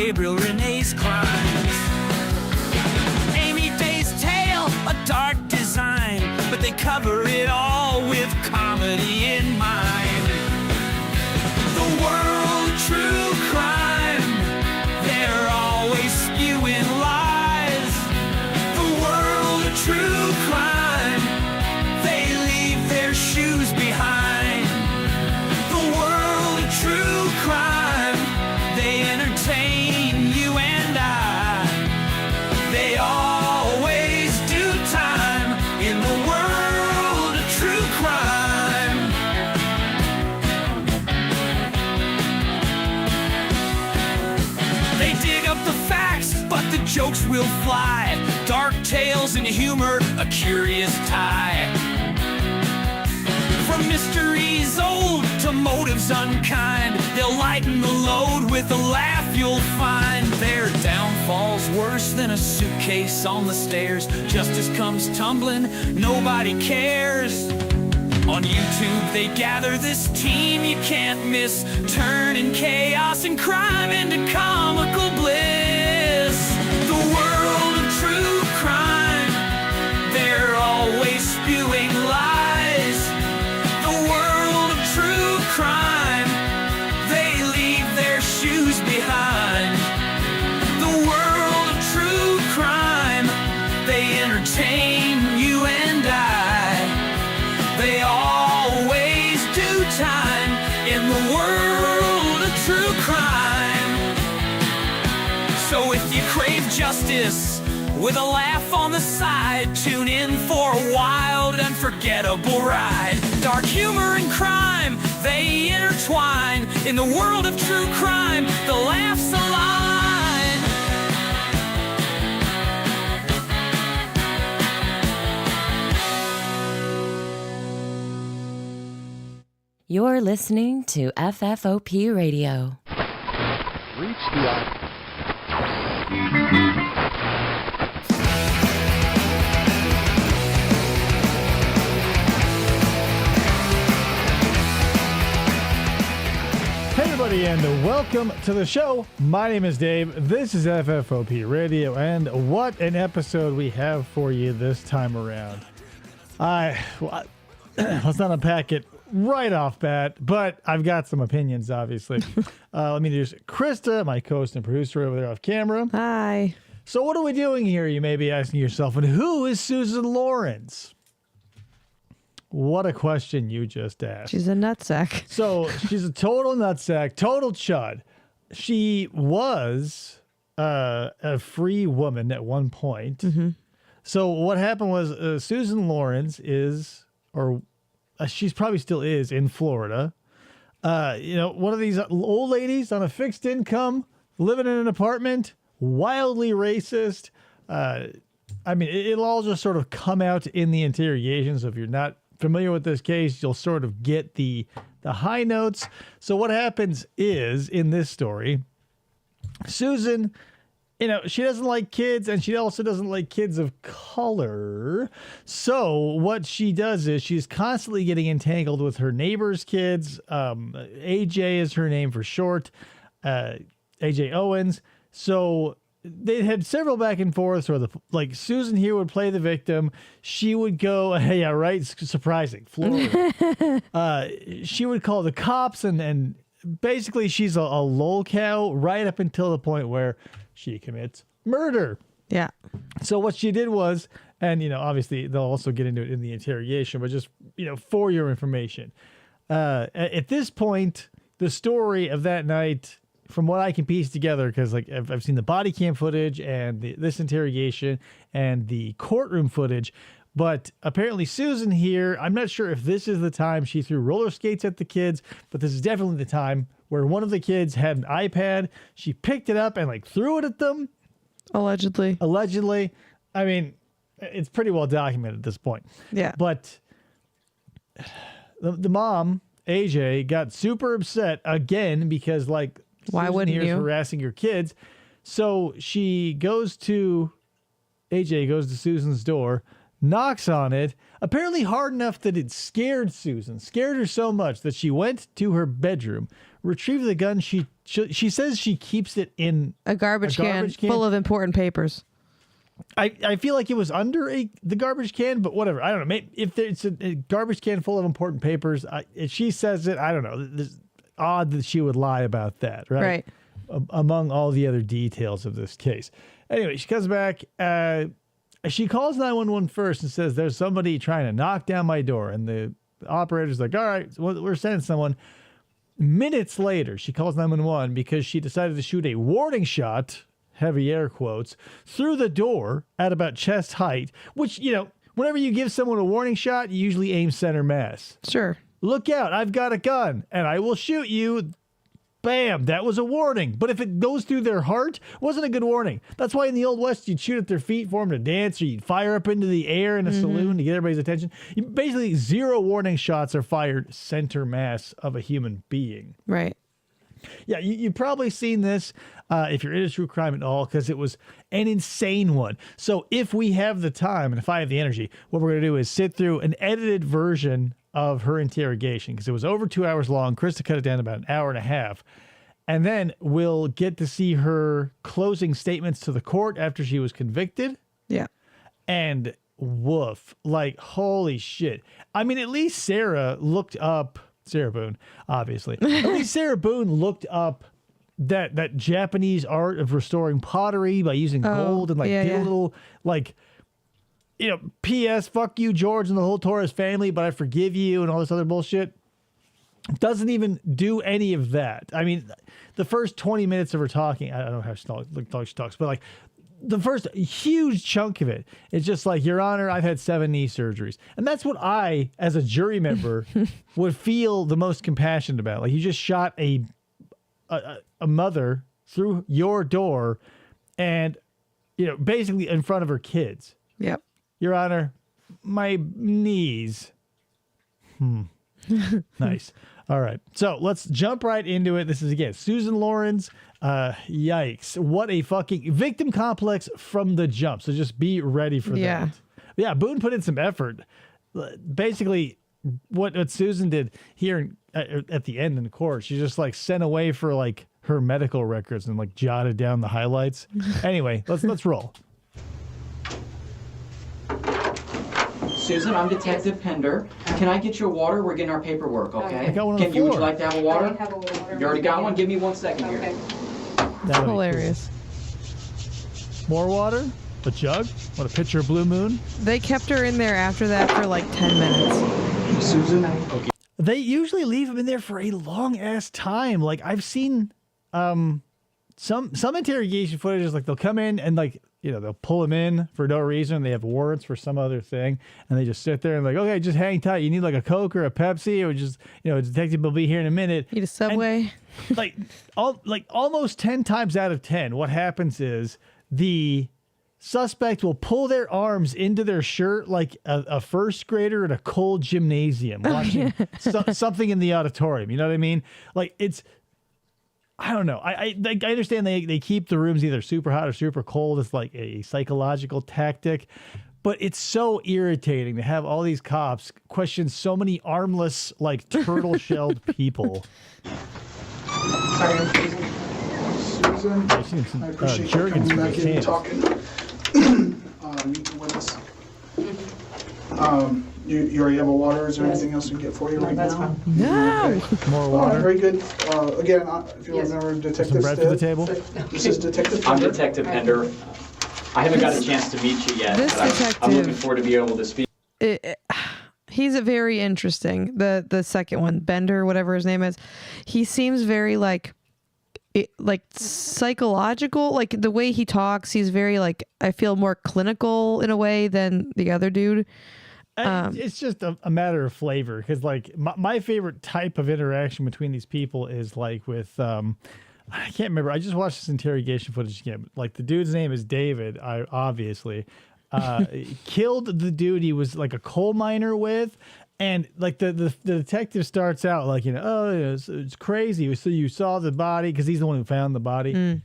Gabriel Renee's crimes. Amy Faye's tale, a dark design, but they cover it all with comedy in mind. The world of true crime, they're always spewing lies. The world of true crime, they leave their shoes behind. The world of true crime, they entertain you and I. They always do time in the world of true crime. They dig up the facts, but the jokes will fly. Dark tales and humor, a curious tie. From mysteries old to motives unkind, they'll lighten the load with a laugh you'll find. Their downfall's worse than a suitcase on the stairs. Justice comes tumbling, nobody cares. On YouTube they gather this team you can't miss, turning chaos and crime into comical bliss. The world of true crime, they're always spewing lies. The world of true crime, they leave their shoes behind. The world of true crime, they entertain you and I. They always do time in the world of true crime. So if you crave justice with a laugh on the side, tune in for a wild, unforgettable ride. Dark humor and crime, they intertwine. In the world of true crime, the laughs align. You're listening to FFOP Radio. Reach the Hey everybody, and welcome to the show. My name is Dave. This is FFOP Radio, and what an episode we have for you this time around. Let's not unpack it right off bat, but I've got some opinions, obviously. Let me introduce Krista, my co-host and producer over there off camera. Hi. So what are we doing here, you may be asking yourself, and who is Susan Lorincz? What a question you just asked. She's a nutsack. So she's a total nutsack, total chud. She was a free woman at one point. Mm-hmm. So what happened was Susan Lorincz is, or she's probably still is, in Florida. One of these old ladies on a fixed income, living in an apartment, wildly racist. It'll all just sort of come out in the interrogations. If you're not familiar with this case, you'll sort of get the high notes. So what happens is, in this story, Susan, she doesn't like kids, and she also doesn't like kids of color. So what she does is she's constantly getting entangled with her neighbor's kids. AJ is her name for short, Ajike Owens. So they had several back and forths where Susan here would play the victim. She would go, hey, yeah, right. Surprising. Florida. She would call the cops, and basically she's a lolcow right up until the point where she commits murder. Yeah. So what she did was, and, obviously they'll also get into it in the interrogation, but just, for your information, at this point, the story of that night, from what I can piece together, because I've seen the body cam footage and this interrogation and the courtroom footage, but apparently Susan here, I'm not sure if this is the time she threw roller skates at the kids, but this is definitely the time where one of the kids had an iPad. She picked it up and threw it at them. Allegedly. I mean, it's pretty well documented at this point. Yeah. But the mom, AJ, got super upset again because why Susan wouldn't here is you? harassing your kids. So AJ goes to Susan's door, knocks on it, apparently hard enough that it scared Susan, scared her so much that she went to her bedroom, retrieve the gun. She says she keeps it in A garbage can full of important papers. I feel like it was under the garbage can, but whatever. I don't know. Maybe if it's a garbage can full of important papers, if she says it, I don't know. It's odd that she would lie about that, right? Right. Among all the other details of this case. Anyway, she comes back. She calls 911 first and says, there's somebody trying to knock down my door. And the operator's like, all right, we're sending someone. Minutes later, she calls 911 because she decided to shoot a warning shot, heavy air quotes, through the door at about chest height, which, whenever you give someone a warning shot, you usually aim center mass. Sure. Look out, I've got a gun and I will shoot you. Bam, that was a warning. But if it goes through their heart, it wasn't a good warning. That's why in the Old West, you'd shoot at their feet for them to dance, or you'd fire up into the air in a saloon to get everybody's attention. Basically, 0 warning shots are fired center mass of a human being. Right. Yeah, you've probably seen this if you're into true crime at all, because it was an insane one. So if we have the time and if I have the energy, what we're going to do is sit through an edited version of her interrogation, because it was over 2 hours long. Krista cut it down to about an hour and a half. And then we'll get to see her closing statements to the court after she was convicted. Yeah. And woof, like, holy shit. I mean, at least Sarah Boone, obviously. At least Sarah Boone looked up that Japanese art of restoring pottery by using gold and did a little P.S. fuck you, George, and the whole Torres family, but I forgive you and all this other bullshit. Doesn't even do any of that. I mean, the first 20 minutes of her talking, I don't know how she talks, but the first huge chunk of it is just like, Your Honor, I've had 7 knee surgeries. And that's what I, as a jury member, would feel the most compassionate about. Like, you just shot a mother through your door and, basically in front of her kids. Yep. Your Honor, my knees. Nice. All right. So let's jump right into it. This is, again, Susan Lorincz. Yikes. What a fucking victim complex from the jump. So just be ready for that. Yeah, Boone put in some effort. Basically, what Susan did here at the end in court, she just sent away for her medical records and jotted down the highlights. Anyway, let's roll. Susan, I'm Detective Pender. Can I get your water? We're getting our paperwork, okay? I got one on the Would floor. you like to have a water? I have a water. You already got one? Give me 1 second Okay. here. That would be Hilarious. cool. More water? A jug? What, a pitcher of Blue Moon? They kept her in there after that for 10 minutes. Susan? Okay. They usually leave them in there for a long ass time. I've seen some interrogation footage is they'll come in and they'll pull them in for no reason. They have warrants for some other thing, and they just sit there and okay, just hang tight. You need a Coke or a Pepsi, or just a detective will be here in a minute. Need a Subway? And, almost 10 times out of 10, what happens is the suspect will pull their arms into their shirt like a first grader in a cold gymnasium watching something in the auditorium. You know what I mean? I don't know. I understand they keep the rooms either super hot or super cold. It's a psychological tactic. But it's so irritating to have all these cops question so many armless, turtle-shelled people. Hi, I'm Susan. I've seen some I appreciate you jerkins coming from back his in and hands. talking with us. You already have a water? Is there anything else we can get for you right That's now? fine. No. More All right, water. very good. Again, if you Yes. remember, Some Detective bread for the Stitt. table. This is Detective I'm Pender. Detective Pender. I haven't got a chance to meet you yet, This but I'm detective- looking forward to be able to speak. He's a very interesting. The second one, Bender, whatever his name is. He seems very psychological. The way he talks, he's very I feel more clinical in a way than the other dude. It's just a matter of flavor, because my favorite type of interaction between these people is with I can't remember. I just watched this interrogation footage again. The dude's name is David. I obviously killed the dude he was a coal miner with, and the detective starts out it's crazy. So you saw the body, because he's the one who found the body,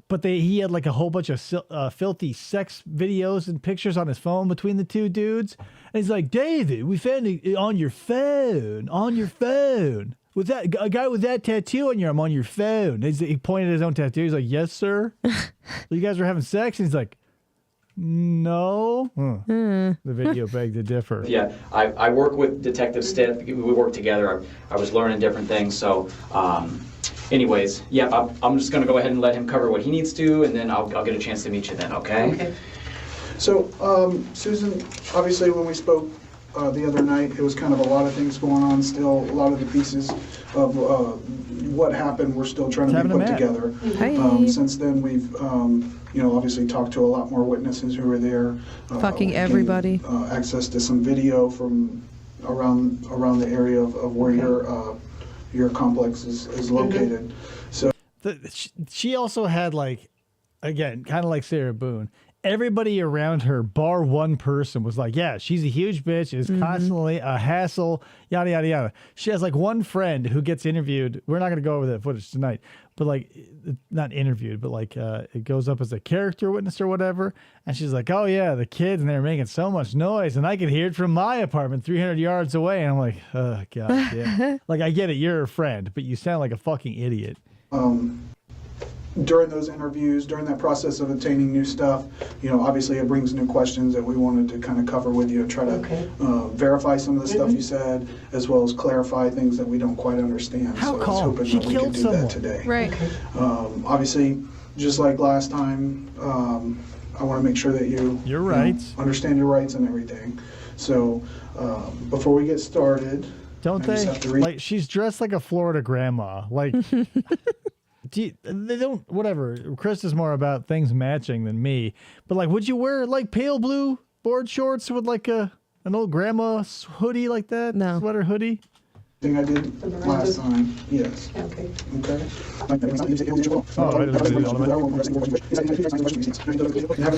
but he had a whole bunch of filthy sex videos and pictures on his phone between the two dudes, and he's like, David, we found it on your phone, with that a guy with that tattoo on your arm on your phone. He pointed at his own tattoo. He's like, yes, sir. You guys were having sex? And he's like, no. The video begged to differ. Yeah, I work with Detective Stitt. We work together. I was learning different things. So, anyways, yeah, I'm just going to go ahead and let him cover what he needs to, and then I'll get a chance to meet you then, okay? Okay. So, Susan, obviously when we spoke the other night, it was kind of a lot of things going on still. A lot of the pieces of what happened we're still trying to be put together. Hey. Since then, we've obviously talked to a lot more witnesses who were there. Fucking everybody. Access to some video from around the area of where your complex is located. So She also had, like, again, kind of like Sarah Boone, everybody around her, bar one person, was like, yeah, she's a huge bitch, is constantly a hassle, yada, yada, yada. She has, like, one friend who gets interviewed. We're not going to go over that footage tonight, but, like, not interviewed, but, like, it goes up as a character witness or whatever. And she's like, oh, yeah, the kids, and they're making so much noise, and I can hear it from my apartment 300 yards away. And I'm like, oh, God, yeah. Like, I get it, you're a friend, but you sound like a fucking idiot. during those interviews, during that process of obtaining new stuff, obviously it brings new questions that we wanted to kind of cover with you and try to verify some of the stuff you said, as well as clarify things that we don't quite understand. How so I was calm. hoping She that we could killed do someone. that today. Right. Obviously, just like last time, I want to make sure that you Your rights. understand your rights and everything. So before we get started, Don't I just they? have to read- Like, she's dressed like a Florida grandma. Like, they don't, whatever. Chris is more about things matching than me. But, like, would you wear, like, pale blue board shorts with, like, an old grandma hoodie like that? No. Sweater hoodie? thing I did last time, yes. Okay. Okay. Having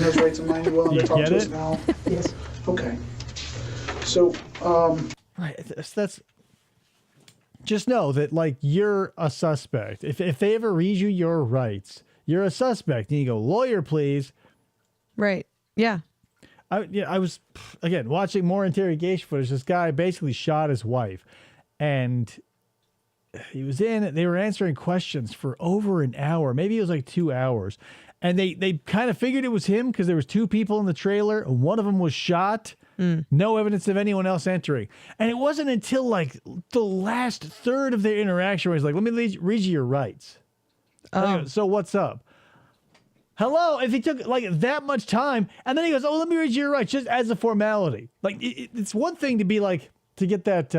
those rights in mind, you willing You to talk get to us it? now? Yes. Okay. So, Right. That's just know that, like, you're a suspect. If they ever read you your rights, you're a suspect. And you go, lawyer, please. Right. Yeah. I was, again, watching more interrogation footage. This guy basically shot his wife. And he was they were answering questions for over an hour. Maybe it was like 2 hours. And they kind of figured it was him because there was two people in the trailer. And one of them was shot. No evidence of anyone else entering. And it wasn't until, like, the last third of their interaction where he's like, let me read you your rights. And I go, so what's up? Hello? If he took, like, that much time, and then he goes, oh, let me read you your rights, just as a formality. Like, it's one thing to be like, to get that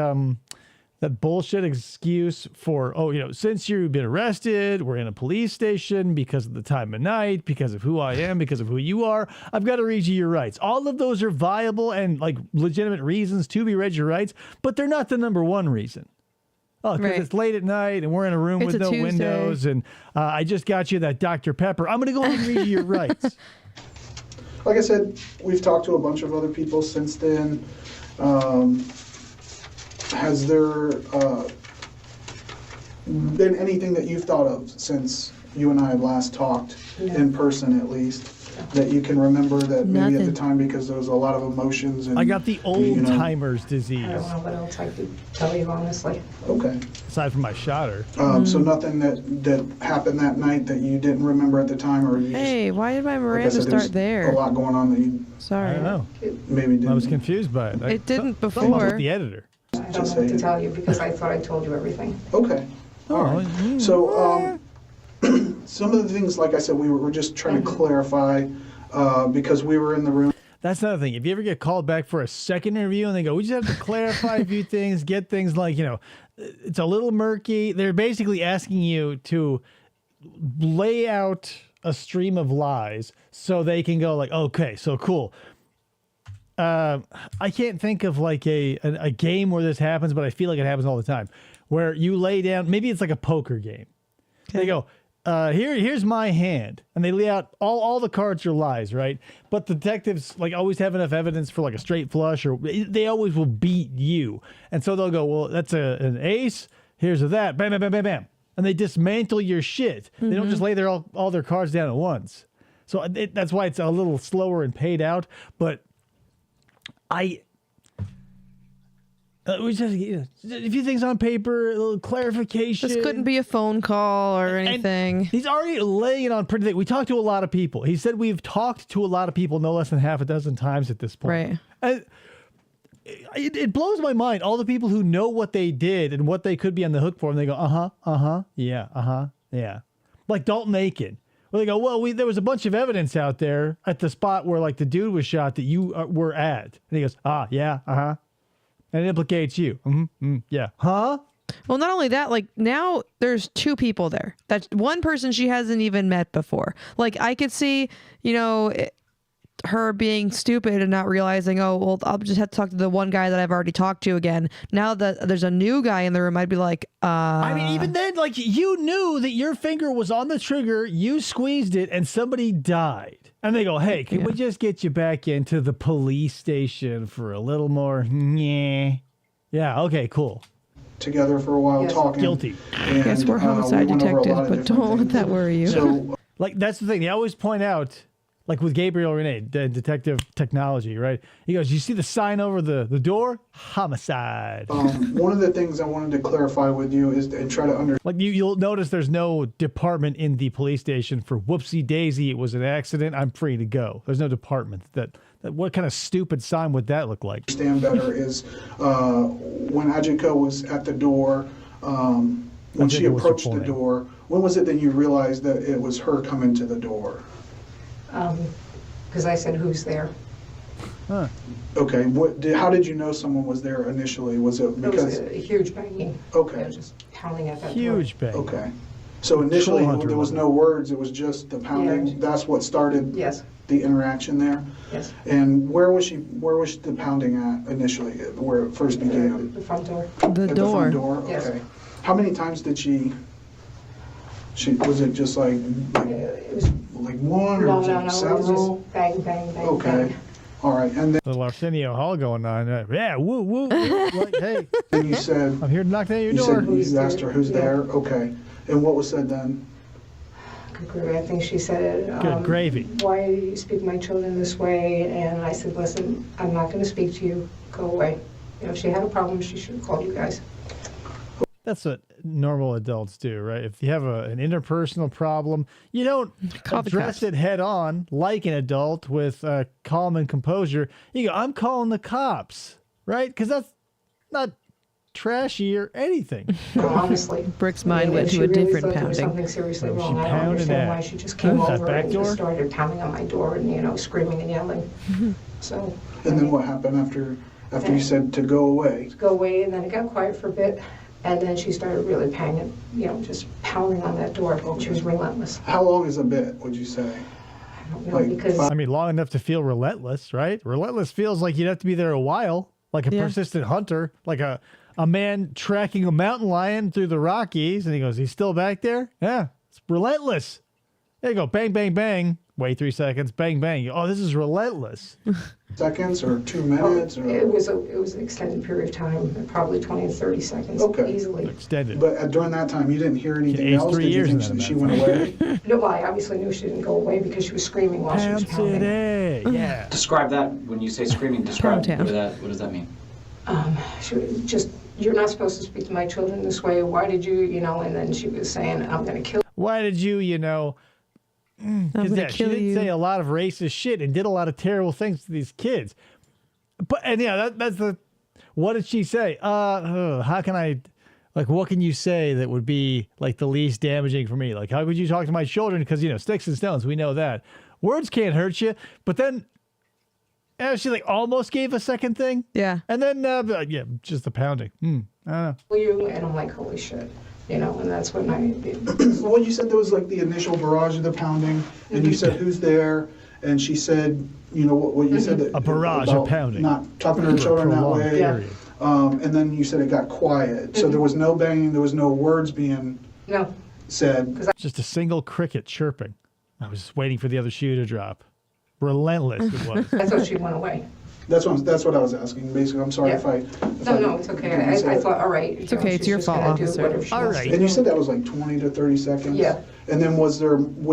that bullshit excuse for, since you've been arrested, we're in a police station because of the time of night, because of who I am, because of who you are, I've got to read you your rights. All of those are viable and, like, legitimate reasons to be read your rights, but they're not the number one reason. Oh, because Right. it's late at night and we're in a room It's with a no Tuesday. windows, and I just got you that Dr. Pepper. I'm going to go and read you your rights. like I said, we've talked to a bunch of other people since then. Has there been anything that you've thought of since you and I had last talked, in person at least, that you can remember that maybe at the Nothing. time, because there was a lot of emotions and I got the old timer's I disease, don't know what else I could tell you, honestly. Okay. aside from my shotter. So nothing that happened that night that you didn't remember at the time, or you Hey, why did my just, like I Miranda said, there's start there? a lot going on that you I Sorry. don't know. maybe didn't. I was confused by it. It didn't Something with before. the editor. I don't Just know what to saying. tell you because I thought I told you everything. Okay. All right. So some of the things, like I said, we were just trying to clarify because we were in the room. That's another thing. If you ever get called back for a second interview and they go, we just have to clarify a few things, get things like, it's a little murky. They're basically asking you to lay out a stream of lies so they can go like, okay, so cool. I can't think of like a game where this happens, but I feel like it happens all the time, where you lay down, maybe it's like a poker game. They go, here's my hand, and they lay out all the cards are lies, right? But detectives like always have enough evidence for like a straight flush, or they always will beat you, and so they'll go, well, that's an ace. Here's a that, bam, bam, bam, bam, bam, and they dismantle your shit. They don't just lay all their cards down at once. So that's why it's a little slower and paid out. But We just, a few things on paper, a little clarification. This couldn't be a phone call or anything. And he's already laying it on pretty thick. We talked to a lot of people. He said we've talked to a lot of people no less than half a dozen times at this point. Right. And it blows my mind. All the people who know what they did and what they could be on the hook for, and they go, yeah. Like Dalton Aiken. Well, they go, well, there was a bunch of evidence out there at the spot where like the dude was shot that you were at. And he goes, yeah, and it implicates you. Yeah. Huh? Well, not only that, like now there's two people there. That's one person she hasn't even met before. Like I could see, her being stupid and not realizing, oh, well, I'll just have to talk to the one guy that I've already talked to again. Now that there's a new guy in the room, I'd be like, I mean, even then, like you knew that your finger was on the trigger, you squeezed it, and somebody died. And they go, hey, can we just get you back into the police station for a little more? Yeah, okay, cool. Together for a while talking. Guilty. And, Yes, we're homicide detectives, but don't let that worry you. So, like, that's the thing. They always point out, like with Gabriel Renee, detective technology, right? He goes, you see the sign over the door? Homicide. one of the things I wanted to clarify with you is and try to understand. Like you'll notice there's no department in the police station for whoopsie daisy. It was an accident. I'm free to go. There's no department. That what kind of stupid sign would that look like? Understand better is when Ajike was at the door, when she approached the door, when was it that you realized that it was her coming to the door? Because I said, who's there? Huh. Okay, how did you know someone was there initially? Was it because... It was a huge banging. Okay. They were just pounding at that Huge bang. Okay. So initially, there was no words, it was just the pounding. Yeah. That's what started the interaction there? Yes. And where was the pounding at initially, where it first began? The front door. The At door. the front door? Yes. Okay. How many times did she was it just like It was one or no, was no, it no. several? It was just bang, bang, bang. Okay. Bang. All right. And then The Arsenio Hall going on. Yeah, woo, woo. Like, hey, you said, I'm here to knock down your door. you asked her who's there. Okay. And what was said then? Good gravy. I think she said, Good gravy. why do you speak to my children this way? And I said, listen, I'm not going to speak to you. Go away. If she had a problem, she should have called you guys. That's what normal adults do, right? If you have an interpersonal problem, you don't Call the address cops. it head on like an adult with calm and composure. You go, I'm calling the cops, right? Because that's not trashy or anything. No, honestly. Brick's mind went If to she a really different thought there was pounding. something seriously So she wrong. I don't pounded understand at- why she just came That over back and door? just started pounding on my door and, screaming and yelling. So. And then what happened after you said to go away? Go away, and then it got quiet for a bit, and then she started really banging, just pounding on that door. She was relentless. How long is a bit, would you say? I don't know, Like because I mean, long enough to feel relentless, right? Relentless feels like you'd have to be there a while, like a persistent hunter, like a man tracking a mountain lion through the Rockies. And he goes, he's still back there? Yeah, it's relentless. There you go, bang, bang, bang. Wait 3 seconds, bang, bang. Oh, this is relentless. Seconds or 2 minutes? Or... it was an extended period of time, probably 20 to 30 seconds, easily. Extended. But during that time, you didn't hear anything aged else? 3 Did you years in think that she amount went away? No, well, I obviously knew she didn't go away because she was screaming while she was Pound pounding. City. Yeah. Describe that when you say screaming. Describe Pound town. what does that mean? She was just, you're not supposed to speak to my children this way. Why did you, and then she was saying, I'm going to kill Why did you, I'm because gonna she kill did you. say a lot of racist shit and did a lot of terrible things to these kids. But that's the. What did she say? How can I, what can you say that would be like the least damaging for me? Like, how could you talk to my children? Because sticks and stones, we know that words can't hurt you. But then, she almost gave a second thing. Yeah. And then just the pounding. I don't know. you, and I'm like, holy shit, and that's when I did. Well, you said there was the initial barrage of the pounding, and you said who's there, and she said, what you said that A barrage of about pounding. not talking to her children that Prolonged way. period. And then you said it got quiet, so there was no banging, there was no words being No, said. Just a single cricket chirping. I was just waiting for the other shoe to drop. Relentless it was. I thought she went away. That's what I was asking. Basically, I'm sorry if I. No, it's okay. I thought, all right. It's okay, it's your fault, officer. All right. And you said that was 20 to 30 seconds. Yeah. And then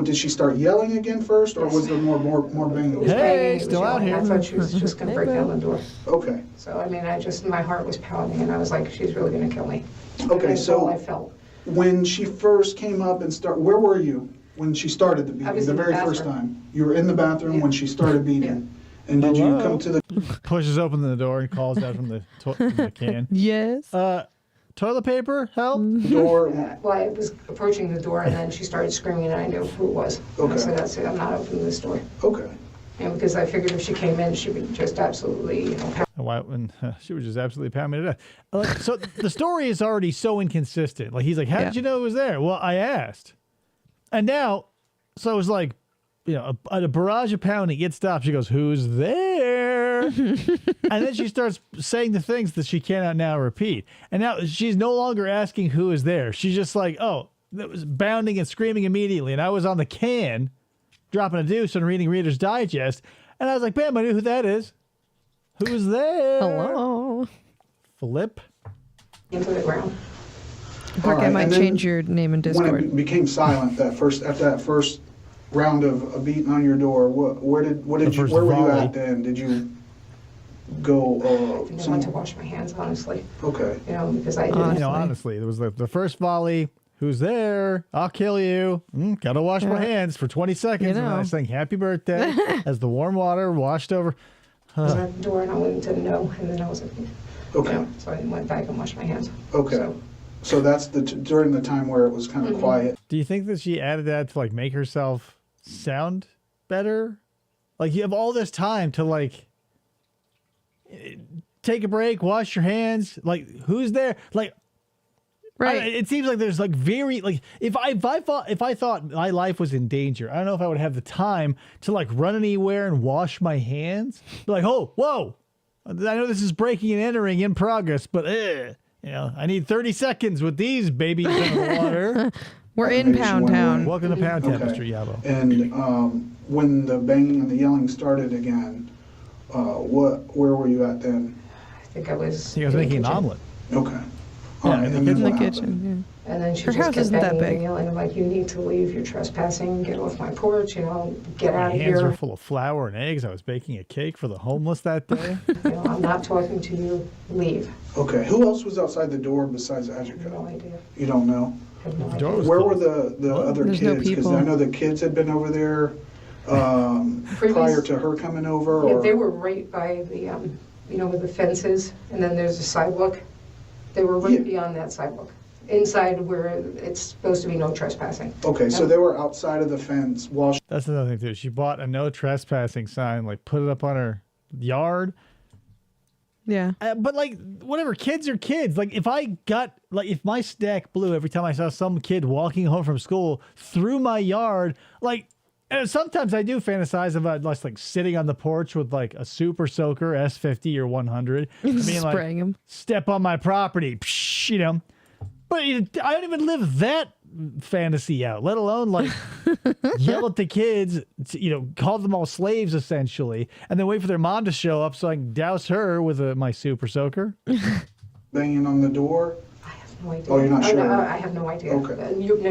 did she start yelling again first, or was there more banging? It was Hey, banging, it was still out yelling. here. I thought she was just going to break down the door. Okay. So, I mean, my heart was pounding, and I was like, she's really going to kill me. Okay, That's so all I felt. when she first came up and where were you when she started the beating? I was The in the very first bathroom. time. You were in the bathroom Yeah. when she started beating. And did you Hello? come to the Pushes open the door and calls out from the can. Yes. Toilet paper, help. door? Well, I was approaching the door, and then she started screaming, and I knew who it was. And I Okay. said, that's it, I'm not opening this door. Okay. And because I figured if she came in, she would just absolutely, And she was just absolutely pound me to death. Like, so the story is already so inconsistent. Like he's like, how did you know it was there? Well, I asked. And now, so it was like, a barrage of pounding, it stops. She goes, who's there? And then she starts saying the things that she cannot now repeat. And now she's no longer asking who is there. She's just like, oh, that was bounding and screaming immediately. And I was on the can, dropping a deuce and reading Reader's Digest. And I was like, bam, I knew who that is. Who's there? Hello. Flip. into the ground. Brooke, All I right, might and then change your name in When Discord. it became silent after that first round of beating on your door, where were you volley. at then? Did you go? I think I went to wash my hands, honestly. Okay. Because I didn't. Honestly, there was the first volley. Who's there? I'll kill you. Gotta wash my hands for 20 seconds. And then I sang happy birthday as the warm water washed over. I was at the door, and I went to no, and then I was like, Okay. so I went back and washed my hands. Okay. So that's during the time where it was kind of quiet. Do you think that she added that to like make herself sound better? Like you have all this time to like take a break, wash your hands. Like who's there? Like Right. it seems like there's like very like if I thought my life was in danger, I don't know if I would have the time to like run anywhere and wash my hands. Be like, oh, whoa! I know this is breaking and entering in progress, but I need 30 seconds with these babies in the water. We're in Maybe she Pound went Town. away. Welcome to Pound Town, Okay. Mr. Yabo. And when the banging and the yelling started again, where were you at then? I think I was. He was in the making an kitchen. omelet. Okay. Yeah, All right, in the and then kitchen. what In the happened? kitchen. And then she Her just house kept isn't that banging big. and yelling. I'm like, you need to leave. You're trespassing. Get off my porch. Get My out of hands were here. full of flour and eggs. I was baking a cake for the homeless that day. I'm not talking to you. Leave. Okay. Who else was outside the door besides I have no Ajike? idea. You don't know? I have no The door idea. was Where were closed. the other There's no kids? Because people. I know the kids had been over there prior to her coming over. Yeah, Or they were right by the, where the fence is, and then there's a sidewalk. They were right Yeah. beyond that sidewalk, inside where it's supposed to be no trespassing. Okay, so they were outside of the fence while she, That's another thing too. She bought a no trespassing sign, like put it up on her yard. Yeah. But like whatever, kids are kids. Like if if my stack blew every time I saw some kid walking home from school through my yard, like and sometimes I do fantasize about just like sitting on the porch with like a super soaker S50 or 100, being like, Spraying him. step on my property, psh, But I don't even live that fantasy out, let alone like yell at the kids, call them all slaves essentially, and then wait for their mom to show up so I can douse her with my super soaker. banging on the door. I have no idea. Oh, you're not I- sure? I have no idea. Okay.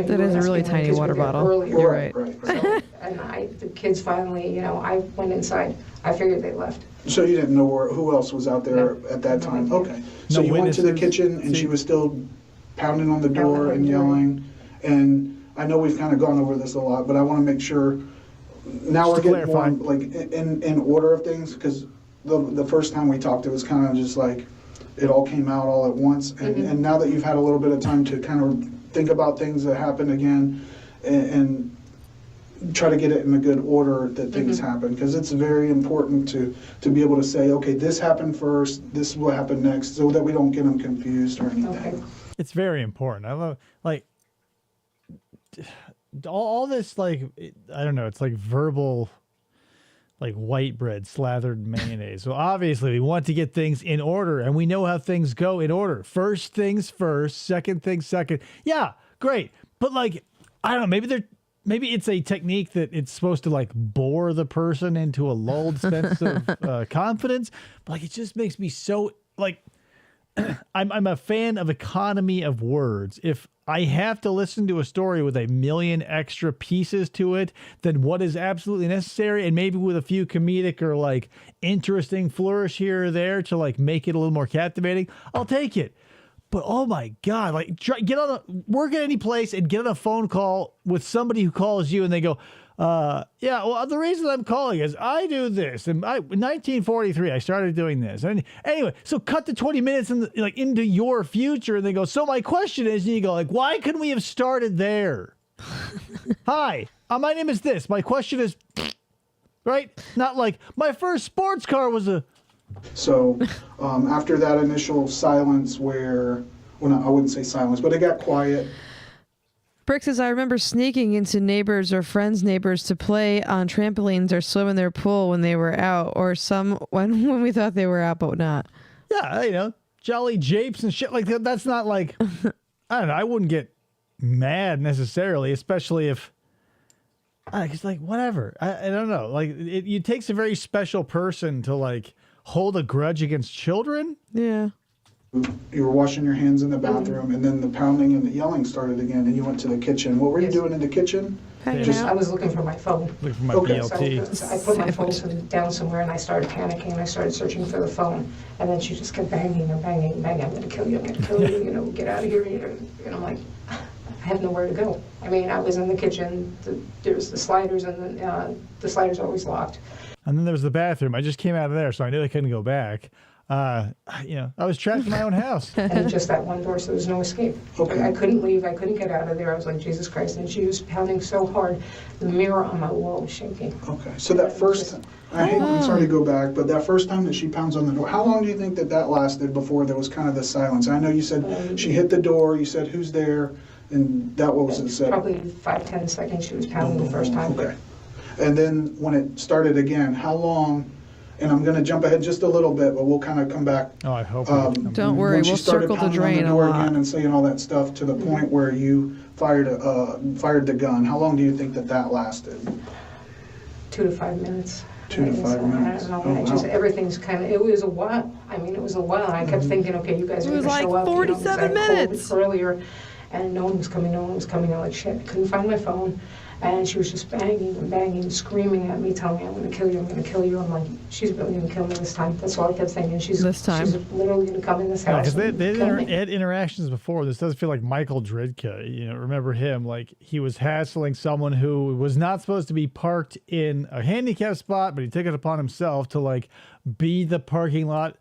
That is a really tiny water bottle. You're right. So, and the kids finally, I went inside. I figured they left. So you didn't know who else was out there No. at that time? No. Okay. So No you went to the witnesses? kitchen and See- she was still pounding on the door Pounding on and the door. yelling. And I know we've kind of gone over this a lot, but I want to make sure now we're Just to getting more clarify. like in order of things, because the first time we talked, it was kind of just like it all came out all at once. And now that you've had a little bit of time to kind of think about things that happened again and try to get it in a good order that things happen, because it's very important to be able to say, okay, this happened first, this is what happened next, so that we don't get them confused or anything. Okay. It's very important. I love like all this like I don't know. It's like verbal, like white bread slathered in mayonnaise. So obviously we want to get things in order, and we know how things go in order. First things first, second things second. Yeah, great. But like I don't know. Maybe it's a technique that it's supposed to like bore the person into a lulled sense of confidence. But like it just makes me so like. I'm a fan of economy of words. If I have to listen to a story with a million extra pieces to it than what is absolutely necessary, and maybe with a few comedic or like interesting flourish here or there to like make it a little more captivating, I'll take it. But oh my God, like work at any place and get on a phone call with somebody who calls you and they go, yeah, well, the reason I'm calling is I do this. And in 1943, I started doing this. And anyway, so cut to 20 minutes into your future. And they go, so my question is, and you go like, why couldn't we have started there? Hi, my name is this. My question is, right? Not like my first sports car was a. So after that initial silence where, well, no, I wouldn't say silence, but it got quiet. Brick says, I remember sneaking into neighbors or friends' neighbors to play on trampolines or swim in their pool when they were out, or some when we thought they were out but not. Yeah, you know, jolly japes and shit like that. That's not like, I don't know, I wouldn't get mad necessarily, especially if, it's like, whatever. I don't know. Like, it takes a very special person to, like, hold a grudge against children. Yeah. You were washing your hands in the bathroom, and then the pounding and the yelling started again, and you went to the kitchen. What were you doing in the kitchen? I was looking for my phone. Looking for my Okay. BLT. So I put my phone down somewhere and I started panicking and I started searching for the phone. And then she just kept banging and banging and banging. I'm going to kill you. I'm going to kill you. You know, get out of here. And I'm like, I have nowhere to go. I mean, I was in the kitchen. There was the sliders, and the sliders are always locked. And then there was the bathroom. I just came out of there, so I knew I couldn't go back. I was trapped in my own house. And just that one door, so there was no escape. Okay. I couldn't leave. I couldn't get out of there. I was like, Jesus Christ. And she was pounding so hard, the mirror on my wall was shaking. Okay, so that first, I'm sorry to go back, but that first time that she pounds on the door, how long do you think that lasted before there was kind of the silence? I know you said she hit the door, you said, who's there? And that, what was it said? Probably 5-10 seconds she was pounding the first time. Okay. And then when it started again, how long, and I'm going to jump ahead just a little bit, but we'll kind of come back. Oh, I hope. Don't worry, we'll circle the drain a lot. Again and saying all that stuff to the point where you fired the gun. How long do you think that lasted? 2 to 5 minutes. 2 to 5 minutes. I don't know. Oh, wow. Everything's kind of, it was a while. I mean, it was a while. And I kept thinking, okay, you guys are It going was to show like up. 47 minutes. Earlier, and no one was coming. No one was coming. I'm like, shit. I couldn't find my phone. And she was just banging and banging, screaming at me, telling me, I'm going to kill you, I'm going to kill you. I'm like, she's really going to kill me this time. That's all I kept thinking. She's literally going to come in this house. Because they had interactions before. This does feel like Michael Dridka. You know, remember him? Like, he was hassling someone who was not supposed to be parked in a handicapped spot, but he took it upon himself to, like, be the parking lot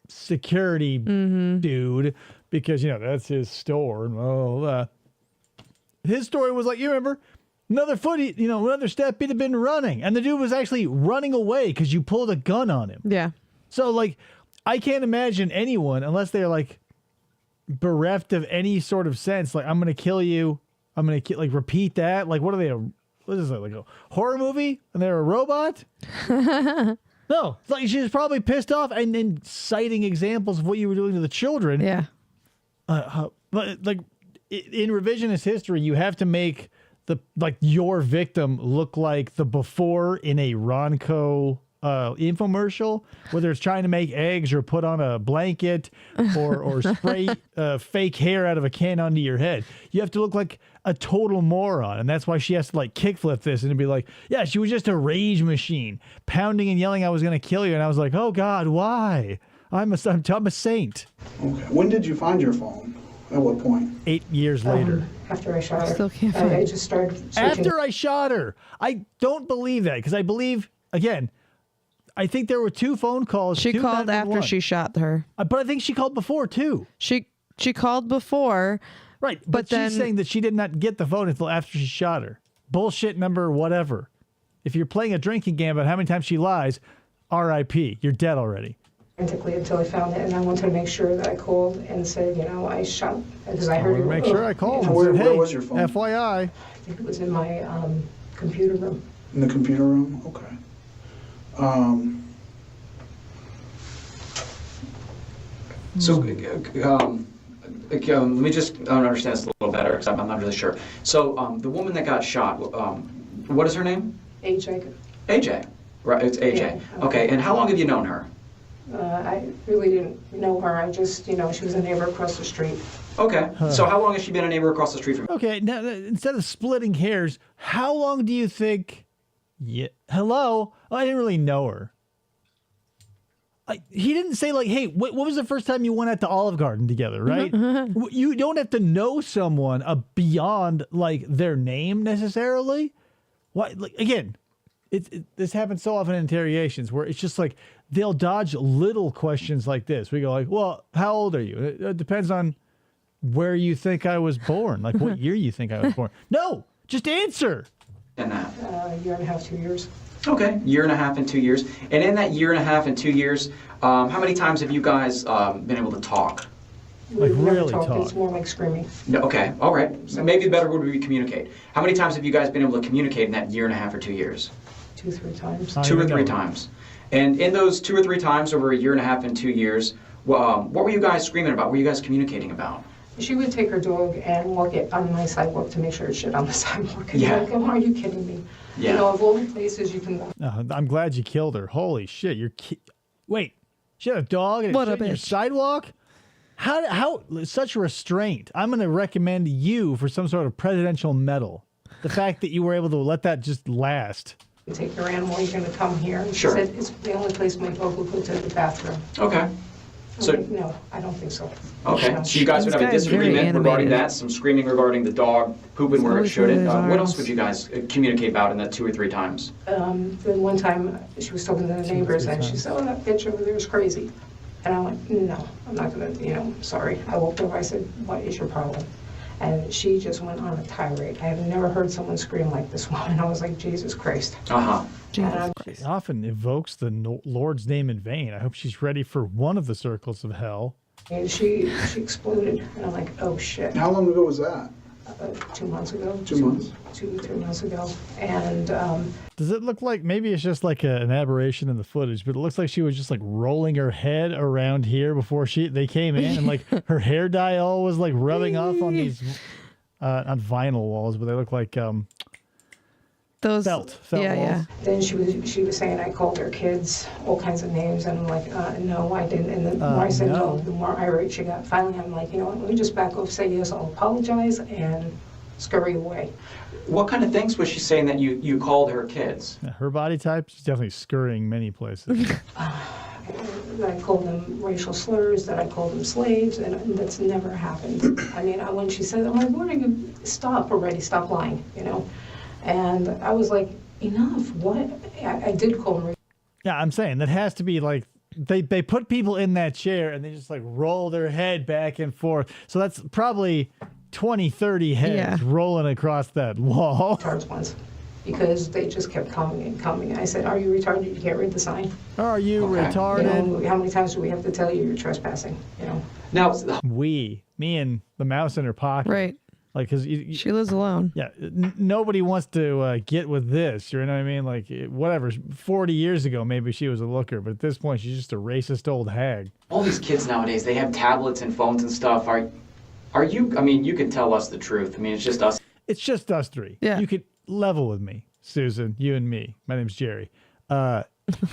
security dude because, you know, that's his store. And all that. His story was like, you remember, another step, he'd have been running. And the dude was actually running away because you pulled a gun on him. Yeah. So, like, I can't imagine anyone, unless they're, like, bereft of any sort of sense, like, I'm going to kill you. I'm going to, like, repeat that. Like, what are they, what is it, like a horror movie? And they're a robot? No. It's like she was probably pissed off and then citing examples of what you were doing to the children. Yeah. But, like, in revisionist history, you have to make your victim look like the before in a Ronco infomercial, whether it's trying to make eggs or put on a blanket or spray fake hair out of a can onto your head. You have to look like a total moron, and that's why she has to like kickflip this and be like, yeah, she was just a rage machine, pounding and yelling, I was going to kill you, and I was like, oh God, why? I'm a saint. Okay. When did you find your phone? At what point? 8 years later. After I shot her. Still can't find I it. just started searching. After I shot her. I don't believe that because I believe, again, I think there were 2 phone calls. She called after she shot her. But I think she called before too. She called before. Right. But she's saying that she did not get the phone until after she shot her. Bullshit number whatever. If you're playing a drinking game about how many times she lies, R.I.P. You're dead already. Frantically until I found it, and I wanted to make sure that I called and said, you know, I shot, because I heard it. Make sure I called. So where Hey, was your phone? FYI. I think it was in my computer room. In the computer room? Okay. So, let me just understand this a little better, because I'm not really sure. So, the woman that got shot, what is her name? AJ. AJ. Right, it's AJ. Yeah, Okay, and how long have you known her? I really didn't know her. I just, she was a neighbor across the street. Okay. So how long has she been a neighbor across the street from you? Okay, now instead of splitting hairs, how long do you think? Yeah, hello. Oh, I didn't really know her. He didn't say like, hey, what was the first time you went out to Olive Garden together, right? You don't have to know someone beyond like their name necessarily. Why? Like again, this happens so often in interrogations where it's just like they'll dodge little questions like this. We go like, well, how old are you? It depends on where you think I was born, like what year you think I was born. No, just answer. And that. Year and a half, 2 years. Okay, year and a half and 2 years. And in that year and a half and 2 years, how many times have you guys been able to talk? Like We've never really talked. talk. It's more like screaming. No, okay, all right. So maybe the better word would be communicate. How many times have you guys been able to communicate in that year and a half or 2 years? 2, 3 times. I 2 or don't 3 know. times. And in those 2 or 3 times over a year and a half and 2 years, what were you guys screaming about? What were you guys communicating about? She would take her dog and walk it on my sidewalk to make sure it's shit on the sidewalk. And Yeah. I'm like, oh, are you kidding me? Yeah. Of all the places you can go. I'm glad you killed her. Holy shit! Wait, she had a dog and What a shit in your bitch. sidewalk. How such restraint? I'm going to recommend you for some sort of presidential medal. The fact that you were able to let that just last. You take your animal, you're going to come here. And she Sure. said, it's the only place my dog will go to the bathroom. Okay. I'm So- like, no, I don't think so. Okay, No. so you guys would have a This guy is very disagreement regarding animated. that, some screaming regarding the dog pooping where it always shouldn't. with his What else arms. would you guys communicate about in that 2 or 3 times? Then one time she was talking to the neighbors and she said, oh, that bitch over there is crazy. And I'm like, no, I'm not going to, sorry. I walked over, I said, what is your problem? And she just went on a tirade. I have never heard someone scream like this woman. I was like, Jesus Christ. Uh-huh. Jesus And I'm- Christ. It often evokes the Lord's name in vain. I hope she's ready for one of the circles of hell. And she exploded. And I'm like, oh, shit. How long ago was that? 2 months ago. 2 months? 2 3 months ago. And Does it look like maybe it's just like an aberration in the footage, but it looks like she was just like rolling her head around here before they came in, and like her hair dye all was like rubbing off on these not vinyl walls, but they look like Those felt yeah, walls. yeah. then she was saying I called her kids all kinds of names, and I'm like, no, I didn't. And the more I said no, the more irate she got. Finally, I'm like, you know what? Let me just back off, say yes, I'll apologize, and scurry away. What kind of things was she saying that you called her kids? Yeah, her body type, she's definitely scurrying many places. That I called them racial slurs, that I called them slaves, and that's never happened. I mean, when she said, I'm like, what are you? Stop already, stop lying, And I was like, enough. What? I did call them. Yeah, I'm saying that has to be like they put people in that chair and they just like roll their head back and forth. So that's probably 20, 30 heads Yeah. rolling across that wall. Retards ones, because they just kept coming and coming. I said, are you retarded? You can't read the sign. Are you Okay. retarded? How many times do we have to tell you you're trespassing? Now, Me and the mouse in her pocket. Right. Like, because She lives alone. yeah, nobody wants to get with this. You know what I mean? Like, whatever. 40 years ago, maybe she was a looker, but at this point, she's just a racist old hag. all these kids nowadays, they have tablets and phones and stuff. Are you, I mean, you can tell us the truth. I mean, it's just us. It's just us three. Yeah. You could level with me, Susan, you and me. My name's Jerry. You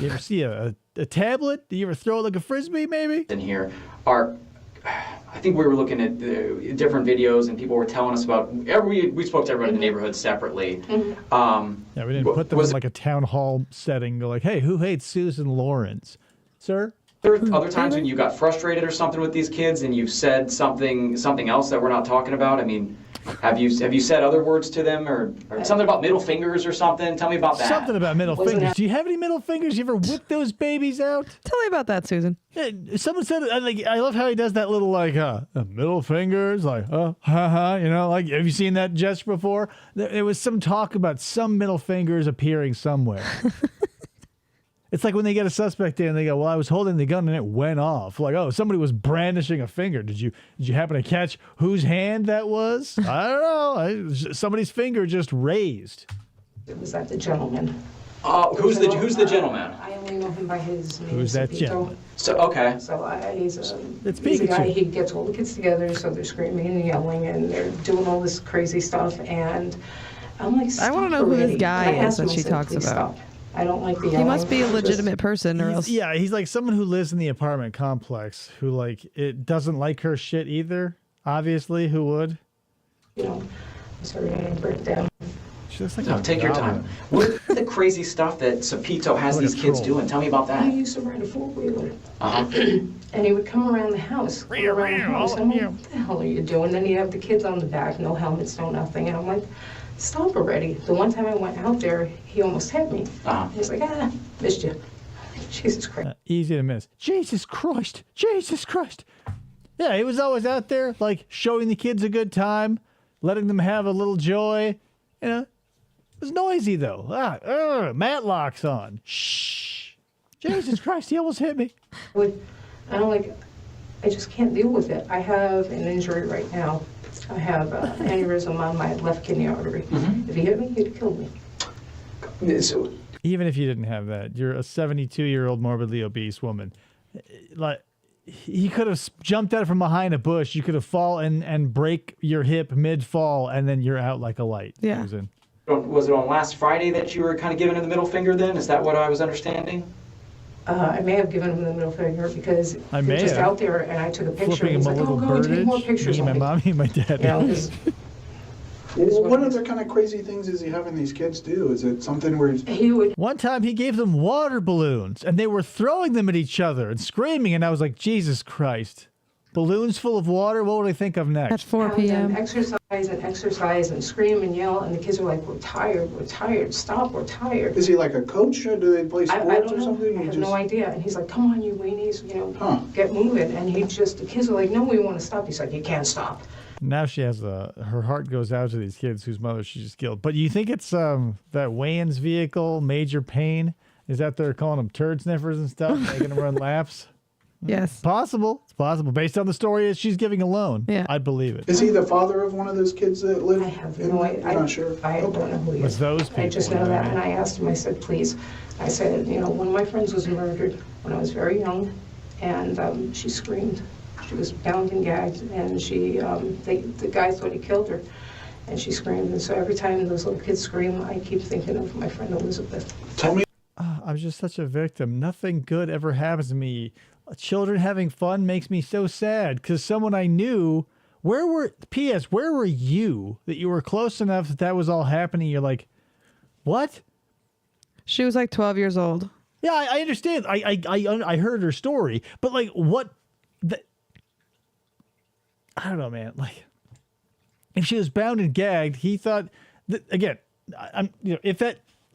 ever see a tablet? Do you ever throw it like a frisbee, maybe? In here I think we were looking at different videos and people were telling us about we spoke to everybody in the neighborhood separately. Yeah, we didn't put them was in like a town hall setting. Go like, hey, who hates Susan Lorincz? Sir? there other times when you got frustrated or something with these kids and you said something else that we're not talking about? I mean, have you said other words to them or something about middle fingers or something? Tell me about that. Something about middle Wasn't fingers. that- Do you have any middle fingers? You ever whip those babies out? Tell me about that, Susan. Yeah, someone said, like, I love how he does that little, like, middle fingers, like, ha, you know, like, have you seen that gesture before? There was some talk about some middle fingers appearing somewhere. It's like when they get a suspect in, they go, well, I was holding the gun and it went off. Like, oh, somebody was brandishing a finger. Did you happen to catch whose hand that was? I don't know. Somebody's finger just raised. It was that the gentleman. Who's the gentleman? I only know him by his name. Who's that Pepito. gentleman? So okay. So he's It's a guy, Pikachu. he gets all the kids together, so they're screaming and yelling and they're doing all this crazy stuff, and I'm like, I wanna stop know who this already. guy And I is asked that him, I she said, talks "Please about." stop." I don't like the He yelling. must be a legitimate person, or else. Yeah, he's like someone who lives in the apartment complex who like it doesn't like her shit either. Obviously, who would? You know, I started to break down. She looks like No, a take your goblin. time. What the crazy stuff that Sapito has Like a these kids troll. doing? Tell me about He that. used to ride a four-wheeler, Uh-huh. and he would come around the house. And I'm like, what the hell are you doing? Then you have the kids on the back, no helmets, no nothing. And I'm like, stop already. The one time I went out there, he almost hit me. Uh-huh. He's like, missed you. Jesus Christ. Easy to miss. Jesus Christ. Jesus Christ. Yeah, he was always out there, like, showing the kids a good time, letting them have a little joy. You know, it was noisy, though. Matlock's on. Shh. Jesus Christ, he almost hit me. I just can't deal with it. I have an injury right now. I have an aneurysm on my left kidney artery. If he hit me, he'd have killed me. So, Even if you didn't have that, you're a 72-year-old morbidly obese woman. Like, he could have jumped out from behind a bush. You could have fallen and break your hip mid-fall, and then you're out like a light. Yeah. Susan. was it on last Friday that you were kind of giving him the middle finger then? Is that what I was understanding? I may have given him the middle finger because I they're may just have. out there and I took a picture. Flipping He's him a like, little oh, go and take more birdage. pictures. Me, my I'm like, mommy, and my dad. you know, 'cause Well, what other kind of crazy things is he having these kids do? Is it something where he's... he would One time he gave them water balloons, and they were throwing them at each other and screaming, and I was like, Jesus Christ. Balloons full of water? What would I think of next? At 4 have them p.m. exercise and scream and yell, and the kids are like, we're tired, stop, we're tired. Is he like a coach, or do they play I sports don't or know. something? I Or have just- no idea. And he's like, come on, you weenies, Huh. get moving. And the kids are like, no, we want to stop. He's like, you can't stop. Now she has her heart goes out to these kids whose mother she just killed. But you think it's that Wayans vehicle, Major Payne? Is that they're calling them turd sniffers and stuff, making them run laps? Yes. Possible. It's possible. Based on the story she's giving alone. Yeah. I'd believe it. Is he the father of one of those kids that live I have in no there? idea. You're not sure? I don't know who he It's is. those I just people, know that. right? And I asked him, I said, please. I said, one of my friends was murdered when I was very young, and she screamed. She was bound and gagged, and the guy thought he killed her, and she screamed. And so every time those little kids scream, I keep thinking of my friend Elizabeth. Tell me I'm just such a victim. Nothing good ever happens to me. Children having fun makes me so sad because someone I knew, where were you that you were close enough that was all happening? You're like, what? She was like 12 years old. Yeah, I understand. I heard her story, but like, what? I don't know, man. Like, if she was bound and gagged, he thought that, again. I'm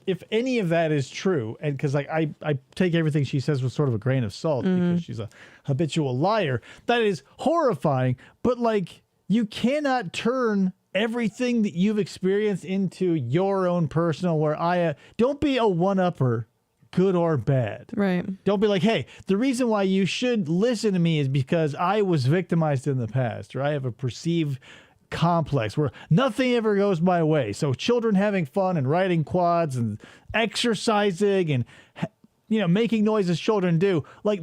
if any of that is true, and because like I take everything she says with sort of a grain of salt because she's a habitual liar. That is horrifying. But like, you cannot turn everything that you've experienced into your own personal. Don't be a one-upper, good or bad. Right. Don't be like, hey, the reason why you should listen to me is because I was victimized in the past, or I have a perceived complex where nothing ever goes my way. So children having fun and riding quads and exercising and making noises children do, like,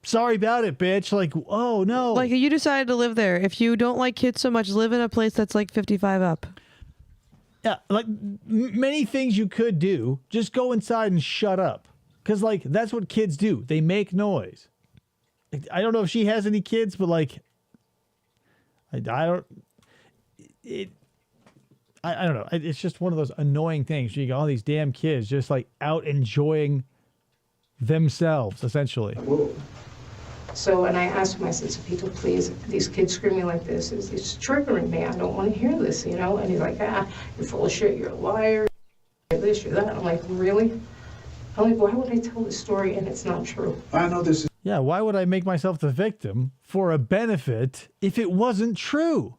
sorry about it, bitch. Like, oh no. Like, you decided to live there. If you don't like kids so much, live in a place that's like 55 up. Yeah, like many things you could do, just go inside and shut up. Because, like, that's what kids do. They make noise. I don't know if she has any kids, but, like, I don't know. It's just one of those annoying things. You got all these damn kids just, like, out enjoying themselves, essentially. Whoa. So, and I asked him, I said, Sapito, please, these kids screaming like this, it's triggering me. I don't want to hear this, And he's like, you're full of shit, you're a liar, you're this, you're that. I'm like, really? I'm like, why would I tell this story and it's not true? I know this is... Yeah, why would I make myself the victim for a benefit if it wasn't true?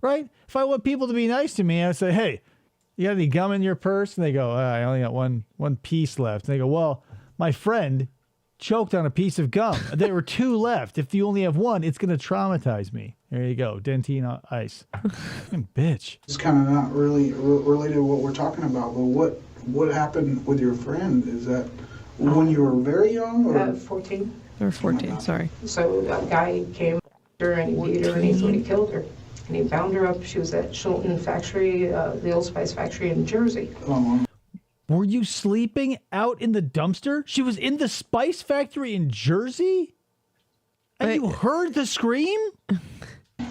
Right? If I want people to be nice to me, I say, hey, you got any gum in your purse? And they go, I only got one piece left. And they go, well, my friend choked on a piece of gum. There were two left. If you only have one, it's going to traumatize me. There you go. Dentine ice. Bitch. It's kind of not really related to what we're talking about, but what happened with your friend? Is that when you were very young? Or 14. Or 14, sorry. So a guy came after her and he beat her and he thought he killed her. And he bound her up. She was at Schulten factory, the Old Spice factory in Jersey. Were you sleeping out in the dumpster? She was in the spice factory in Jersey? And you heard the scream?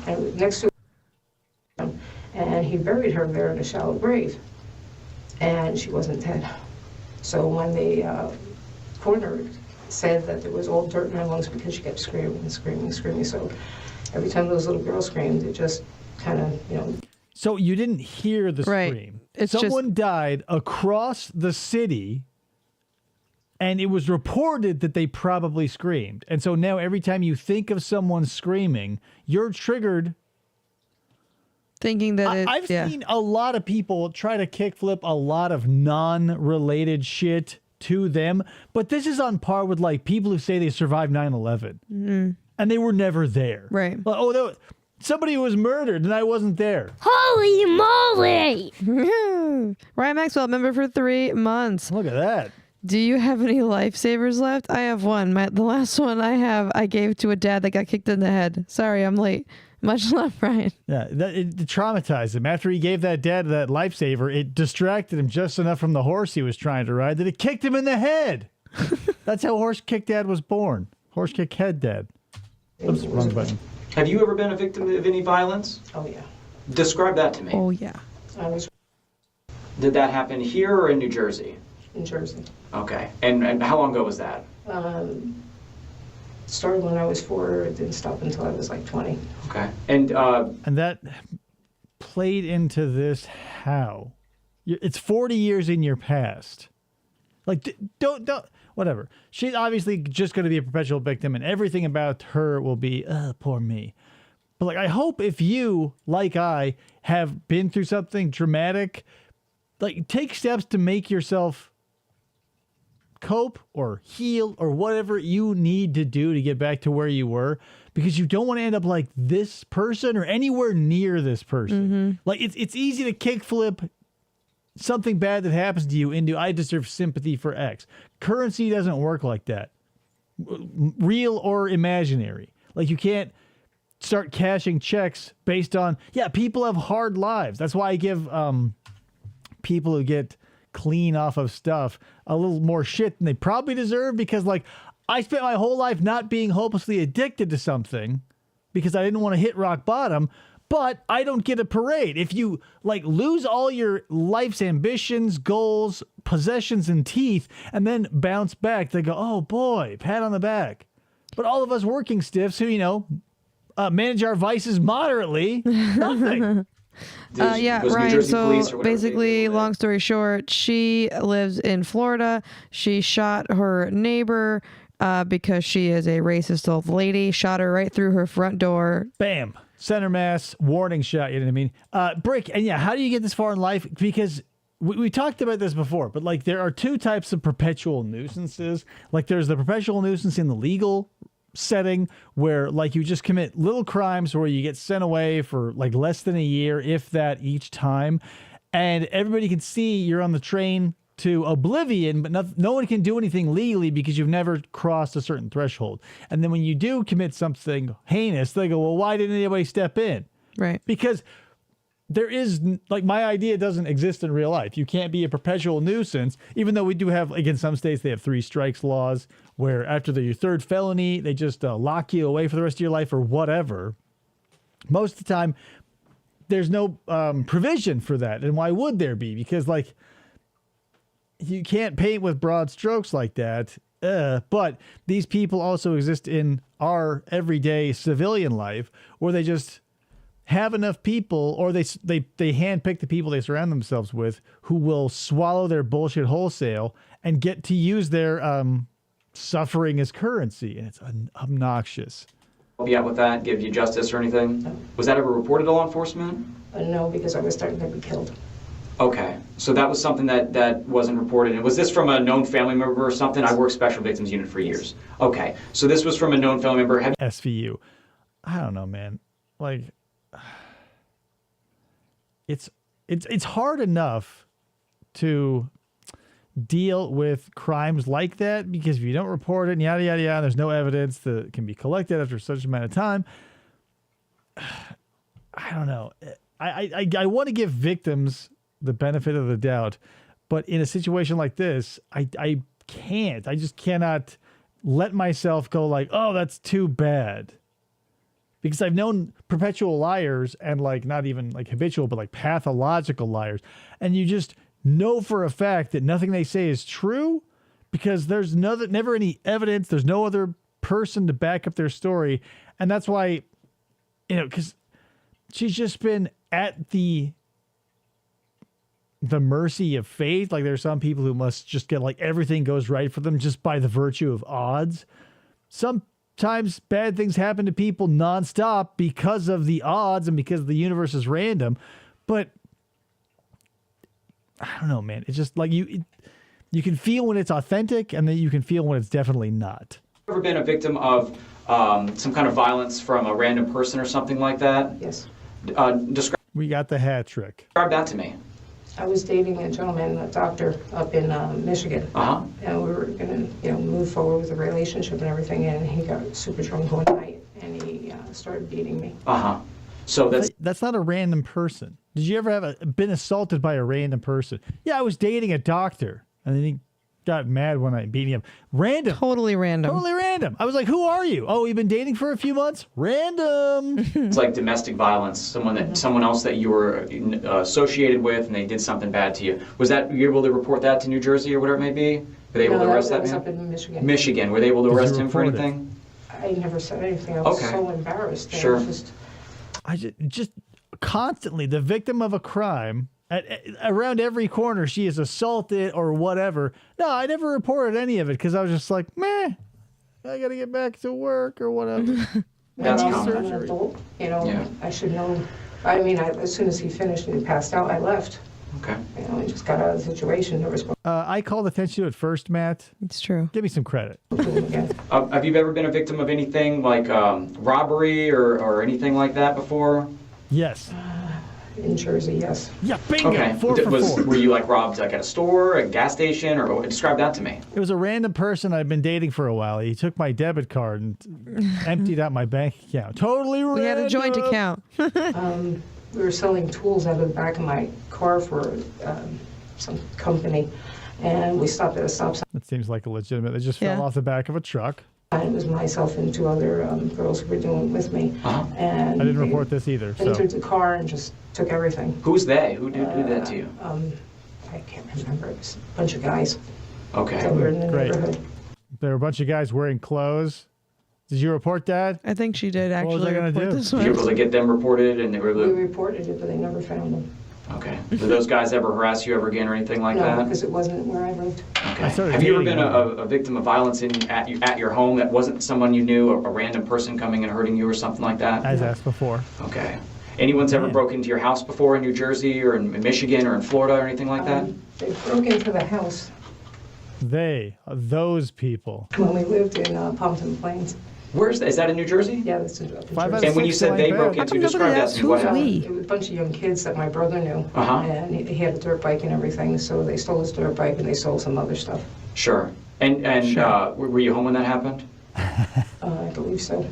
And next to him, and he buried her there in a shallow grave. And she wasn't dead. So when the coroner said that there was all dirt in her lungs because she kept screaming and screaming and screaming. So every time those little girls screamed, it just kind of, So you didn't hear the scream. Someone died across the city, and it was reported that they probably screamed. And so now every time you think of someone screaming, you're triggered. Thinking that I've seen a lot of people try to kickflip a lot of non-related shit to them, but this is on par with like people who say they survived 9/11 and they were never there. Right. Like, somebody was murdered and I wasn't there. Holy moly! Ryan Maxwell, member for 3 months. Look at that. Do you have any lifesavers left? I have one. The last one I gave to a dad that got kicked in the head. Sorry, I'm late. Much love, Brian. Yeah, it traumatized him. After he gave that dad that lifesaver, it distracted him just enough from the horse he was trying to ride that it kicked him in the head. That's how Horse Kick Dad was born. Horse Kick Head Dad. Oops, wrong button. Have you ever been a victim of any violence? oh yeah. Describe that to me. Oh, yeah. I was Did that happen here or in New Jersey? in Jersey. Okay. And how long ago was that? Started when I was 4, it didn't stop until I was like 20. Okay. And And that played into this how? It's 40 years in your past. Like, don't, whatever. She's obviously just going to be a perpetual victim, and everything about her will be, poor me. But, like, I hope if you, like I, have been through something dramatic, like, take steps to make yourself cope or heal or whatever you need to do to get back to where you were, because you don't want to end up like this person or anywhere near this person. Like, it's easy to kickflip something bad that happens to you into I deserve sympathy for X. Currency doesn't work like that, real or imaginary. Like, you can't start cashing checks based on, people have hard lives. That's why I give people who get clean off of stuff a little more shit than they probably deserve, because like I spent my whole life not being hopelessly addicted to something because I didn't want to hit rock bottom, but I don't get a parade. If you like lose all your life's ambitions, goals, possessions, and teeth, and then bounce back, they go, oh boy, pat on the back. But all of us working stiffs who, manage our vices moderately, nothing. Was New Ryan, Jersey so police or whatever basically, they did? long story short, she lives in Florida. She shot her neighbor because she is a racist old lady, shot her right through her front door. Bam. Center mass, warning shot, you know what I mean? Brick, and how do you get this far in life? Because we talked about this before, but like there are two types of perpetual nuisances. Like there's the perpetual nuisance in the legal setting where like you just commit little crimes where you get sent away for like less than a year, if that, each time, and everybody can see you're on the train to oblivion, but no one can do anything legally because you've never crossed a certain threshold. And then when you do commit something heinous, they go, well, why didn't anybody step in? Right. Because there is, like, my idea doesn't exist in real life. You can't be a perpetual nuisance, even though we do have, like, in some states, they have 3 strikes laws where after your 3rd felony, they just lock you away for the rest of your life or whatever. Most of the time, there's no provision for that. And why would there be? Because, like, you can't paint with broad strokes like that. But these people also exist in our everyday civilian life where they just have enough people, or they handpick the people they surround themselves with who will swallow their bullshit wholesale and get to use their suffering as currency. And it's obnoxious. Help you out with that, give you justice or anything? Was that ever reported to law enforcement? No, because I was starting to be killed. Okay, so that was something that wasn't reported. And was this from a known family member or something? I worked Special Victims Unit for years. Okay, so this was from a known family member. SVU. I don't know, man. Like, it's hard enough to deal with crimes like that because if you don't report it and yada yada yada, there's no evidence that can be collected after such amount of time. I don't know. I want to give victims the benefit of the doubt, But in a situation like this, I can't. I just cannot let myself go like, oh, that's too bad. Because I've known perpetual liars and like not even like habitual, but like pathological liars. And you just know for a fact that nothing they say is true because there's never any evidence. There's no other person to back up their story. And that's why, because she's just been at the mercy of fate. Like there's some people who must just get like everything goes right for them just by the virtue of odds. Sometimes bad things happen to people nonstop because of the odds and because the universe is random. But I don't know, man. It's just like you can feel when it's authentic and then you can feel when it's definitely not. Ever been a victim of some kind of violence from a random person or something like that? Yes. We got the hat trick. Describe that to me. I was dating a gentleman, a doctor, up in Michigan. Uh-huh. And we were going to, move forward with the relationship and everything. And he got super drunk one night, and he started beating me. Uh-huh. So that's not a random person. Did you ever have been assaulted by a random person? Yeah, I was dating a doctor, and then he got mad when I beat him. Random. Totally random. Totally random. I was like, who are you? Oh, we've been dating for a few months? Random. It's like domestic violence, someone else that you were associated with and they did something bad to you. Was that, you able to report that to New Jersey or whatever it may be? Were they able to arrest that man? Up in Michigan. Michigan. Were they able to arrest him for anything? I never said anything. I was so embarrassed. Sure. I just constantly the victim of a crime. Around every corner, she is assaulted or whatever. No, I never reported any of it because I was just like, meh, I got to get back to work or whatever. That's I'm common. an adult, I should know. I mean, as soon as he finished and he passed out, I left. Okay. I just got out of the situation. There was I called attention to it first, Matt. It's true. Give me some credit. Have you ever been a victim of anything like robbery or anything like that before? Yes. In Jersey, yes. Yeah, bingo. Okay. 4 for 4. Were you like robbed like at a store, a gas station, or describe that to me? It was a random person I'd been dating for a while. He took my debit card and emptied out my bank account. Totally random. We had a joint account. We were selling tools out of the back of my car for some company, and we stopped at a stop sign. That seems like a legitimate. They just fell off the back of a truck. And it was myself and 2 other girls who were doing it with me. Uh-huh. And I didn't report this either. Entered the car and just took everything. Who's they? Who did that to you? I can't remember. It was a bunch of guys. Okay. That were in the neighborhood. There were a bunch of guys wearing clothes. Did you report that? I think she did actually What was I gonna report do? this Were you able to one. get them reported and they were We able to... reported it, but they never found them. Okay. Did those guys ever harass you ever again or anything like No, that? because it wasn't where I lived. Okay. started Have you ever dating been one. a victim of violence at your home that wasn't someone you knew, a random person coming and hurting you or something like that? As asked before. Okay. Anyone's ever broken into your house before in New Jersey or in Michigan or in Florida or anything like that? They broke into the house Those people. when we lived in Pompton Plains. Where's that? Is that in New Jersey? Yeah, that's in New 5 out of Jersey. And when you 6 said like they that. broke How into, come describe nobody that asked to me. What who's happened? we? It was a bunch of young kids that my brother knew. Uh-huh. And he had a dirt bike and everything, so they stole his dirt bike and they stole some other stuff. Sure. And were you home when that happened? I believe so.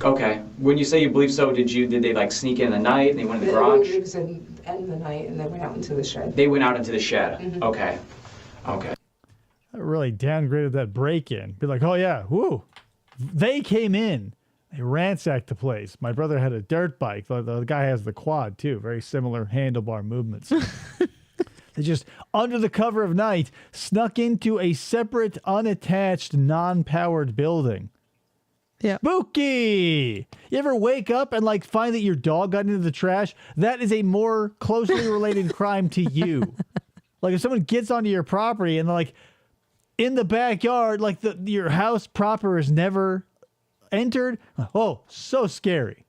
Okay. When you say you believe so, did they like sneak in the night and they went in the garage? It was in the end of the night and they went out into the shed. They went out into the shed. Okay. Okay. I really downgraded that break-in. Be like, oh yeah, woo. They came in. They ransacked the place. My brother had a dirt bike. The guy has the quad too. Very similar handlebar movements. They just, under the cover of night, snuck into a separate, unattached, non-powered building. Yeah. Spooky! You ever wake up and like find that your dog got into the trash? That is a more closely related crime to you. Like if someone gets onto your property and like in the backyard, like your house proper is never entered. Oh, so scary.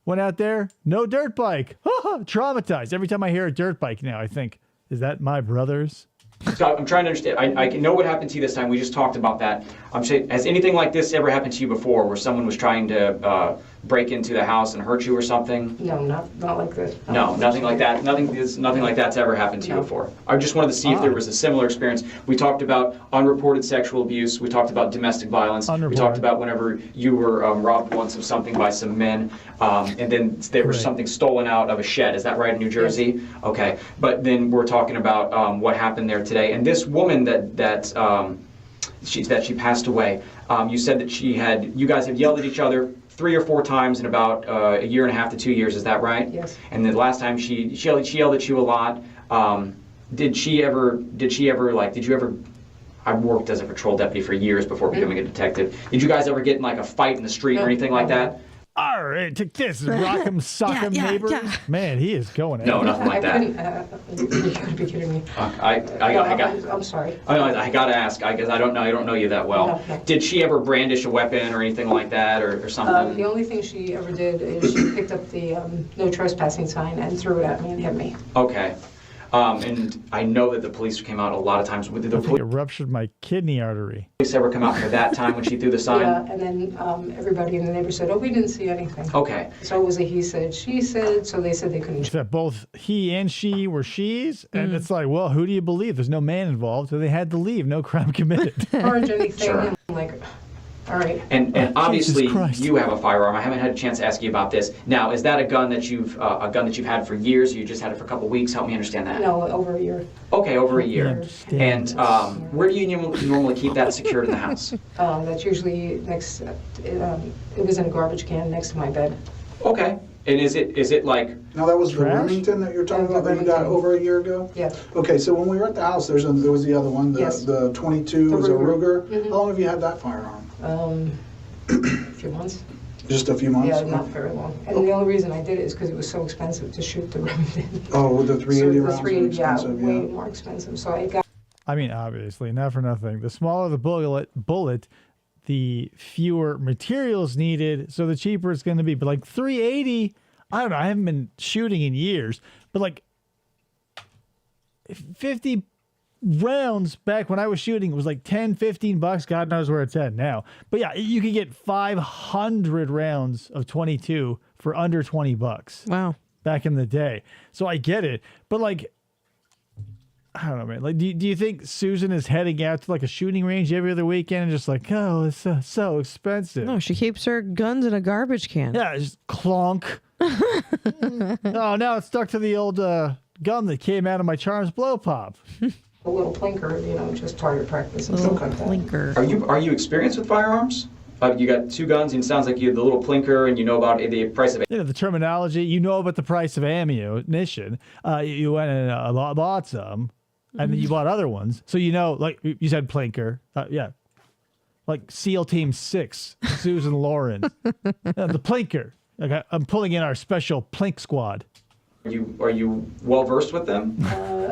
Went out there, no dirt bike. Traumatized. Every time I hear a dirt bike now, I think, is that my brother's? So I'm trying to understand. I can know what happened to you this time. We just talked about that. I'm saying, has anything like this ever happened to you before, where someone was trying to break into the house and hurt you or something? No, not like this. No, nothing like that. Nothing like that's ever happened to you No. before. I just wanted to see if there was a similar experience. We talked about unreported sexual abuse. We talked about domestic violence. We talked about whenever you were robbed once of something by some men, and then there was something stolen out of a shed. Is that right, in New Jersey? Yes. Okay. But then we're talking about what happened there today. And this woman that she passed away, you said that you guys have yelled at each other 3 or 4 times in about a year and a half to 2 years. Is that right? Yes. And the last time she yelled at you a lot. Did you ever? I worked as a patrol deputy for years before becoming a detective. Did you guys ever get in like a fight in the street or anything like that? All right, take this, rock 'em, sock 'em, neighbors. Man, he is going at No, it. nothing like that. You gotta be kidding me. I'm sorry. I gotta ask, because I don't know you that well. No. Did she ever brandish a weapon or anything like that, or something? The only thing she ever did is she picked up the no trespassing sign and threw it at me and hit me. Okay. And I know that the police came out a lot of times. Did the I think it ruptured my kidney artery. police ever come out for that time when she threw the sign? Yeah, and then everybody in the neighborhood said, oh, we didn't see anything. Okay. So it was a he said, she said, so they said they couldn't That both he and she were she's, and it's like, well, who do you believe? There's no man involved, so they had to leave. No crime committed. charge anything. Sure. And I'm like, all right. And obviously Christ. you have a firearm. I haven't had a chance to ask you about this. Now, is that a gun that you've had for years? Or you just had it for a couple weeks? Help me understand that. No, over a year. Okay, over a year. understand And where do you normally keep that secured in the house? That's usually next, it was in a garbage can next to my bed. Okay. And is it like? Now, that was the Trash? Remington that you're talking Yeah, about that you got Remington. over a year ago? Yeah. Okay, so when we were at the house, there was the other one, Yes. the 22 The was a Ruger. Ruger. How long have you had that firearm? A few months. Just a few months? Yeah, not very long. And the only reason I did it is because it was so expensive to shoot the Remington. Oh, with the 380 rounds were 380, expensive, way yeah. more expensive. So I got I mean, obviously, not for nothing. The smaller the bullet, the fewer materials needed, so the cheaper it's going to be. But like 380, I don't know. I haven't been shooting in years, but like 50 rounds back when I was shooting, it was like 10, 15 bucks. God knows where it's at now. But yeah, you could get 500 rounds of 22 for under 20 bucks. Wow. Back in the day. So I get it. But like, I don't know, man. Like, do you think Susan is heading out to like a shooting range every other weekend and just like, oh, it's so expensive? No, she keeps her guns in a garbage can. Yeah, it's just clonk. Oh, now it's stuck to the old gun that came out of my Charms blow pop. a little plinker, just target practice and Little stuff like that. blinker. Are you experienced with firearms? You got 2 guns, and it sounds like you have the little plinker, and you know about the price of it. You know the terminology. You know about the price of ammunition. You went and bought some, and then you bought other ones. So you know, like you said, plinker. Yeah, like SEAL Team 6, Susan Lorincz. The plinker. Like I'm pulling in our special plink squad. Are you well versed with them?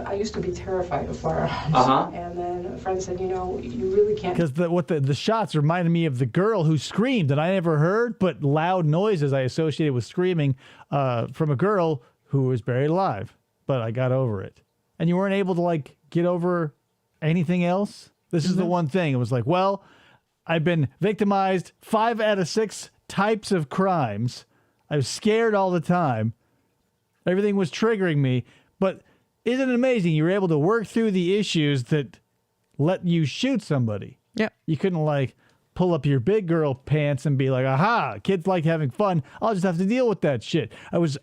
I used to be terrified of firearms. Uh-huh. And then a friend said, you really can't. Because the shots reminded me of the girl who screamed that I never heard, but loud noises I associated with screaming from a girl who was buried alive. But I got over it. And you weren't able to like get over anything else? This is the one thing. It was like, well, I've been victimized 5 out of 6 types of crimes. I was scared all the time. Everything was triggering me. But isn't it amazing you were able to work through the issues that let you shoot somebody? Yep. You couldn't like pull up your big girl pants and be like, aha, kids like having fun. I'll just have to deal with that shit. I was,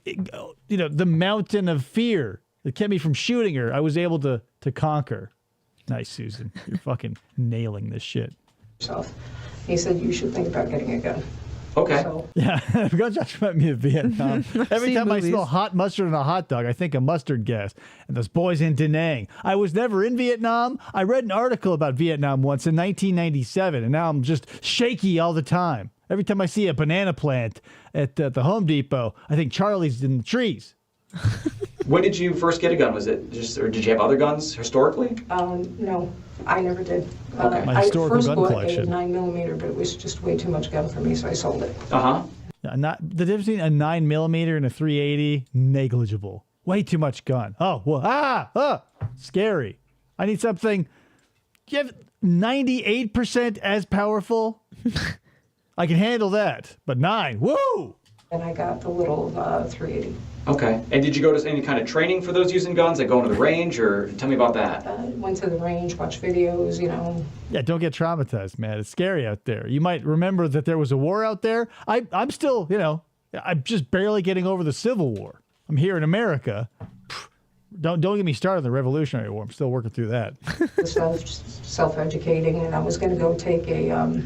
the mountain of fear that kept me from shooting her, I was able to conquer. Nice, Susan. You're fucking nailing this shit. Yourself. He said, you should think about getting a gun. Okay. So, Yeah, because Josh met me in Vietnam. Every seen time I movies. smell hot mustard on a hot dog, I think of mustard gas. And those boys in Da Nang. I was never in Vietnam. I read an article about Vietnam once in 1997, and now I'm just shaky all the time. Every time I see a banana plant at the Home Depot, I think Charlie's in the trees. When did you first get a gun? Was it just, or did you have other guns historically? no, I never did. Okay. My historical I first gun bought collection. a 9mm, but it was just way too much gun for me, so I sold it. Uh-huh. The difference between a 9mm and a 380, negligible. Way too much gun. Oh, well, scary. I need something. You have 98% as powerful? I can handle that, but 9, woo! And I got the little 380. Okay. And did you go to any kind of training for those using guns, like going to the range, or tell me about that? Went to the range, watched videos, you know. Yeah, don't get traumatized, man. It's scary out there. You might remember that there was a war out there. I'm still, you know, I'm just barely getting over the Civil War. I'm here in America. Don't get me started on the Revolutionary War. I'm still working through that. Self-educating, and I was going to go take a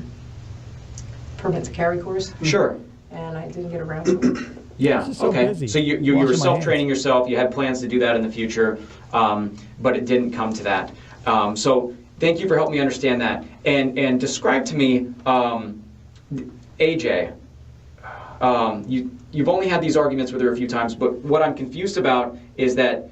permit to carry course. Sure. And I didn't get around to it. Yeah, so okay. busy. So you were Washing my self-training yourself. You had plans to do that in the future, but it didn't come to that. So thank you for helping me understand that. And describe to me, AJ, you've only had these arguments with her a few times, but what I'm confused about is that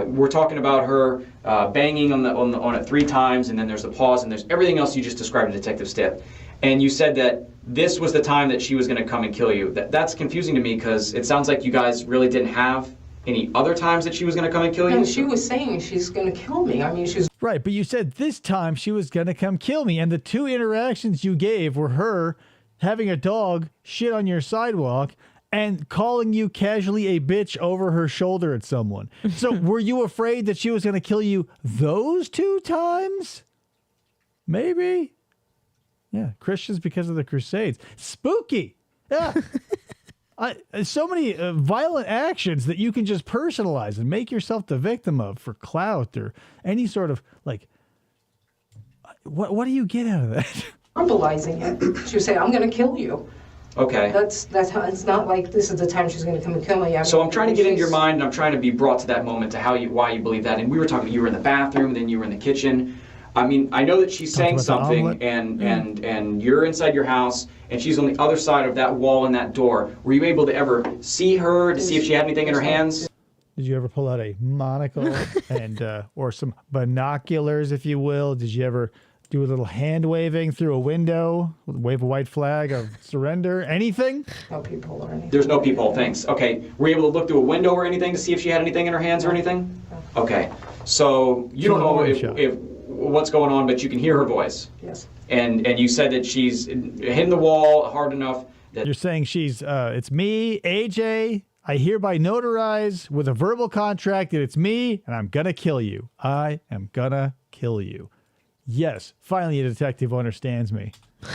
we're talking about her banging on it 3 times, and then there's the pause, and there's everything else you just described to Detective Stitt. And you said that this was the time that she was going to come and kill you. That's confusing to me because it sounds like you guys really didn't have any other times that she was going to come and kill you. No, she was saying she's going to kill me. I mean, she's Right, but you said this time she was going to come kill me, and the 2 interactions you gave were her having a dog shit on your sidewalk and calling you casually a bitch over her shoulder at someone. So were you afraid that she was going to kill you those 2 times? Maybe. Yeah, Christians because of the Crusades. Spooky. Yeah. So many violent actions that you can just personalize and make yourself the victim of for clout or any sort of, like, what do you get out of that? verbalizing it. She would say, I'm going to kill you. Okay. That's how, it's not like this is the time she's going to come and kill me. I mean, So I'm trying to get into your she's- mind, and I'm trying to be brought to that moment to why you believe that. And we were talking, you were in the bathroom, then you were in the kitchen. I mean, I know that she's saying about the something, omelet? and you're inside your house, and she's on the other side of that wall and that door. Were you able to ever see her to see if she had anything in her hands? Did you ever pull out a monocle and or some binoculars, if you will? Did you ever do a little hand waving through a window, wave a white flag of surrender? Anything? No people or anything. There's no peephole, thanks. Okay. Were you able to look through a window or anything to see if she had anything in her hands or anything? Okay. So you don't know if what's going on, but you can hear her voice. Yes. And you said that she's hitting the wall hard enough that You're saying she's, it's me, AJ. I hereby notarize with a verbal contract that it's me, and I'm gonna kill you. I am gonna kill you. Yes, finally a detective who understands me.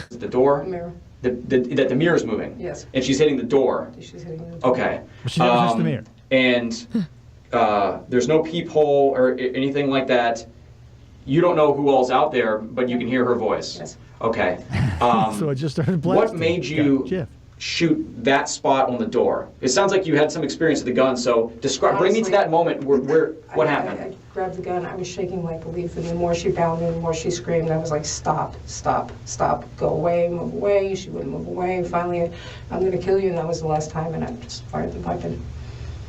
the door, Mirror. that the mirror's moving. Yes. And she's hitting the door. She's hitting the door. Okay. But she never touched the mirror. And there's no peephole or anything like that. You don't know who all's out there, but you can hear her voice. Yes. Okay. So I just started blasting. What made you Got Jeff. shoot that spot on the door? It sounds like you had some experience with the gun, so bring me to Honestly, that moment where what happened? I grabbed the gun. I was shaking like a leaf, and the more she bounded, the more she screamed. I was like, stop, stop, stop, go away, move away. She wouldn't move away. Finally, I'm going to kill you, and that was the last time, and I just fired the weapon.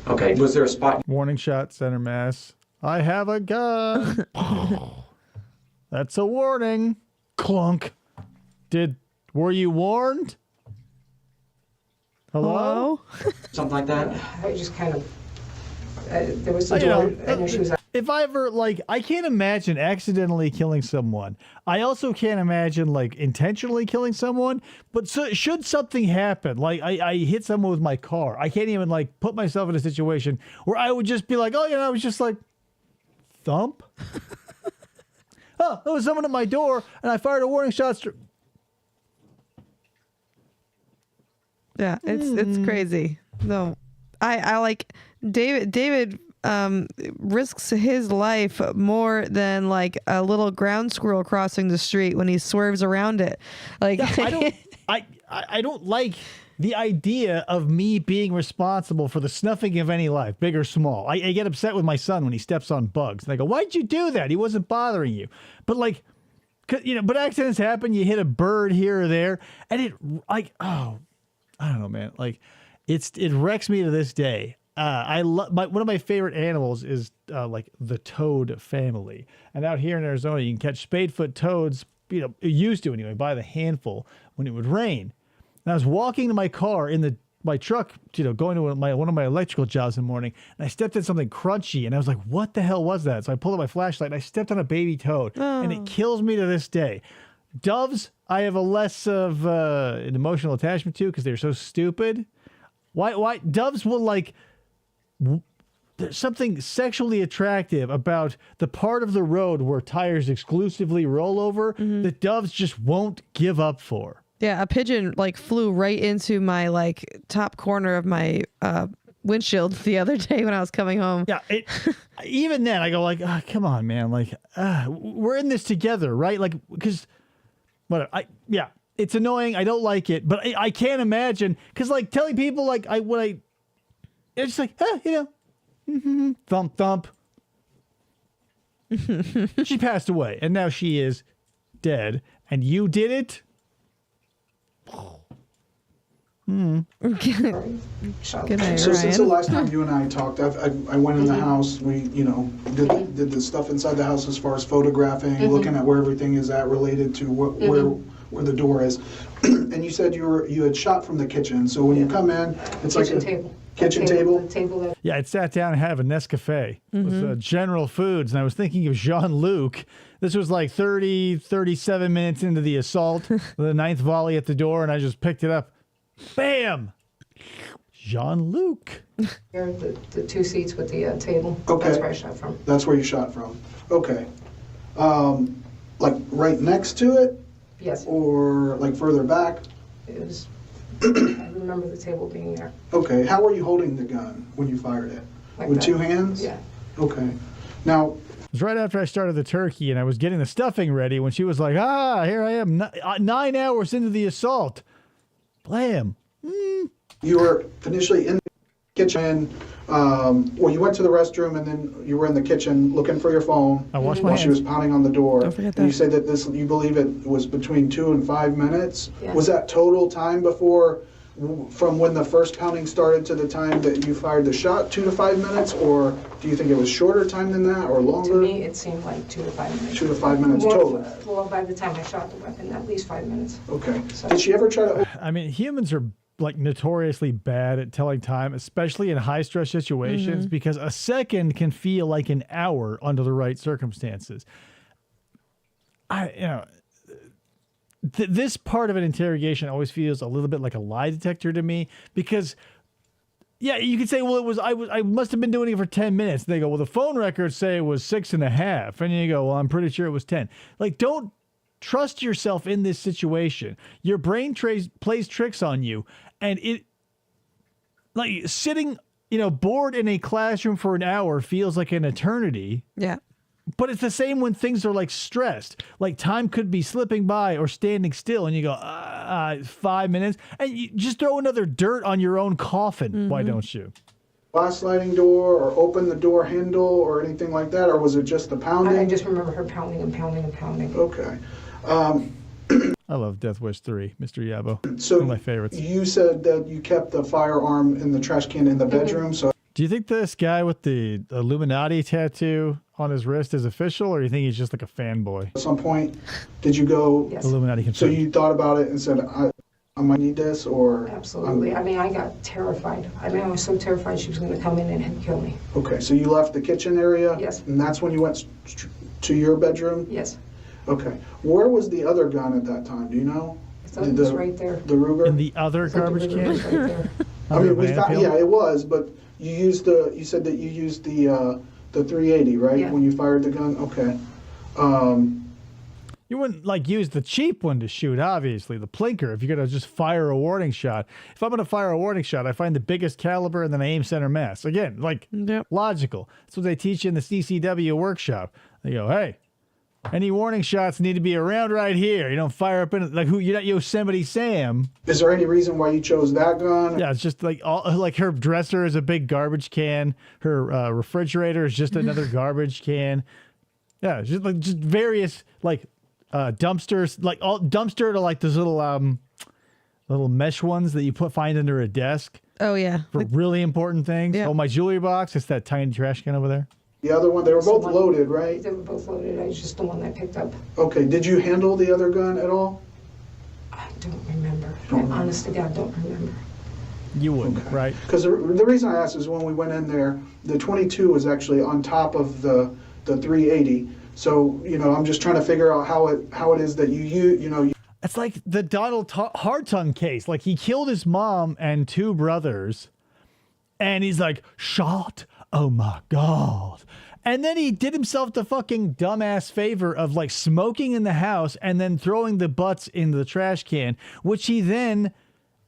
Okay. Was there a spot? Warning shot, center mass. I have a gun. That's a warning. Clunk. Were you warned? Hello? Something like that? I just kind of, there was the You door. know, I knew she was out. If I ever, like, I can't imagine accidentally killing someone. I also can't imagine, like, intentionally killing someone. But should something happen, like I hit someone with my car, I can't even, like, put myself in a situation where I would just be like, oh, you know, I was just like, thump. Oh, there was someone at my door, and I fired a warning shot. Yeah, it's crazy. No, I like David risks his life more than like a little ground squirrel crossing the street when he swerves around it. Like Yeah, I don't like the idea of me being responsible for the snuffing of any life, big or small. I get upset with my son when he steps on bugs. And I go, why'd you do that? He wasn't bothering you. But like, you know, but accidents happen. You hit a bird here or there, and it like, oh, I don't know, man. Like, it wrecks me to this day. I love one of my favorite animals is like the toad family. And out here in Arizona, you can catch spadefoot toads. You know, it used to anyway, by the handful when it would rain. And I was walking to my car in my truck, you know, going to one of my electrical jobs in the morning, and I stepped in something crunchy, and I was like, "What the hell was that?" So I pulled out my flashlight, and I stepped on a baby toad, and it kills me to this day. Doves, I have a less of an emotional attachment to because they're so stupid. Why doves will like there's something sexually attractive about the part of the road where tires exclusively roll over that doves just won't give up for. Yeah, a pigeon like flew right into my like top corner of my windshield the other day when I was coming home. Yeah, even then I go like, come on, man, like we're in this together, right? Like because whatever. It's annoying. I don't like it, but I can't imagine because like telling people like it's like thump thump. She passed away, and now she is dead, and you did it. Good night, So since the Ryan. last time you and I talked, I went in the house. We, did the stuff inside the house as far as photographing, looking at where everything is at related to where the door is. And you said you had shot from the kitchen. So when you come in, it's like a table. kitchen table. The table that Yeah, I'd sat down and had a Nescafe with General Foods, and I was thinking of Jean-Luc. This was like 37 minutes into the assault, the ninth volley at the door, and I just picked it up. Bam! Jean-Luc. here, the two seats with the table. Okay. That's where I shot from. That's where you shot from. Okay. Like right next to it, Yes, or like further back? it was. I remember the table being there. Okay. How were you holding the gun when you fired it? Like With that. 2 hands? Yeah. Okay. Now, It was right after I started the turkey, and I was getting the stuffing ready when she was like, here I am, 9 hours into the assault. Blam. you were initially in the kitchen, you went to the restroom and then you were in the kitchen looking for your phone I washed my while she was hands. pounding on the door. Don't forget And you that. say that you believe it was between 2 and 5 minutes. Yeah. Was that total time before, from when the first pounding started to the time that you fired the shot, 2 to 5 minutes? Or do you think it was shorter time than that or longer? To me, it seemed like 2 to 5 minutes. 2 to 5 minutes More- total. Well, by the time I shot the weapon, at least 5 minutes. Okay. Did she ever try to... I mean, humans are like notoriously bad at telling time, especially in high stress situations, because a second can feel like an hour under the right circumstances. This part of an interrogation always feels a little bit like a lie detector to me because, yeah, you could say, well, I must have been doing it for 10 minutes. And they go, well, the phone records say it was 6.5. And you go, well, I'm pretty sure it was 10. Like, don't trust yourself in this situation. Your brain plays tricks on you, and it, like, sitting, bored in a classroom for an hour feels like an eternity. Yeah. But it's the same when things are like stressed. Like time could be slipping by or standing still, and you go 5 minutes, and you just throw another dirt on your own coffin. Why don't you? glass sliding door or open the door handle or anything like that, or was it just the pounding? I just remember her pounding and pounding and pounding. Okay. I love Death Wish 3, Mr. Yabo. So One of my favorites. you said that you kept the firearm in the trash can in the bedroom, so Do you think this guy with the Illuminati tattoo on his wrist is official, or do you think he's just like a fanboy? at some point, did you go, Yes, Illuminati so confirmed. you thought about it and said, I might need this, or? absolutely. I mean, I got terrified. I mean, I was so terrified she was going to come in and kill me. Okay, so you left the kitchen area? Yes. And that's when you went to your bedroom? Yes, Okay. Where was the other gun at that time? Do you know? I thought it was right there. The Ruger? In the other I thought garbage the Ruger was can? right there. I Under mean, we banana found, peel? yeah, it was, but you said that you used the 380, right? Yeah. When you fired the gun? Okay. You wouldn't like use the cheap one to shoot, obviously, the plinker, if you're going to just fire a warning shot. If I'm going to fire a warning shot, I find the biggest caliber and then I aim center mass. Again, like Yep. logical. That's what they teach you in the CCW workshop. They go, hey, any warning shots need to be around right here. You don't fire up in like you're not Yosemite Sam. Is there any reason why you chose that gun? Yeah, it's just like like her dresser is a big garbage can. Her refrigerator is just another garbage can. Yeah, it's just various like dumpsters, like all dumpster to like those little mesh ones that you find under a desk Oh yeah. for really important things. Yeah. Oh, my jewelry box. It's that tiny trash can over there. The other one, they were both Someone- loaded, right? They were both loaded. I was just the one that picked up. Okay. Did you handle the other gun at all? I don't remember. Don't I remember. honest to God don't remember. You wouldn't, right? Because the reason I asked is when we went in there, the 22 was actually on top of the 380. So I'm just trying to figure out how it is that you It's like the Donald Hartung case. Like, he killed his mom and 2 brothers, and he's like, shot. Oh my God. And then he did himself the fucking dumbass favor of like smoking in the house and then throwing the butts into the trash can, which he then,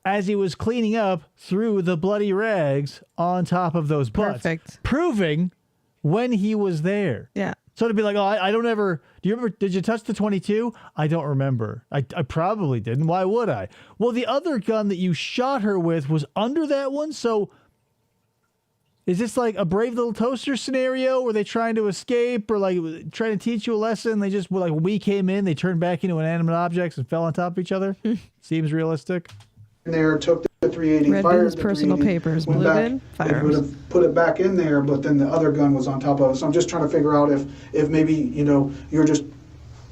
as he was cleaning up, threw the bloody rags on top of those butts. Perfect. Proving when he was there. Yeah. So to be like, oh, I don't ever, did you touch the 22? I don't remember. I probably didn't. Why would I? Well, the other gun that you shot her with was under that one. So is this like a Brave Little Toaster scenario? Were they trying to escape or like trying to teach you a lesson? They just, like, when we came in, they turned back into inanimate objects and fell on top of each other? Seems realistic. There, took the 380, Read fired his the personal 380, papers, went blew back, in, Would firearms. have put it back in there, but then the other gun was on top of it. So I'm just trying to figure out if maybe, you're just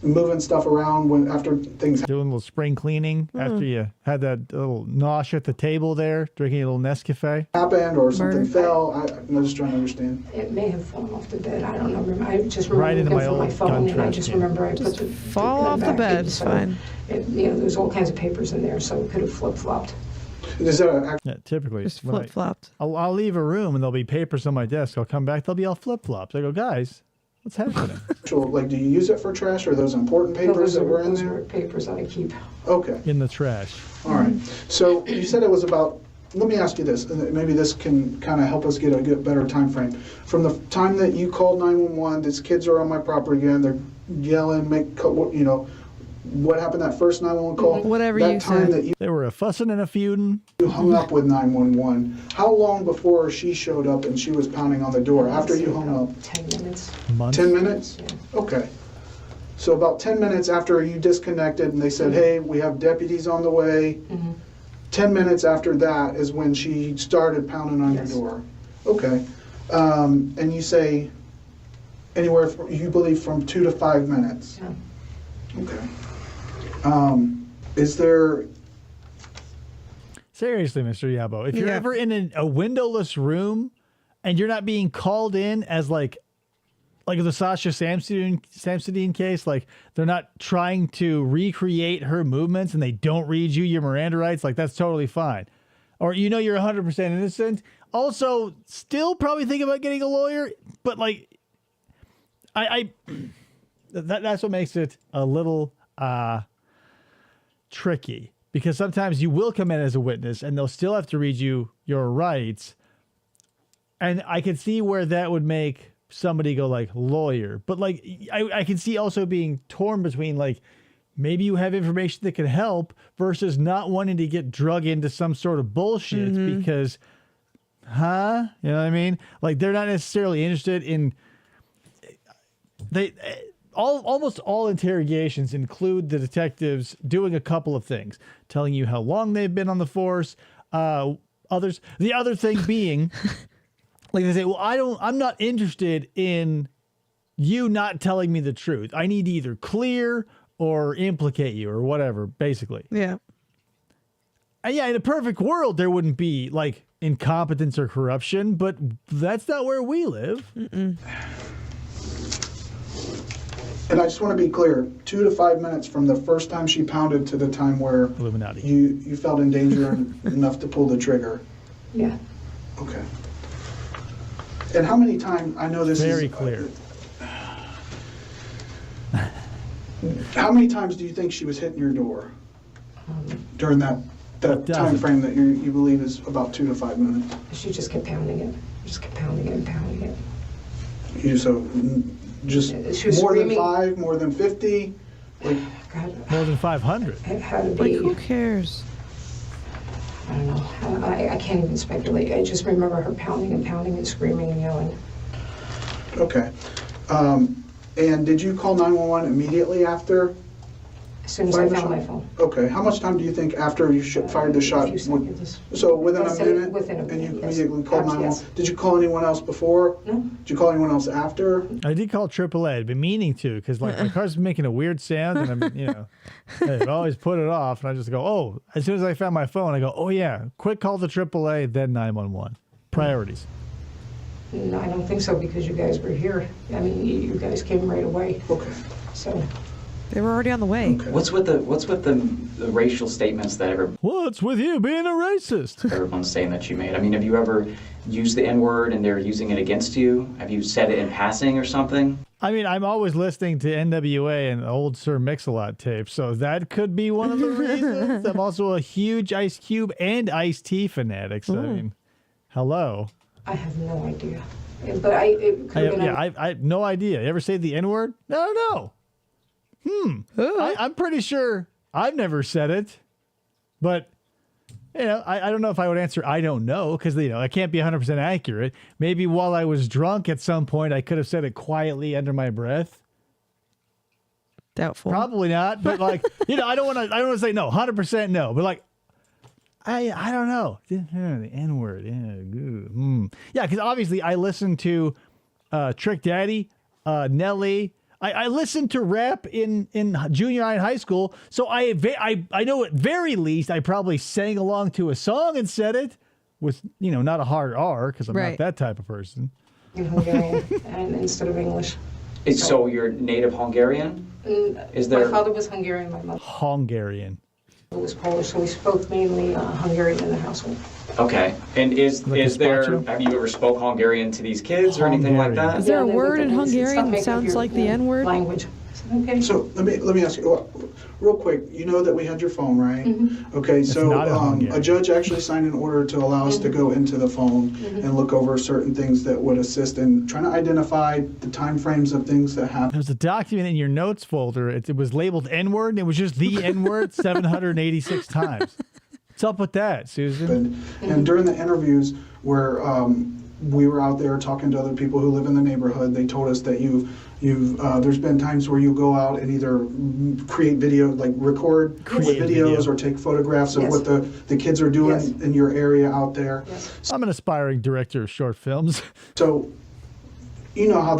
moving stuff around when after things Doing a little spring cleaning after you had that little nosh at the table there, drinking a little Nescafe. happened or something Murder. fell. I'm just trying to understand. It may have fallen off the bed. I don't know. I just remember Right into looking my for my old phone, gun and I trash just can. remember I put the fall in off the back bed, in, it's so fine. There's all kinds of papers in there, so it could have flip-flopped. Is that an Yeah, typically. Just when I- flip flopped. I'll leave a room and there'll be papers on my desk. I'll come back, they'll be all flip-flops. I go, guys, what's happening? actual, like, do you use it for trash or those important No, papers that were in those there? were papers that I keep. Okay. In the trash. All right. So you said it was about, let me ask you this, and maybe this can kind of help us get a better time frame. From the time that you called 911, these kids are on my property again, they're yelling, what happened that first 911 call? Whatever that you time said. that you They were a fussing and a feuding. hung up with 911, how long before she showed up and she was pounding on the door? After you hung up? 10 minutes. Months. 10 minutes? Okay. So about 10 minutes after you disconnected and they said, hey, we have deputies on the way, 10 minutes after that is when she started pounding on your Yes. door. Okay. And you say anywhere, you believe from 2 to 5 minutes? Yeah. Okay. Is there, Seriously, Mr. Yabo, if you're Yeah. ever in a windowless room and you're not being called in as like the Sasha Samsudin case, like they're not trying to recreate her movements and they don't read you your Miranda rights, like that's totally fine. Or you're 100% innocent. Also, still probably think about getting a lawyer, but like that's what makes it a little tricky, because sometimes you will come in as a witness and they'll still have to read you your rights. And I can see where that would make somebody go like lawyer, but like I can see also being torn between like maybe you have information that can help versus not wanting to get drug into some sort of bullshit because, you know what I mean? Like they're not necessarily interested in almost all interrogations include the detectives doing a couple of things, telling you how long they've been on the force. The other thing being, like they say, well, I'm not interested in you not telling me the truth. I need to either clear or implicate you or whatever, basically. Yeah. And yeah, in a perfect world, there wouldn't be like incompetence or corruption, but that's not where we live. and I just want to be clear, 2 to 5 minutes from the first time she pounded to the time where Illuminati. you felt in danger enough to pull the trigger. Yeah. Okay. And how many times, I know this Very is clear. How many times do you think she was hitting your door during that time dozen. frame that you believe is about 2 to 5 minutes? She just kept pounding it. Just kept pounding it and pounding it. Just She was more than screaming. 5, more than 50? Like, God, More than 500. it had to Like, be. who cares? I don't know. I can't even speculate. I just remember her pounding and screaming and yelling. okay. And did you call 911 immediately after? As soon as I found my phone. Okay. How much time do you think after you fired the shot? A few seconds. So within I'd a say minute? within a And you minute, yes. immediately called 911? Yes. Did you call anyone else before? No. Did you call anyone else after? I did call AAA. I'd been meaning to, because like my car's making a weird sound, and I'm, I'd always put it off, and I just go, oh. As soon as I found my phone, I go, oh yeah, quick call the AAA, then 911. Priorities. No, I don't think so because you guys were here. I mean, you guys came right away. Okay. So, They were already on the way. Okay. What's with the racial statements that What's with you being a racist? everyone's saying that you made? I mean, have you ever used the N-word and they're using it against you? Have you said it in passing or something? I mean, I'm always listening to NWA and old Sir Mix-a-Lot tapes, so that could be one of the reasons. I'm also a huge Ice Cube and Ice-T fanatic, so I mean, hello. I have no idea. But it could have been I have no idea. You ever say the N-word? No. I'm pretty sure I've never said it, but I don't know if I would answer I don't know, because I can't be 100% accurate. Maybe while I was drunk at some point I could have said it quietly under my breath. Doubtful. Probably not, but I don't want to say no, 100% no, but I don't know. The N-word. Yeah, because obviously I listen to Trick Daddy, Nelly. I listened to rap in junior high and high school, so I know at very least I probably sang along to a song and said it with not a hard R, because I'm not that type of person. in Hungarian and instead of English. So you're native Hungarian? My father was Hungarian, my mother Hungarian. was Polish, so we spoke mainly Hungarian in the household. Okay. And is there, gazpacho? have you ever spoke Hungarian to these kids or anything like that? Is there a Yeah, word in it's- it's Hungarian not that making sounds your, like the N-word? Language. Okay. So let me ask you real quick. You know that we had your phone, right? Okay, so not in Hungarian. a judge actually signed an order to allow us to go into the phone and look over certain things that would assist in trying to identify the time frames of things that happen. There's a document in your notes folder. It was labeled N-word, and it was just the N-word 786 times. What's up with that, Susan? And during the interviews where we were out there talking to other people who live in the neighborhood, they told us that there's been times where you go out and either create video, like record Create videos video. or take photographs of Yes. what the kids are doing Yes. in your area out there. Yes. I'm an aspiring director of short films. So you know how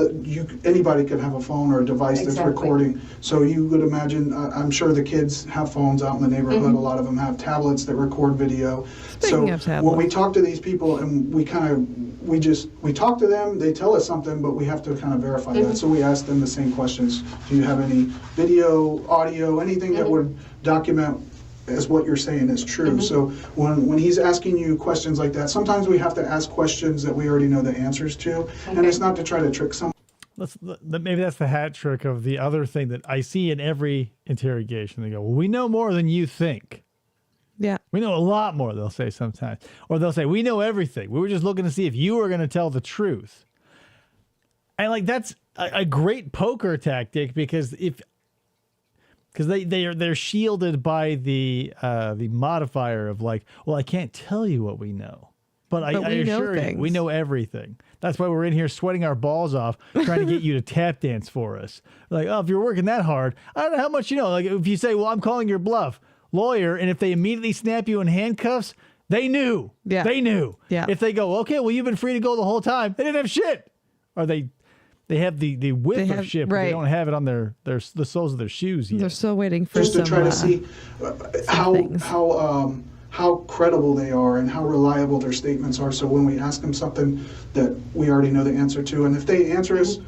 anybody can have a phone or a device that's Exactly. recording. So you would imagine, I'm sure the kids have phones out in the neighborhood. A lot of them have tablets that record video. Speaking So of tablets. when we talk to these people and we talk to them, they tell us something, but we have to kind of verify that. So we ask them the same questions. Do you have any video, audio, anything that would document as what you're saying is true? So when he's asking you questions like that, sometimes we have to ask questions that we already know the answers to, and it's not to try to trick someone. Maybe that's the hat trick of the other thing that I see in every interrogation. They go, well, we know more than you think. Yeah. We know a lot more, they'll say sometimes. Or they'll say, we know everything. We were just looking to see if you were going to tell the truth. And that's a great poker tactic, because they're shielded by the modifier of well, I can't tell you what we know, but I we know assure you, things. we know everything. That's why we're in here sweating our balls off trying to get you to tap dance for us. If you're working that hard, I don't know how much you know. If you say, well, I'm calling your bluff, lawyer, and if they immediately snap you in handcuffs, they knew. Yeah. They knew. Yeah. If they go, okay, well, you've been free to go the whole time, they didn't have shit. Or they have the whiff of shit, but they don't have it on the soles of their shoes yet. They're still waiting for Just to some, try to see things. how credible they are and how reliable their statements are. So when we ask them something that we already know the answer to, and if they answer us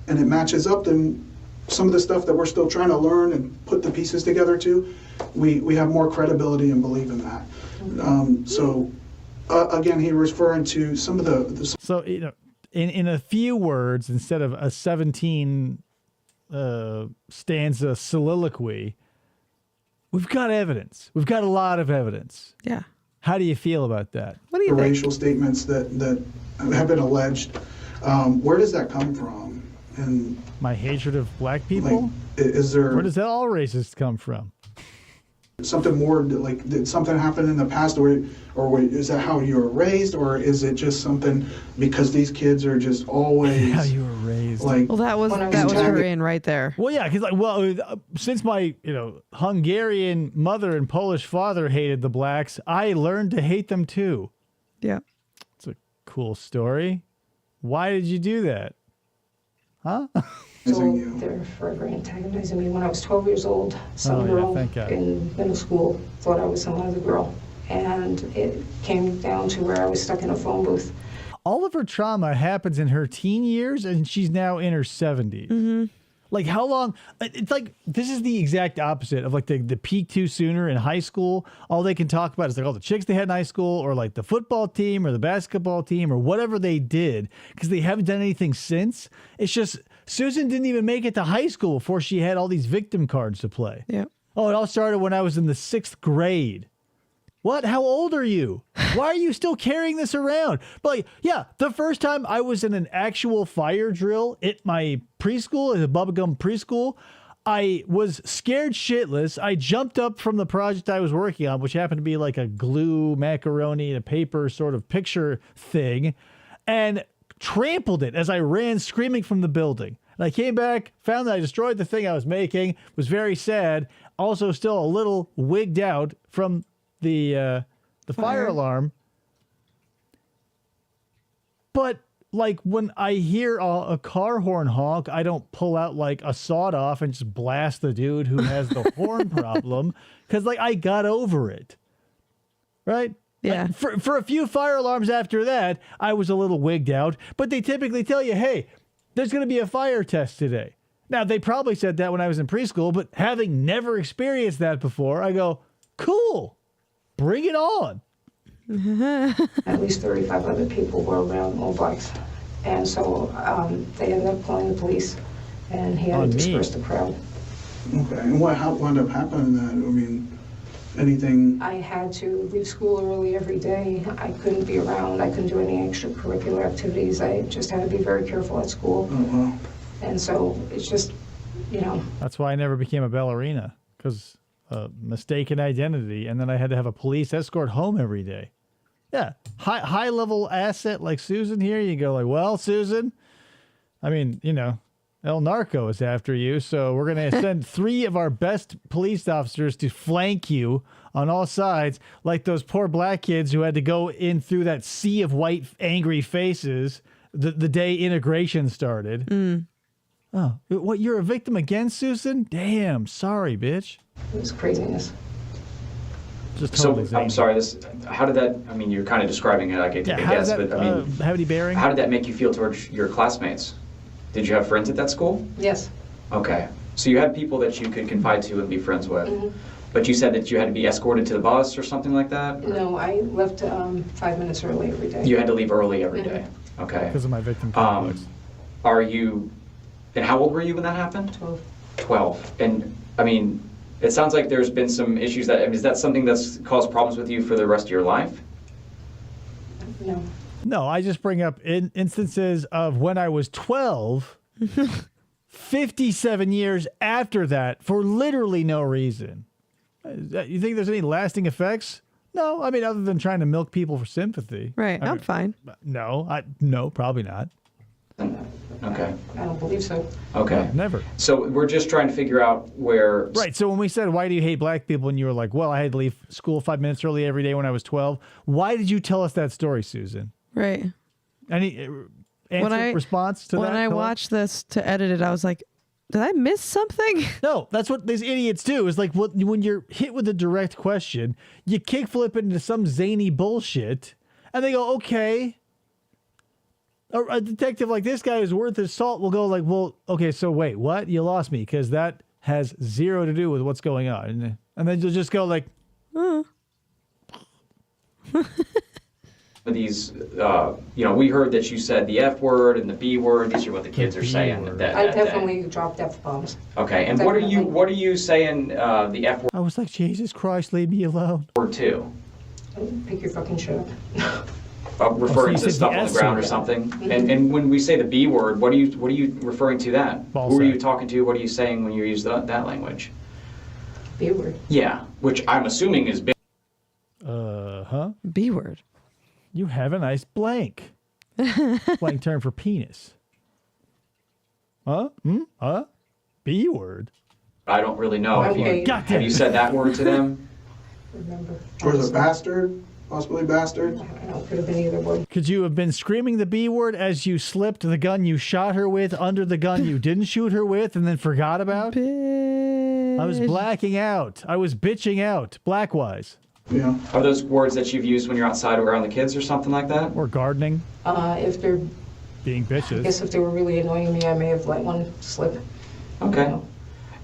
and it matches up, then some of the stuff that we're still trying to learn and put the pieces together to, we have more credibility and believe in that. Again, he was referring to some of the So, in a few words, instead of a 17 stanza soliloquy, we've got evidence. We've got a lot of evidence. Yeah. How do you feel about that? What do you think? racial statements that have been alleged. Where does that come from? And My hatred of black people? is there Where does that all racists come from? something more did something happen in the past, or is that how you were raised, or is it just something because these kids are just always How you were raised. Well, that was her in right there. Well, yeah, because since my Hungarian mother and Polish father hated the blacks, I learned to hate them too. Yeah. It's a cool story. Why did you do that? Huh? So they're forever antagonizing me. When I was 12 years old, some girl thank God. in middle school thought I was some other girl. And it came down to where I was stuck in a phone booth. All of her trauma happens in her teen years, and she's now in her 70s. Like how long? It's like this is the exact opposite of like the peak too sooner in high school. All they can talk about is like all the chicks they had in high school, or like the football team or the basketball team or whatever they did, because they haven't done anything since. It's just Susan didn't even make it to high school before she had all these victim cards to play. Yeah. Oh, it all started when I was in the 6th grade. What? How old are you? Why are you still carrying this around? But like, yeah, the first time I was in an actual fire drill at my preschool, at a bubblegum preschool, I was scared shitless. I jumped up from the project I was working on, which happened to be like a glue, macaroni, and a paper sort of picture thing, and trampled it as I ran screaming from the building. And I came back, found that I destroyed the thing I was making, was very sad, also still a little wigged out from the fire alarm. But like when I hear a car horn honk, I don't pull out like a sawed off and just blast the dude who has the horn problem, because like I got over it, right? Yeah. Like, for a few fire alarms after that, I was a little wigged out. But they typically tell you, hey, there's going to be a fire test today. Now they probably said that when I was in preschool, but having never experienced that before, I go, cool. Bring it on. At least 35 other people were around on bikes. And so they ended up calling the police, and he had to disperse the crowd. Okay, and what wound up happening then? I mean, anything? I had to leave school early every day. I couldn't be around. I couldn't do any extracurricular activities. I just had to be very careful at school. Oh, wow. And so it's just, you know. That's why I never became a ballerina, because mistaken identity, and then I had to have a police escort home every day. Yeah, high level asset like Susan here. You go like, well, Susan, I mean, you know, El Narco is after you, so we're gonna send 3 of our best police officers to flank you on all sides, like those poor black kids who had to go in through that sea of white angry faces the day integration started. Oh, what? You're a victim again, Susan? Damn, sorry, bitch. It was craziness. Just totally so I'm sorry. How did that? I mean, you're kind of describing it. I guess, but I mean, have any bearing? How did that make you feel towards your classmates? Did you have friends at that school? Yes. Okay, so you had people that you could confide to and be friends with, but you said that you had to be escorted to the bus or something like that. Or? No, I left 5 minutes early every day. You had to leave early every day. Okay. Because of my victim complex. Are you? And how old were you when that happened? 12. 12. And I mean, it sounds like there's been some issues that, I mean, is that something that's caused problems with you for the rest of your life? No. No, I just bring up instances of when I was 12, 57 years after that, for literally no reason. You think there's any lasting effects? No, I mean, other than trying to milk people for sympathy. Right, I'm fine. No, probably not. Okay. I don't believe so. Okay. Never. So we're just trying to figure out where... Right, so when we said, why do you hate black people? And you were like, well, I had to leave school 5 minutes early every day when I was 12. Why did you tell us that story, Susan? Right. Any response to that? When I watched this to edit it, I was like, did I miss something? No, that's what these idiots do. Is like when you're hit with a direct question, you kickflip into some zany bullshit, and they go, okay. A detective like this guy who's worth his salt will go like, well, okay, so wait, what? You lost me, because that has zero to do with what's going on. And then you'll just go like, these, we heard that you said the F word and the B word. These are what the kids are saying. I definitely dropped F-bombs. Okay, and what are you saying the F I was like, Jesus Christ, leave me alone. word to? Pick your fucking shit up. Referring so to you said stuff the on S the ground word. or something. And when we say the B word, what are you referring to that? Ball Who are you sack. talking to? What are you saying when you use that language? B word. Yeah, which I'm assuming is big. B word. You have a nice blank. Blank term for penis. B word. I don't really know. Okay. Have you said that word to them? Remember. Or is it bastard? Possibly bastard? I don't know. Could have been either one. Could you have been screaming the B word as you slipped the gun you shot her with under the gun you didn't shoot her with and then forgot about? Bitch. I was blacking out. I was bitching out. Blackwise. Yeah. Are those words that you've used when you're outside around the kids or something like that? Or gardening. If they're, Being I bitches. guess if they were really annoying me, I may have let one slip. Okay.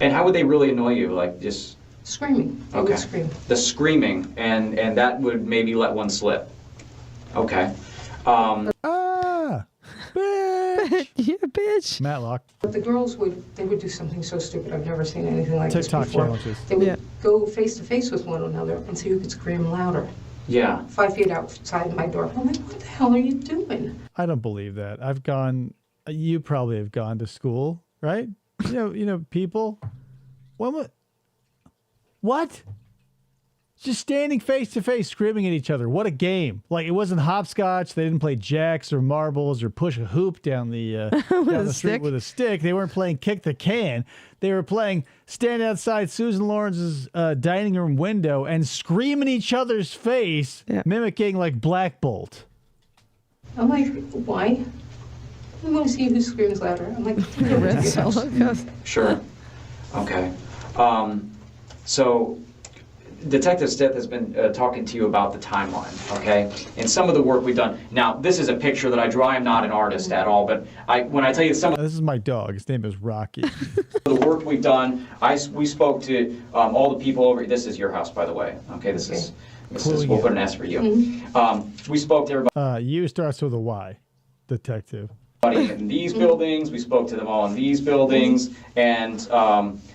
And how would they really annoy you? Like just Screaming. They would scream. The screaming, and that would maybe let one slip. Okay. Bitch. Yeah, bitch. Matlock. But the girls would do something so stupid. I've never seen anything like this TikTok before. challenges. They would go face to face with one another until you could scream louder. Yeah. 5 feet outside my door. I'm like, what the hell are you doing? I don't believe that. I've gone. You probably have gone to school, right? You know, people. What? Just standing face to face, screaming at each other. What a game! Like it wasn't hopscotch. They didn't play jacks or marbles or push a hoop down the down the street with a stick. They weren't playing kick the can. They were playing stand outside Susan Lawrence's dining room window and scream in each other's face, mimicking like Black Bolt. I'm like, why? I want to see who screams louder. I'm like, Sure. Okay. So Detective Stith has been talking to you about the timeline, okay? And some of the work we've done. Now, this is a picture that I draw. I'm not an artist at all, but when I tell you some of This is my dog. His name is Rocky. the work we've done, we spoke to all the people over. This is your house, by the way. Okay, this is we'll put an S for you. We spoke to everybody. U starts with a Y. Detective. In these buildings, we spoke to them all in these buildings, and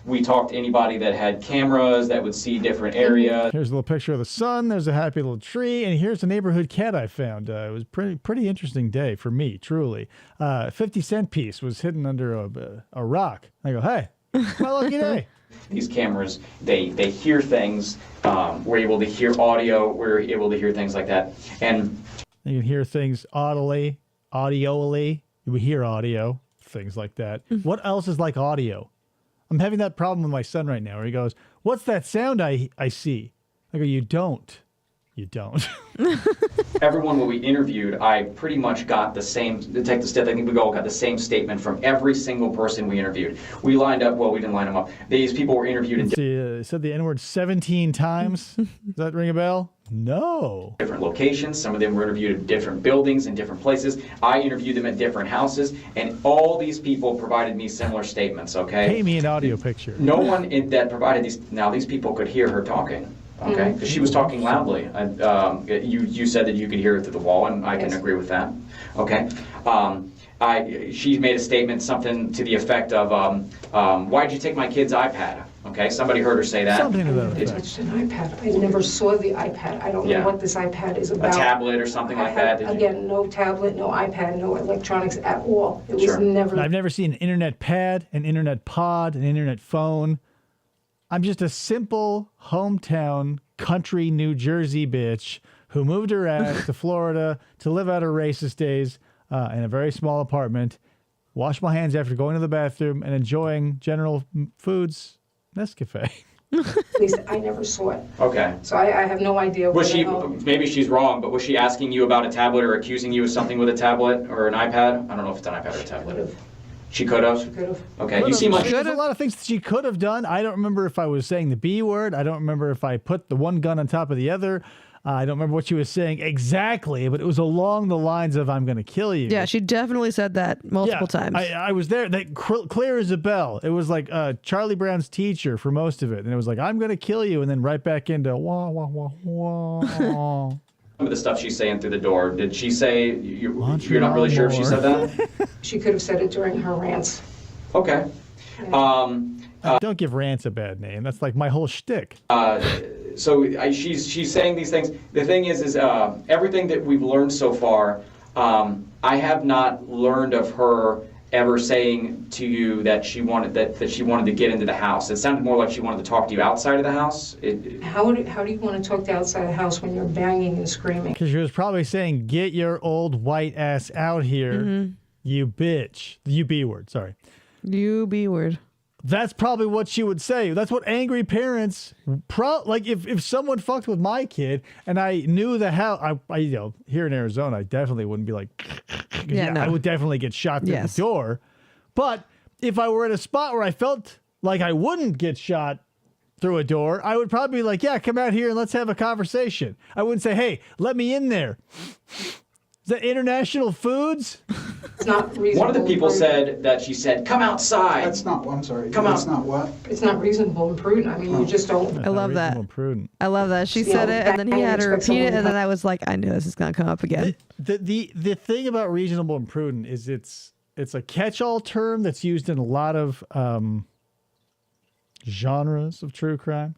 we talked to anybody that had cameras that would see different areas. Here's a little picture of the sun. There's a happy little tree, and here's a neighborhood cat I found. It was pretty interesting day for me, truly. 50-cent piece was hidden under a rock. I go, hey, it's my lucky day. These cameras, they hear things. We're able to hear audio. We're able to hear things like that, and you can hear things audibly. We hear audio, things like that. What else is like audio? I'm having that problem with my son right now where he goes, what's that sound I see? I go, you don't. You don't. Everyone when we interviewed, I pretty much got the same, Detective Stith, I think we all got the same statement from every single person we interviewed. We lined up, well, we didn't line them up. These people were interviewed in said the N-word 17 times. Does that ring a bell? No. different locations. Some of them were interviewed at different buildings in different places. I interviewed them at different houses, and all these people provided me similar statements, okay? Pay me an audio picture. No one that provided these, now these people could hear her talking. Okay, because she was talking loudly. You said that you could hear it through the wall, and I can agree with that. Okay, she made a statement, something to the effect of, "Why'd you take my kid's iPad?" Okay, somebody heard her say that. Something to that I effect. touched an iPad. I never saw the iPad. I don't know what this iPad is about. A tablet or something like that? Did you? Again, no tablet, no iPad, no electronics at all. It was never. I've never seen an internet pad, an internet pod, an internet phone. I'm just a simple hometown country New Jersey bitch who moved her ass to Florida to live out her racist days in a very small apartment, wash my hands after going to the bathroom, and enjoying General Foods Nescafe. At least I never saw it. Okay. So I have no idea. Was she, maybe she's wrong, but was she asking you about a tablet or accusing you of something with a tablet or an iPad? I don't know if it's an iPad or a tablet. She could have? She could have. Okay, you seem like... There's a lot of things that she could have done. I don't remember if I was saying the B word. I don't remember if I put the one gun on top of the other. I don't remember what she was saying exactly, but it was along the lines of, I'm going to kill you. Yeah, she definitely said that multiple times. I was there. That clear as a bell. It was like Charlie Brown's teacher for most of it. And it was like, I'm going to kill you. And then right back into wah, wah, wah, wah. Some of the stuff she's saying through the door, did she say, you're not really sure if she said that? She could have said it during her rants. Okay. Don't give rants a bad name. That's like my whole shtick. So she's saying these things. The thing is everything that we've learned so far, I have not learned of her ever saying to you that she wanted to get into the house. It sounded more like she wanted to talk to you outside of the house. How do you want to talk to outside the house when you're banging and screaming? Because she was probably saying, get your old white ass out here, you bitch. The UB word, sorry. UB word. That's probably what she would say. That's what angry parents, like if someone fucked with my kid and I knew the hell, I here in Arizona, I definitely wouldn't be like, no. I would definitely get shot through the door. But if I were at a spot where I felt like I wouldn't get shot through a door, I would probably be like, yeah, come out here and let's have a conversation. I wouldn't say, hey, let me in there. Is that International Foods? not reasonable. One of the people and said that she said, "Come outside." That's not, I'm sorry. Come That's on. not what? It's not reasonable and prudent. I mean, you just don't. I love that. Reasonable and prudent. I love that. She You said know, it, and then he bang, had to expect repeat it, someone to and then I was like, I knew this is gonna come up again. The thing about reasonable and prudent is it's a catch-all term that's used in a lot of genres of true crime.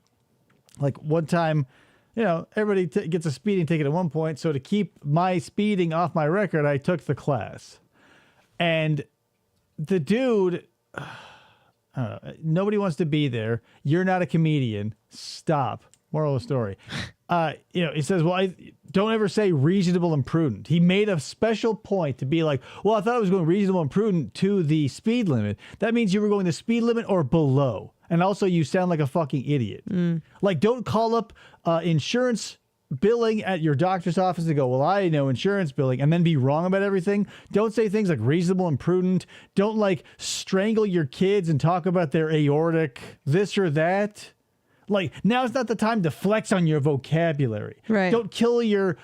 Like one time, everybody gets a speeding ticket at one point. So to keep my speeding off my record, I took the class. And the dude, I don't know, nobody wants to be there. You're not a comedian. Stop. Moral of the story. He says, well, don't ever say reasonable and prudent. He made a special point to be like, well, I thought I was going reasonable and prudent to the speed limit. That means you were going the speed limit or below. And also you sound like a fucking idiot. Like, don't call up insurance billing at your doctor's office and go, well, I know insurance billing, and then be wrong about everything. Don't say things like reasonable and prudent. Don't like strangle your kids and talk about their aortic, this or that. Like, now's not the time to flex on your vocabulary. Right. Don't kill your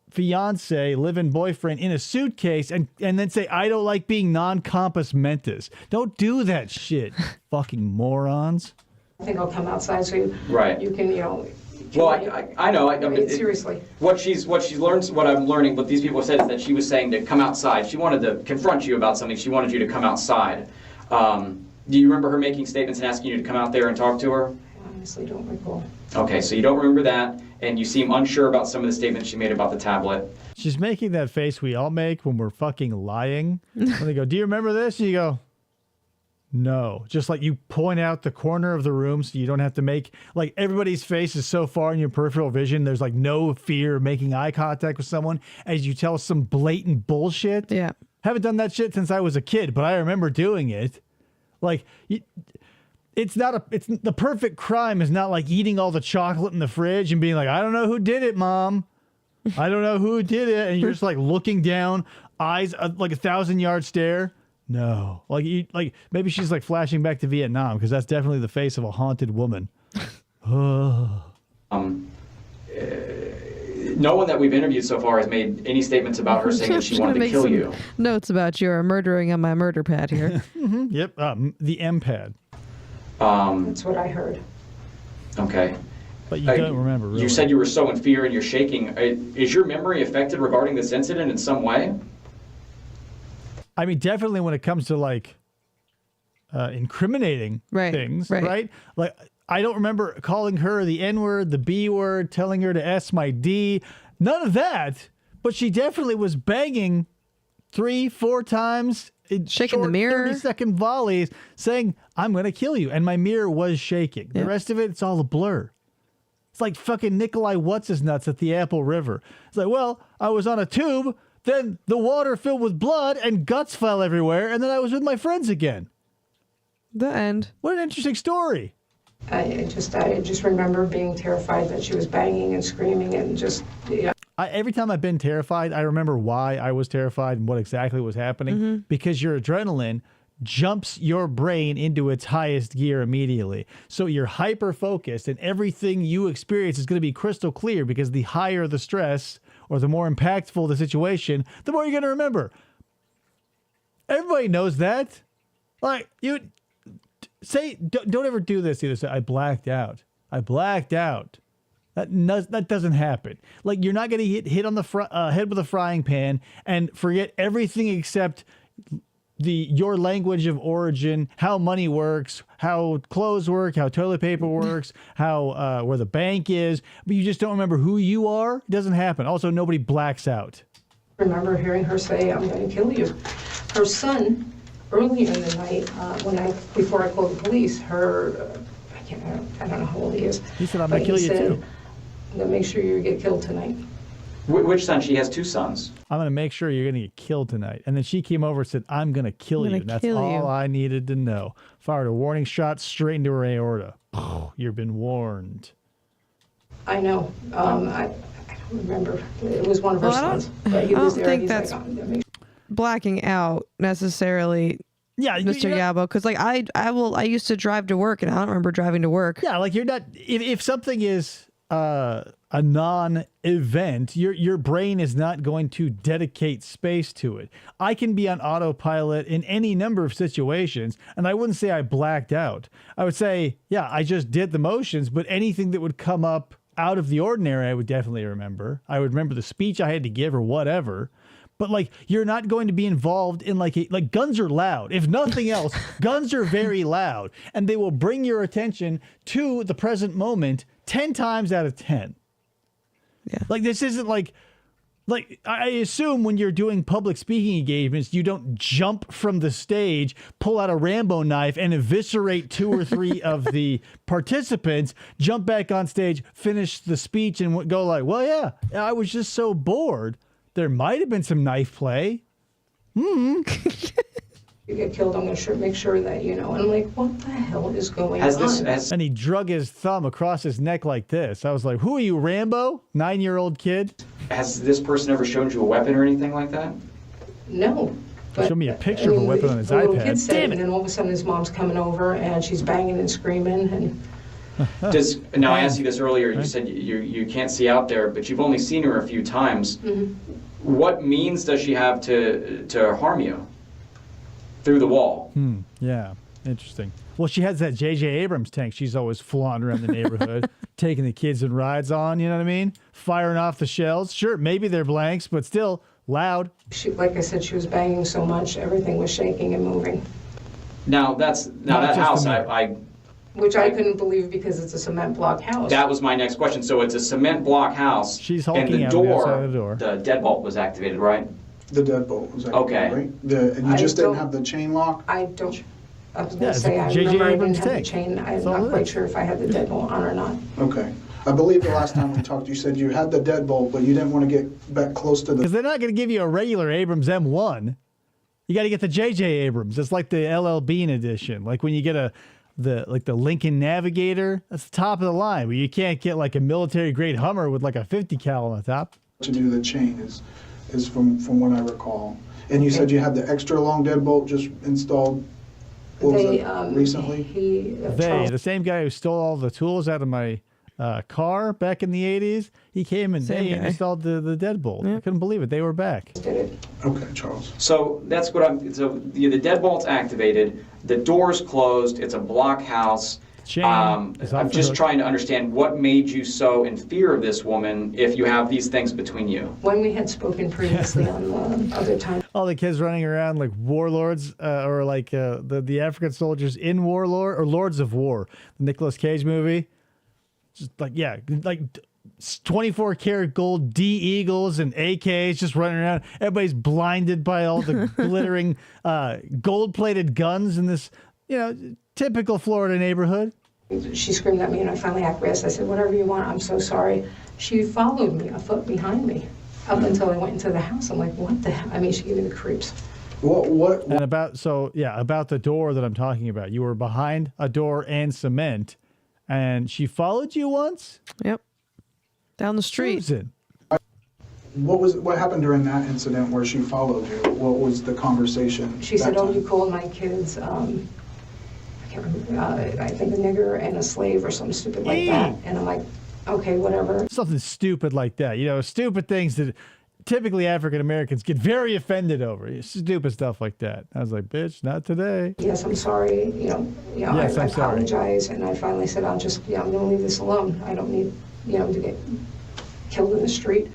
fiance, live-in boyfriend in a suitcase and then say, I don't like being non-compos mentis. Don't do that shit, fucking morons. I think I'll come outside so you can, Well, I know. I mean, seriously. What she's learned, what I'm learning, what these people said is that she was saying to come outside. She wanted to confront you about something. She wanted you to come outside. Do you remember her making statements and asking you to come out there and talk to her? I honestly don't recall. Okay, so you don't remember that, and you seem unsure about some of the statements she made about the tablet. She's making that face we all make when we're fucking lying. When they go, do you remember this? And you go, no. Just like you point out the corner of the room so you don't have to make, like, everybody's face is so far in your peripheral vision, there's like no fear of making eye contact with someone as you tell some blatant bullshit. Yeah. Haven't done that shit since I was a kid, but I remember doing it. Like, it's the perfect crime is not like eating all the chocolate in the fridge and being like, I don't know who did it, Mom. I don't know who did it. And you're just like looking down, eyes like 1,000-yard stare. No. Like maybe she's like flashing back to Vietnam because that's definitely the face of a haunted woman. No one that we've interviewed so far has made any statements about her saying that she wanted to kill you. Notes about your murdering on my murder pad here. Yep. The M-pad. That's what I heard. Okay. But you don't remember, really. You said you were so in fear and you're shaking. Is your memory affected regarding this incident in some way? I mean, definitely when it comes to like incriminating things, right? Like, I don't remember calling her the N-word, the B-word, telling her to S my D. None of that. But she definitely was banging 3-4 times. Shaking the mirror. 30-second volleys saying, I'm going to kill you. And my mirror was shaking. The rest of it, it's all a blur. It's like fucking Nikolai What's-His-Nuts at the Apple River. It's like, well, I was on a tube, then the water filled with blood and guts fell everywhere, and then I was with my friends again. The end. What an interesting story. I just remember being terrified that she was banging and screaming and just, Every time I've been terrified, I remember why I was terrified and what exactly was happening. Because your adrenaline jumps your brain into its highest gear immediately. So you're hyper-focused and everything you experience is going to be crystal clear because the higher the stress or the more impactful the situation, the more you're going to remember. Everybody knows that. Like, you say, don't ever do this either. Say, I blacked out. I blacked out. That doesn't happen. Like, you're not going to hit on the head with a frying pan and forget everything except your language of origin, how money works, how clothes work, how toilet paper works, how where the bank is, but you just don't remember who you are. It doesn't happen. Also, nobody blacks out. I remember hearing her say, I'm going to kill you. Her son, earlier in the night, before I called the police, I don't know how old he is. He said, I'm going to kill you too. I'm going to make sure you get killed tonight. Which son? She has 2 sons. I'm going to make sure you're going to get killed tonight. And then she came over and said, I'm going to kill you. That's all I needed to know. Fired a warning shot straight into her aorta. You've been warned. I know. I don't remember. It was one of her sons. But he was there. I don't think that's blacking out necessarily. Yeah, Mr. Yabo, because like I used to drive to work and I don't remember driving to work. Yeah, like you're not. If something is a non-event, your brain is not going to dedicate space to it. I can be on autopilot in any number of situations, and I wouldn't say I blacked out. I would say, yeah, I just did the motions, but anything that would come up out of the ordinary, I would definitely remember. I would remember the speech I had to give or whatever. But like, you're not going to be involved in like guns are loud. If nothing else, guns are very loud, and they will bring your attention to the present moment 10 times out of 10. Yeah. Like, this isn't like I assume when you're doing public speaking engagements, you don't jump from the stage, pull out a Rambo knife, and eviscerate 2 or 3 of the participants, jump back on stage, finish the speech, and go like, well, yeah, I was just so bored. There might have been some knife play. You get killed, I'm going to make sure that you know. And I'm like, what the hell is going on? And he drug his thumb across his neck like this. I was like, who are you, Rambo? 9-year-old kid? Has this person ever shown you a weapon or anything like that? No. Show me a picture of a weapon on his the little iPad. kid said, and then all of a sudden his mom's coming over and she's banging and screaming. And Now, I asked you this earlier. You said you can't see out there, but you've only seen her a few times. What means does she have to harm you through the wall? Yeah, interesting. Well, she has that J.J. Abrams tank she's always flaunting around the neighborhood, taking the kids and rides on, you know what I mean? Firing off the shells. Sure, maybe they're blanks, but still loud. she, like I said, she was banging so much, everything was shaking and moving. Now that house, Which I couldn't believe because it's a cement block house. that was my next question. So it's a cement block house, She's and hulking the out on the outside door, of the door. the deadbolt was activated, right? The deadbolt was activated, Okay. right? And you I just didn't don't- have the chain lock? I don't, I was Yeah, going to it's say, a I J.J. remember I Abrams didn't have the tank. chain. I'm That's all not it quite is. sure if I had the deadbolt on or not. Okay. I believe the last time we talked, you said you had the deadbolt, but you didn't want to get back close to Because the... they're not going to give you a regular Abrams M1. You got to get the J.J. Abrams. It's like the LL Bean edition. Like when you get the Lincoln Navigator, that's the top of the line. But you can't get like a military grade Hummer with like a 50 cal on the top. To do the chain is from what I recall. And you said you had the extra long deadbolt just installed, what was it, recently? The same guy who stole all the tools out of my car back in the 80s, he came and Same they guy. installed the deadbolt. I couldn't believe it. They were back. Okay, Charles. So that's what the deadbolt's activated, the door's closed, it's a block house. Chain is off I'm the just hook. trying to understand what made you so in fear of this woman if you have these things between you. When we had spoken previously on other times, All the kids running around like warlords or like the African soldiers in Warlord or Lords of War, the Nicolas Cage movie. Just like, yeah, like 24 karat gold D Eagles and AKs just running around. Everybody's blinded by all the glittering gold plated guns in this, typical Florida neighborhood. she screamed at me and I finally acquiesced. I said, whatever you want, I'm so sorry. She followed me a foot behind me up until I went into the house. I'm like, what the hell? I mean, she gave me the creeps. And about the door that I'm talking about. You were behind a door and cement, and she followed you once? Yep. Down the street. Susan. What happened during that incident where she followed you? What was the conversation? She said, that oh, time? you called my kids, I can't remember, I think a nigger and a slave or something stupid like that. And I'm like, okay, whatever. Something stupid like that. Stupid things that typically African Americans get very offended over. Stupid stuff like that. I was like, bitch, not today. Yes, I'm sorry. Yes, I I'm sorry. apologize. And I finally said, I'm going to leave this alone. I don't need, to get killed in the street.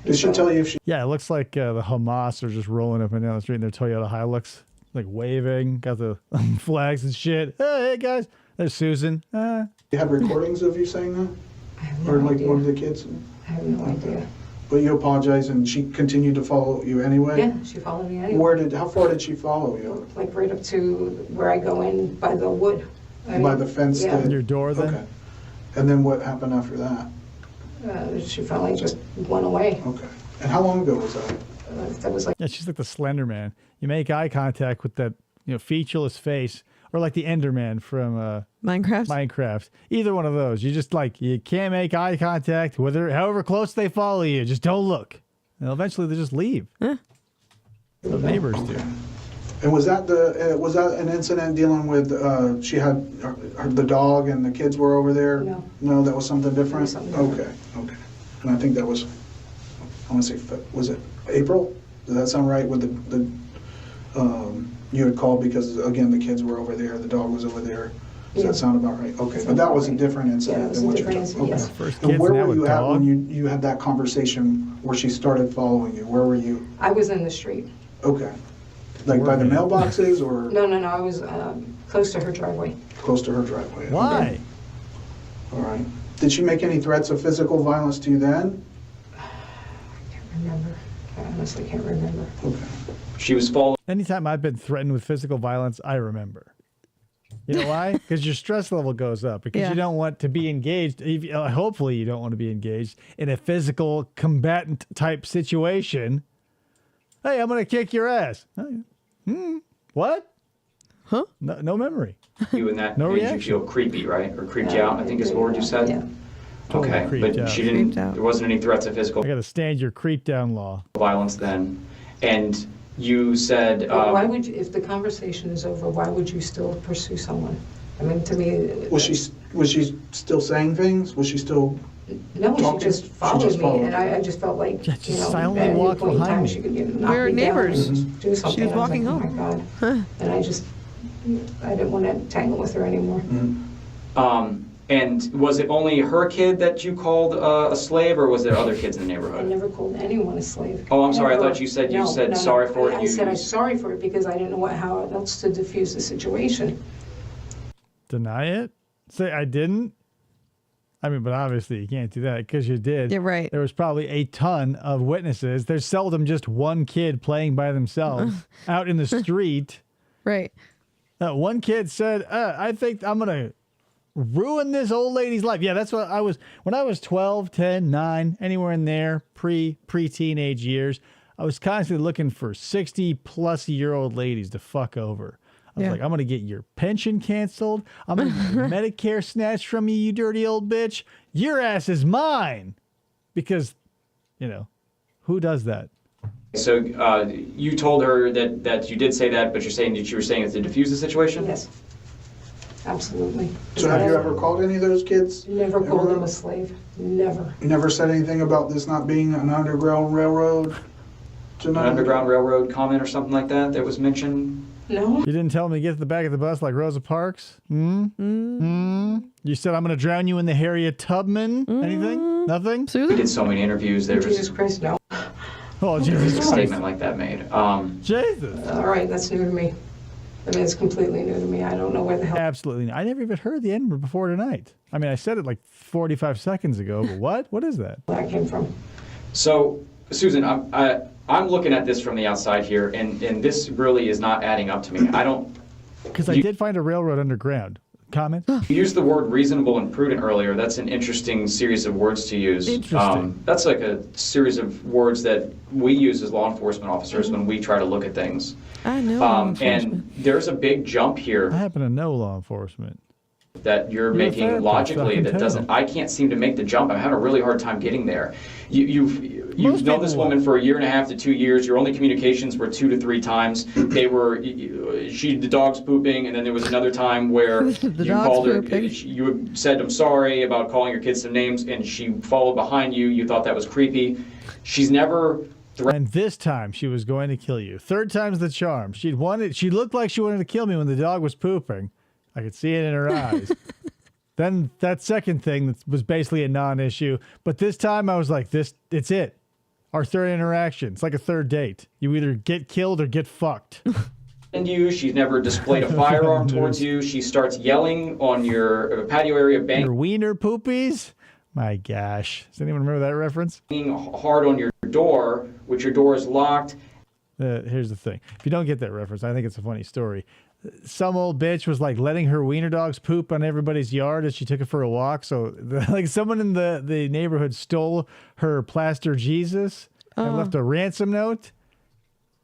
Did she tell you if she... Yeah, it looks like the Hamas are just rolling up and down the street in their Toyota Hilux, like waving, got the flags and shit. Hey, guys, there's Susan. You had recordings of you saying that? I have Or no like idea. one of the kids? I have no idea. But you apologized and she continued to follow you anyway? Yeah, she followed me anyway. How far did she follow you? Like right up to where I go in by the wood. By the fence? Yeah. Your door then? Okay. And then what happened after that? She finally just went away. Okay. And how long ago was that? That was like, Yeah, she's like the Slender Man. You make eye contact with that, featureless face, or like the Ender Man from Minecraft. Either one of those. You just you can't make eye contact with her, however close they follow you. Just don't look. And eventually they just leave. The neighbors do. And was that an incident dealing with she had the dog and the kids were over there? No. No, that was something different. Something different. Okay. And I think that was, I want to say, was it April? Does that sound right? With you had called because, again, the kids were over there, the dog was over there. Does that sound about right? Okay, but that was a different incident than what you're talking about. Yes. First And kids where now were with you at dog. when you had that conversation where she started following you? Where were you? I was in the street. Okay. Like by the mailboxes or No, I was close to her driveway. close to her driveway? Okay. Why? All right. Did she make any threats of physical violence to you then? I can't remember. I honestly can't remember. Okay. She was following Anytime I've been threatened with physical violence, I remember. You know why? Because your stress level goes up. Because Yeah. you don't want to be engaged. Hopefully, you don't want to be engaged in a physical combatant type situation. Hey, I'm going to kick your ass. What? Huh? No memory. you, and that No made you reaction. feel creepy, right? Or creeped you out, I think is the word you said? Yeah. Totally Okay, creeped but out. she didn't, Creeped out. there wasn't any threats of physical I got to stand your creep down law. violence then. And you said, Why would you, if the conversation is over, why would you still pursue someone? I mean, to me. Was she still saying things? Was she still? No, talking? she just She followed just me, followed and you. I just felt like, Yeah, just you know, silently at any walked point in behind time, me. she could knock We were me down neighbors. and do something. She was I walking like, home. Oh my God. And I didn't want to tangle with her anymore. and was it only her kid that you called a slave, or was there other kids in the I neighborhood? never called anyone a slave. Oh, I'm sorry, I Never. thought you said No, sorry for it. I You- said I'm sorry for it because I didn't know how else to diffuse the situation. Deny it? Say I didn't? I mean, but obviously you can't do that because you did. Yeah, right. There was probably a ton of witnesses. There's seldom just one kid playing by themselves out in the street. Right. One kid said, I think I'm going to ruin this old lady's life. Yeah, that's what I was. When I was 12, 10, 9, anywhere in there, pre-teenage years, I was constantly looking for 60-plus-year-old ladies to fuck over. I was Yeah. like, I'm going to get your pension canceled. I'm going to get your Medicare snatched from you, you dirty old bitch. Your ass is mine. Because, who does that? So you told her that you did say that, but you're saying that you were saying it to diffuse the situation? Yes, absolutely. So have you ever called any of those kids? Never called them a slave. Never. Never said anything about this not being an underground railroad? An Underground Railroad comment or something like that was mentioned? No. You didn't tell me to get to the back of the bus like Rosa Parks? You said I'm going to drown you in the Harriet Tubman? Anything? Nothing? We Susan? did so many interviews. There Jesus was Christ, no. Oh, a Jesus Christ. statement like that made. Jesus. All right, that's new to me. I mean, it's completely new to me. I don't know where the hell Absolutely not. I never even heard the N-word before tonight. I mean, I said it like 45 seconds ago, but what? What is that? that came from. So, Susan, I'm looking at this from the outside here, and this really is not adding up to me. I don't. Because I did find a railroad underground. Comment? You used the word reasonable and prudent earlier. That's an interesting series of words to use. Interesting. That's like a series of words that we use as law enforcement officers when we try to look at things. I know. And there's a big jump I here happen to know law enforcement. that you're a making therapist, I logically can that tell. doesn't. I can't seem to make the jump. I'm having a really hard time getting there. You've Most known this people woman will. for 1.5 to 2 years. Your only communications were 2 to 3 times. They were the dog's pooping, and then there was another time where The you dog's called her. pooping. You had said I'm sorry about calling your kids some names, and she followed behind you. You thought that was creepy. She's never And this time she was going to kill you. Third time's the charm. She looked like she wanted to kill me when the dog was pooping. I could see it in her eyes. Then that second thing that was basically a non-issue. But this time I was like, it's it. Our third interaction. It's like a third date. You either get killed or get fucked. you. She's never displayed a firearm towards you. She starts yelling on your patio area, banging Your wiener poopies? My gosh. Does anyone remember that reference? hard on your door, which your door is locked. Here's the thing. If you don't get that reference, I think it's a funny story. Some old bitch was like letting her wiener dogs poop on everybody's yard as she took it for a walk. So like someone in the neighborhood stole her plaster Jesus and left a ransom note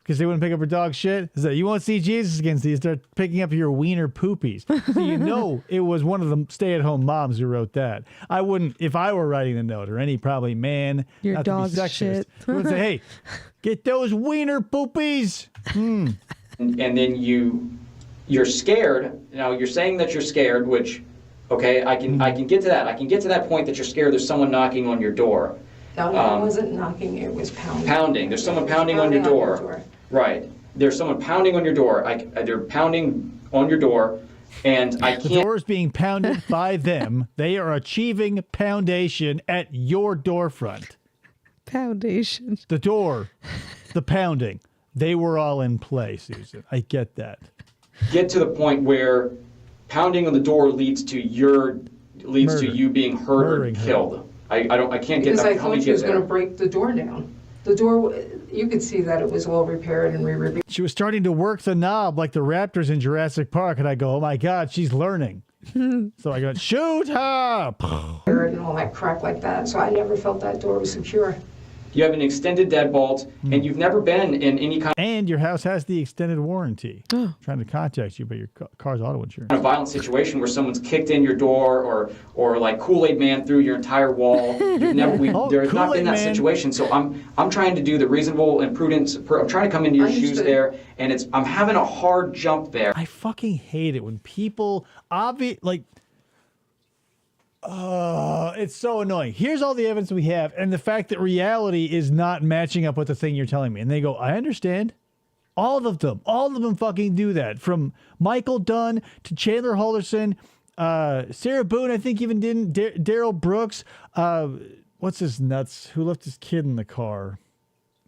because they wouldn't pick up her dog shit. Is that you won't see Jesus again, so you start picking up your wiener poopies. So you know it was one of the stay-at-home moms who wrote that. I wouldn't, if I were writing the note, or any probably man, Your not to be dog's sexist, shit. I would say, hey, get those wiener poopies. And then you're scared. Now you're saying that you're scared, which, okay, I can get to that. I can get to that point that you're scared there's someone knocking on your door. No, it wasn't knocking, it was pounding. Pounding. There's someone pounding on your door. Right. There's someone pounding on your door. They're pounding on your door, and I can't. The door is being pounded by them. They are achieving poundation at your door front. Foundation. The door, the pounding, they were all in play, Susan. I get that. Get to the point where pounding on the door leads to you being hurt or killed. I can't get Because that. I thought she was going to break the door down. The door, you could see that it was all repaired and re-repaired. She was starting to work the knob like the raptors in Jurassic Park, and I go, oh my God, she's learning. So I go, shoot her! And all that crap like that. So I never felt that door was secure. You have an extended deadbolt, and you've never been in any kind And your house has the extended warranty. Trying to contact you about your car's auto insurance. of violent situation where someone's kicked in your door or like Kool-Aid Man through your entire wall. You've never, there's not been that situation. So I'm trying to do the reasonable and prudent. I'm trying to come into your shoes there, and I'm having a hard jump there. I fucking hate it when people it's so annoying. Here's all the evidence we have, and the fact that reality is not matching up with the thing you're telling me. And they go, I understand. All of them fucking do that. From Michael Dunn to Chandler Halderson, Sarah Boone, I think even didn't. Daryl Brooks, what's his nuts? Who left his kid in the car?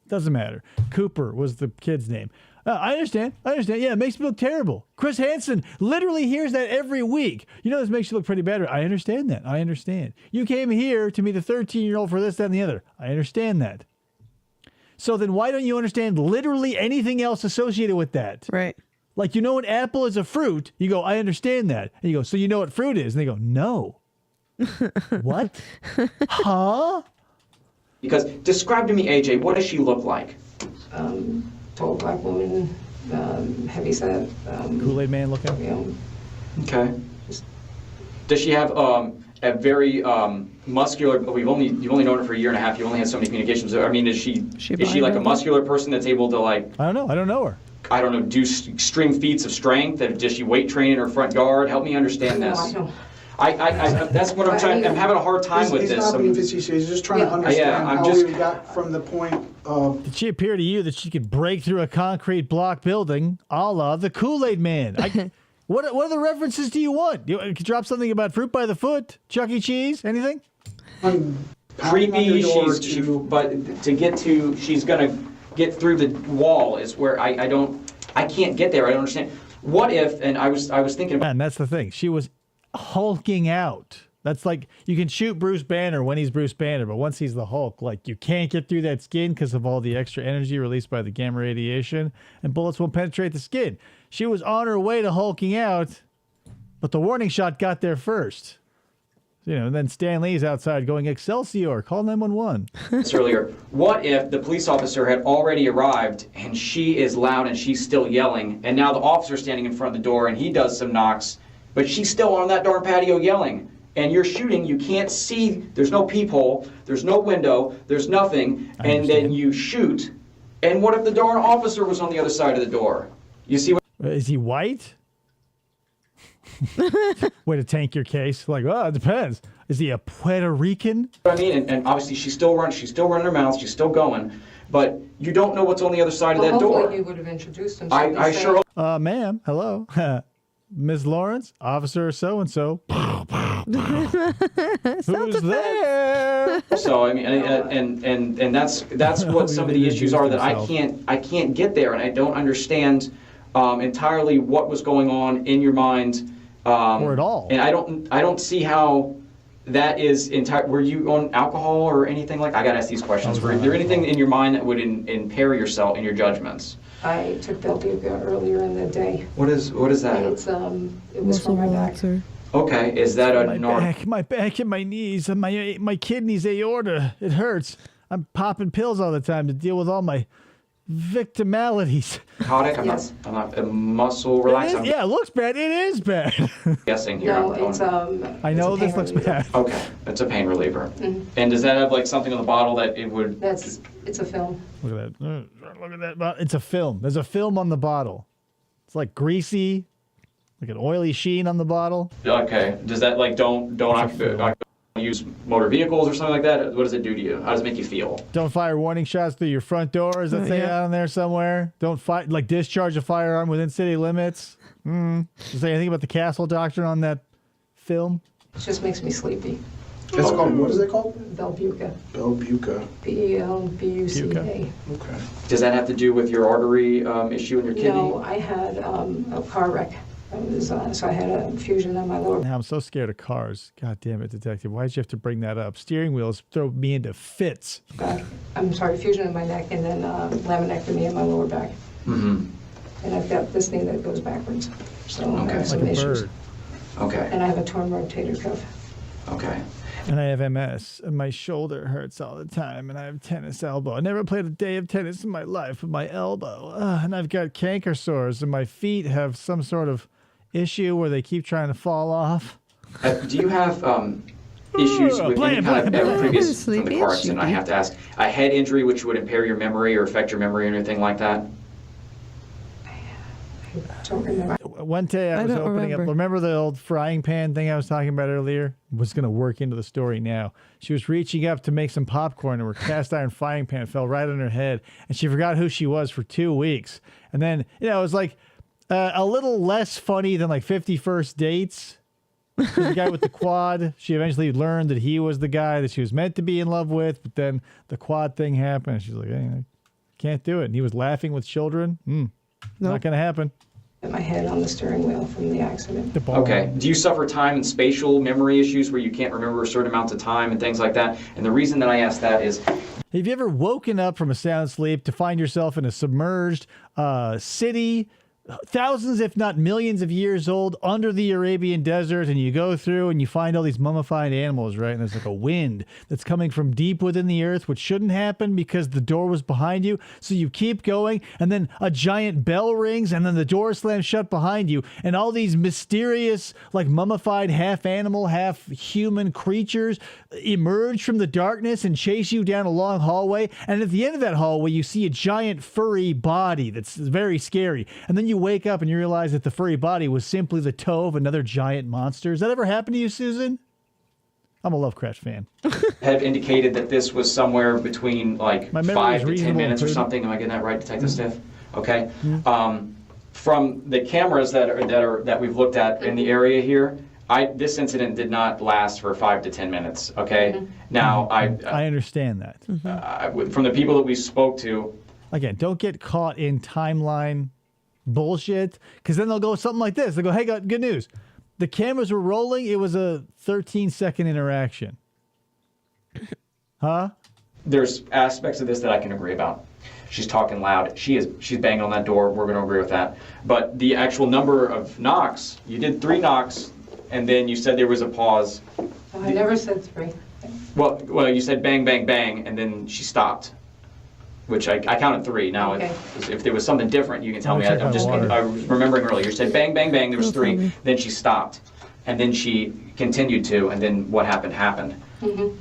Doesn't matter. Cooper was the kid's name. I understand. Yeah, it makes me look terrible. Chris Hansen literally hears that every week. You know, this makes you look pretty bad. I understand that. I understand. You came here to meet a 13-year-old for this, that, and the other. I understand that. So then why don't you understand literally anything else associated with that? Right. Like, you know, an apple is a fruit. You go, I understand that. And you go, so you know what fruit is? And they go, no. What? Huh? Because describe to me, AJ, what does she look like? Tall black woman, heavy set. Kool-Aid Man looking? Yeah. Okay. Does she have a very muscular? You've only known her for a year and a half. You only had so many communications. I mean, is she like a muscular person that's able to like? I don't know. I don't know her. I don't know. Do extreme feats of strength? Does she weight train in her front yard? Help me understand this. No, I don't. That's what I'm trying. I'm having a hard time with He's this. not being facetious. He's just trying to understand I'm how just- we got from the point of. Did she appear to you that she could break through a concrete block building, a la the Kool-Aid Man? What other references do you want? You could drop something about fruit by the foot, Chuck E. Cheese, anything? Creepy. But to get to, she's gonna get through the wall is where I can't get there. I don't understand. What if? And I was thinking about. And that's the thing. She was hulking out. That's like, you can shoot Bruce Banner when he's Bruce Banner, but once he's the Hulk, like, you can't get through that skin because of all the extra energy released by the gamma radiation, and bullets won't penetrate the skin. She was on her way to hulking out, but the warning shot got there first. You know, and then Stan Lee's outside going, Excelsior, call 911. this earlier. What if the police officer had already arrived and she is loud and she's still yelling, and now the officer's standing in front of the door and he does some knocks, but she's still on that darn patio yelling, and you're shooting, you can't see, there's no peephole, there's no window, there's nothing, and then you shoot, and what if the darn officer was on the other side of the door? You see what? Is he white? Way to tank your case. Like, well, it depends. Is he a Puerto Rican? I mean, and obviously she's still running her mouth, she's still going, but you don't know what's on the other side of that door. Hopefully you would have introduced him. I sure hope. Ma'am, hello. Ms. Lorincz, officer so-and-so. Who's there? So I mean, and that's what some of the issues are that I can't get there, and I don't understand entirely what was going on in your mind, or at all. And I don't see how that is entire. Were you on alcohol or anything like? I gotta ask these questions. Were there anything in your mind that would impair yourself in your judgments? I took Belgica earlier in the day. What is that? It's it was for my back. Okay, is that a my back and my knees and my kidneys aorta? It hurts. I'm popping pills all the time to deal with all my victimalities. narcotic? Yes. I'm not a muscle relaxer. Yeah, it looks bad. It is bad. Guessing here. No, it's I know this looks bad. Okay, it's a pain reliever. And does that have like something on the bottle that it would? It's a film. Look at that. Look at that. It's a film. There's a film on the bottle. It's like greasy, like an oily sheen on the bottle. Okay. Does that like don't occupy use motor vehicles or something like that? What does it do to you? How does it make you feel? Don't fire warning shots through your front door. Does that say that on there somewhere? Don't discharge a firearm within city limits. Does it say anything about the castle doctrine on that film? It just makes me sleepy. It's called, what is it called? Belbuca. Belbuca. Belbuca. Okay. Does that have to do with your artery issue in your kidney? No, I had a car wreck. So I had a fusion in my lower. Now I'm so scared of cars. God damn it, detective. Why'd you have to bring that up? Steering wheels throw me into fits. I'm sorry, fusion in my neck and then laminectomy in my lower back. Mm-hmm. And I've got this thing that goes backwards. So I have some like a issues. bird. Okay. And I have a torn rotator cuff. Okay. And I have MS, and my shoulder hurts all the time, and I have tennis elbow. I never played a day of tennis in my life with my elbow. And I've got canker sores, and my feet have some sort of issue where they keep trying to fall off. Do you have issues with any kind of previous from the Sleepy car and accident? I sheepy. have to ask. A head injury which would impair your memory or affect your memory or anything like that? I don't remember. One day I was don't opening up. remember. Remember the old frying pan thing I was talking about earlier? Was going to work into the story now. She was reaching up to make some popcorn, and her cast iron frying pan fell right on her head, and she forgot who she was for 2 weeks. And then, it was like a little less funny than like 50 First Dates. The guy with the quad. She eventually learned that he was the guy that she was meant to be in love with, but then the quad thing happened. And she's like, hey, I can't do it. And he was laughing with children. Not going to happen. My head on the steering wheel from the accident. The ball. Okay. Do you suffer time and spatial memory issues where you can't remember a certain amount of time and things like that? And the reason that I ask that is Have you ever woken up from a sound sleep to find yourself in a submerged city, thousands, if not millions of years old, under the Arabian desert, and you go through and you find all these mummified animals, right? And there's like a wind that's coming from deep within the earth, which shouldn't happen because the door was behind you. So you keep going, and then a giant bell rings, and then the door slams shut behind you, and all these mysterious, like mummified half animal, half human creatures emerge from the darkness and chase you down a long hallway. And at the end of that hallway, you see a giant furry body that's very scary. And then you wake up and you realize that the furry body was simply the toe of another giant monster. Has that ever happened to you, Susan? I'm a Lovecraft fan. have indicated that this was somewhere between like My memory 5 is to 10 reasonable minutes or and something. Am I getting that right, Detective Stiff? Okay. From the cameras that we've looked at in the area here, this incident did not last for 5 to 10 minutes. Okay. Now I understand that. from the people that we spoke to, Again, don't get caught in timeline bullshit, because then they'll go something like this. They'll go, hey, good news. The cameras were rolling. It was a 13-second interaction. Huh? there's aspects of this that I can agree about. She's talking loud. She's banging on that door. We're going to agree with that. But the actual number of knocks, you did 3 knocks, and then you said there was a pause. Oh, I never said 3. Well, you said bang, bang, bang, and then she stopped, which I counted 3. Now, Okay. if there was something different, you can tell me. Check my I'm just water. I was remembering earlier. You said bang, bang, bang. There was 3. Then she stopped, and then she continued to, and then what happened happened. Mm-hmm.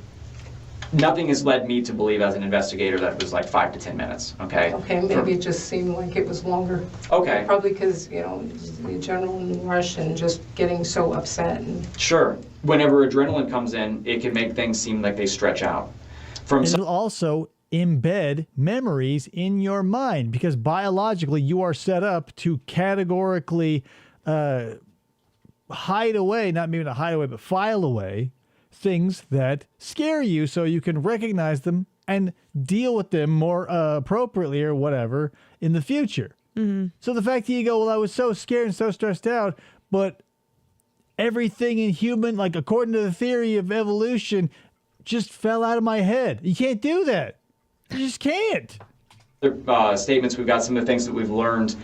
Nothing has led me to believe, as an investigator, that it was like 5 to 10 minutes. Okay. Okay, maybe it just seemed like it was longer. Okay. Probably because, the adrenaline rush and just getting so upset. And Sure. Whenever adrenaline comes in, it can make things seem like they stretch out. From It'll also embed memories in your mind, because biologically you are set up to categorically hide away, not maybe not hide away, but file away things that scare you so you can recognize them and deal with them more appropriately or whatever in the future. Mm-hmm. So the fact that you go, well, I was so scared and so stressed out, but everything in human, like according to the theory of evolution, just fell out of my head. You can't do that. You just can't. statements, we've got some of the things that we've learned.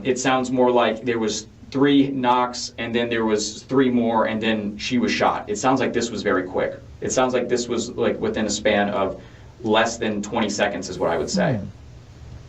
It sounds more like there was 3 knocks, and then there was 3 more, and then she was shot. It sounds like this was very quick. It sounds like this was like within a span of less than 20 seconds is what I would say.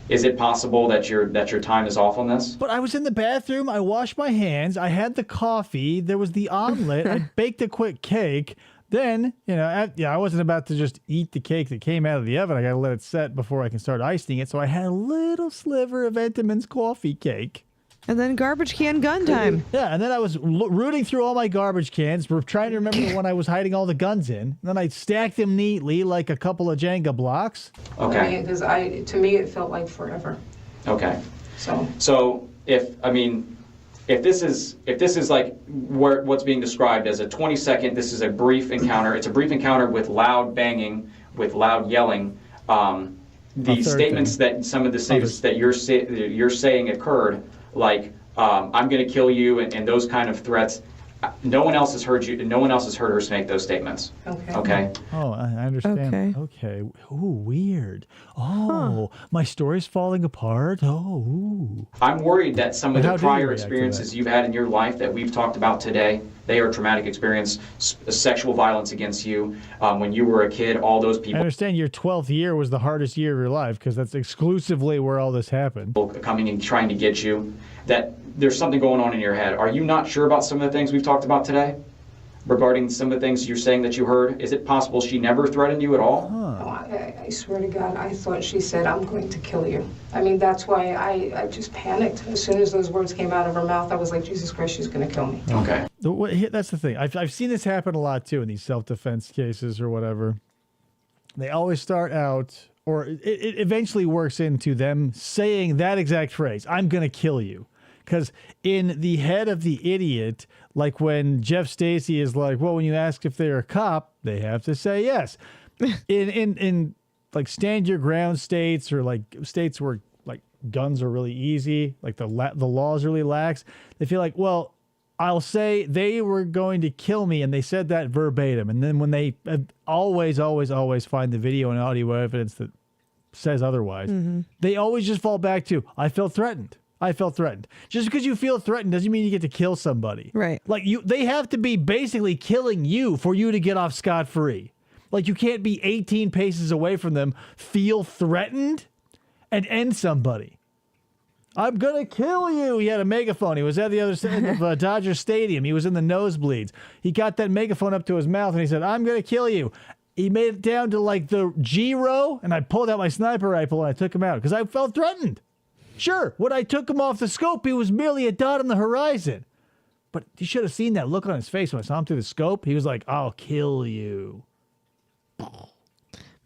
Is it possible that your time is off on this? But I was in the bathroom. I washed my hands. I had the coffee. There was the omelet. I baked a quick cake. Then, I wasn't about to just eat the cake that came out of the oven. I got to let it set before I can start icing it. So I had a little sliver of Entenmann's coffee cake. And then garbage can gun time. Yeah, and then I was rooting through all my garbage cans. We're trying to remember the one I was hiding all the guns in. And then I stacked them neatly like a couple of Jenga blocks. Okay. Because to me, it felt like forever. Okay. So if this is like what's being described as a 20-second, this is a brief encounter. It's a brief encounter with loud banging, with loud yelling. The statements that some of the statements that you're saying occurred, like I'm going to kill you, and those kind of threats. No one else has heard you. No one else has heard her make those statements. Okay. Oh, I understand. Okay. Ooh, weird. Oh, my story's falling apart. Oh. Ooh. I'm worried that some of the prior experiences you've had in your life that we've talked about today, they are traumatic experience, sexual violence against you when you were a kid. All those people. I understand your 12th year was the hardest year of your life because that's exclusively where all this happened. Coming and trying to get you. That there's something going on in your head. Are you not sure about some of the things we've talked about today? Regarding some of the things you're saying that you heard? Is it possible she never threatened you at all? Oh, I swear to God, I thought she said, I'm going to kill you. I mean, that's why I just panicked. As soon as those words came out of her mouth, I was like, Jesus Christ, she's going to kill me. Okay. That's the thing. I've seen this happen a lot, too, in these self-defense cases or whatever. They always start out, or it eventually works into them saying that exact phrase, I'm going to kill you. Because in the head of the idiot, like when Jeff Stacy is like, well, when you ask if they're a cop, they have to say yes. In like stand your ground states or like states where like guns are really easy, like the laws are really lax, they feel like, well, I'll say they were going to kill me and they said that verbatim. And then when they always find the video and audio evidence that says otherwise, they always just fall back to, I felt threatened. I felt threatened. Just because you feel threatened doesn't mean you get to kill somebody. Right. Like they have to be basically killing you for you to get off scot-free. Like you can't be 18 paces away from them, feel threatened, and end somebody. I'm going to kill you. He had a megaphone. He was at the other side of Dodger Stadium. He was in the nosebleeds. He got that megaphone up to his mouth and he said, I'm going to kill you. He made it down to like the G row and I pulled out my sniper rifle and I took him out because I felt threatened. Sure, when I took him off the scope, he was merely a dot on the horizon. But you should have seen that look on his face when I saw him through the scope. He was like, I'll kill you. Mr.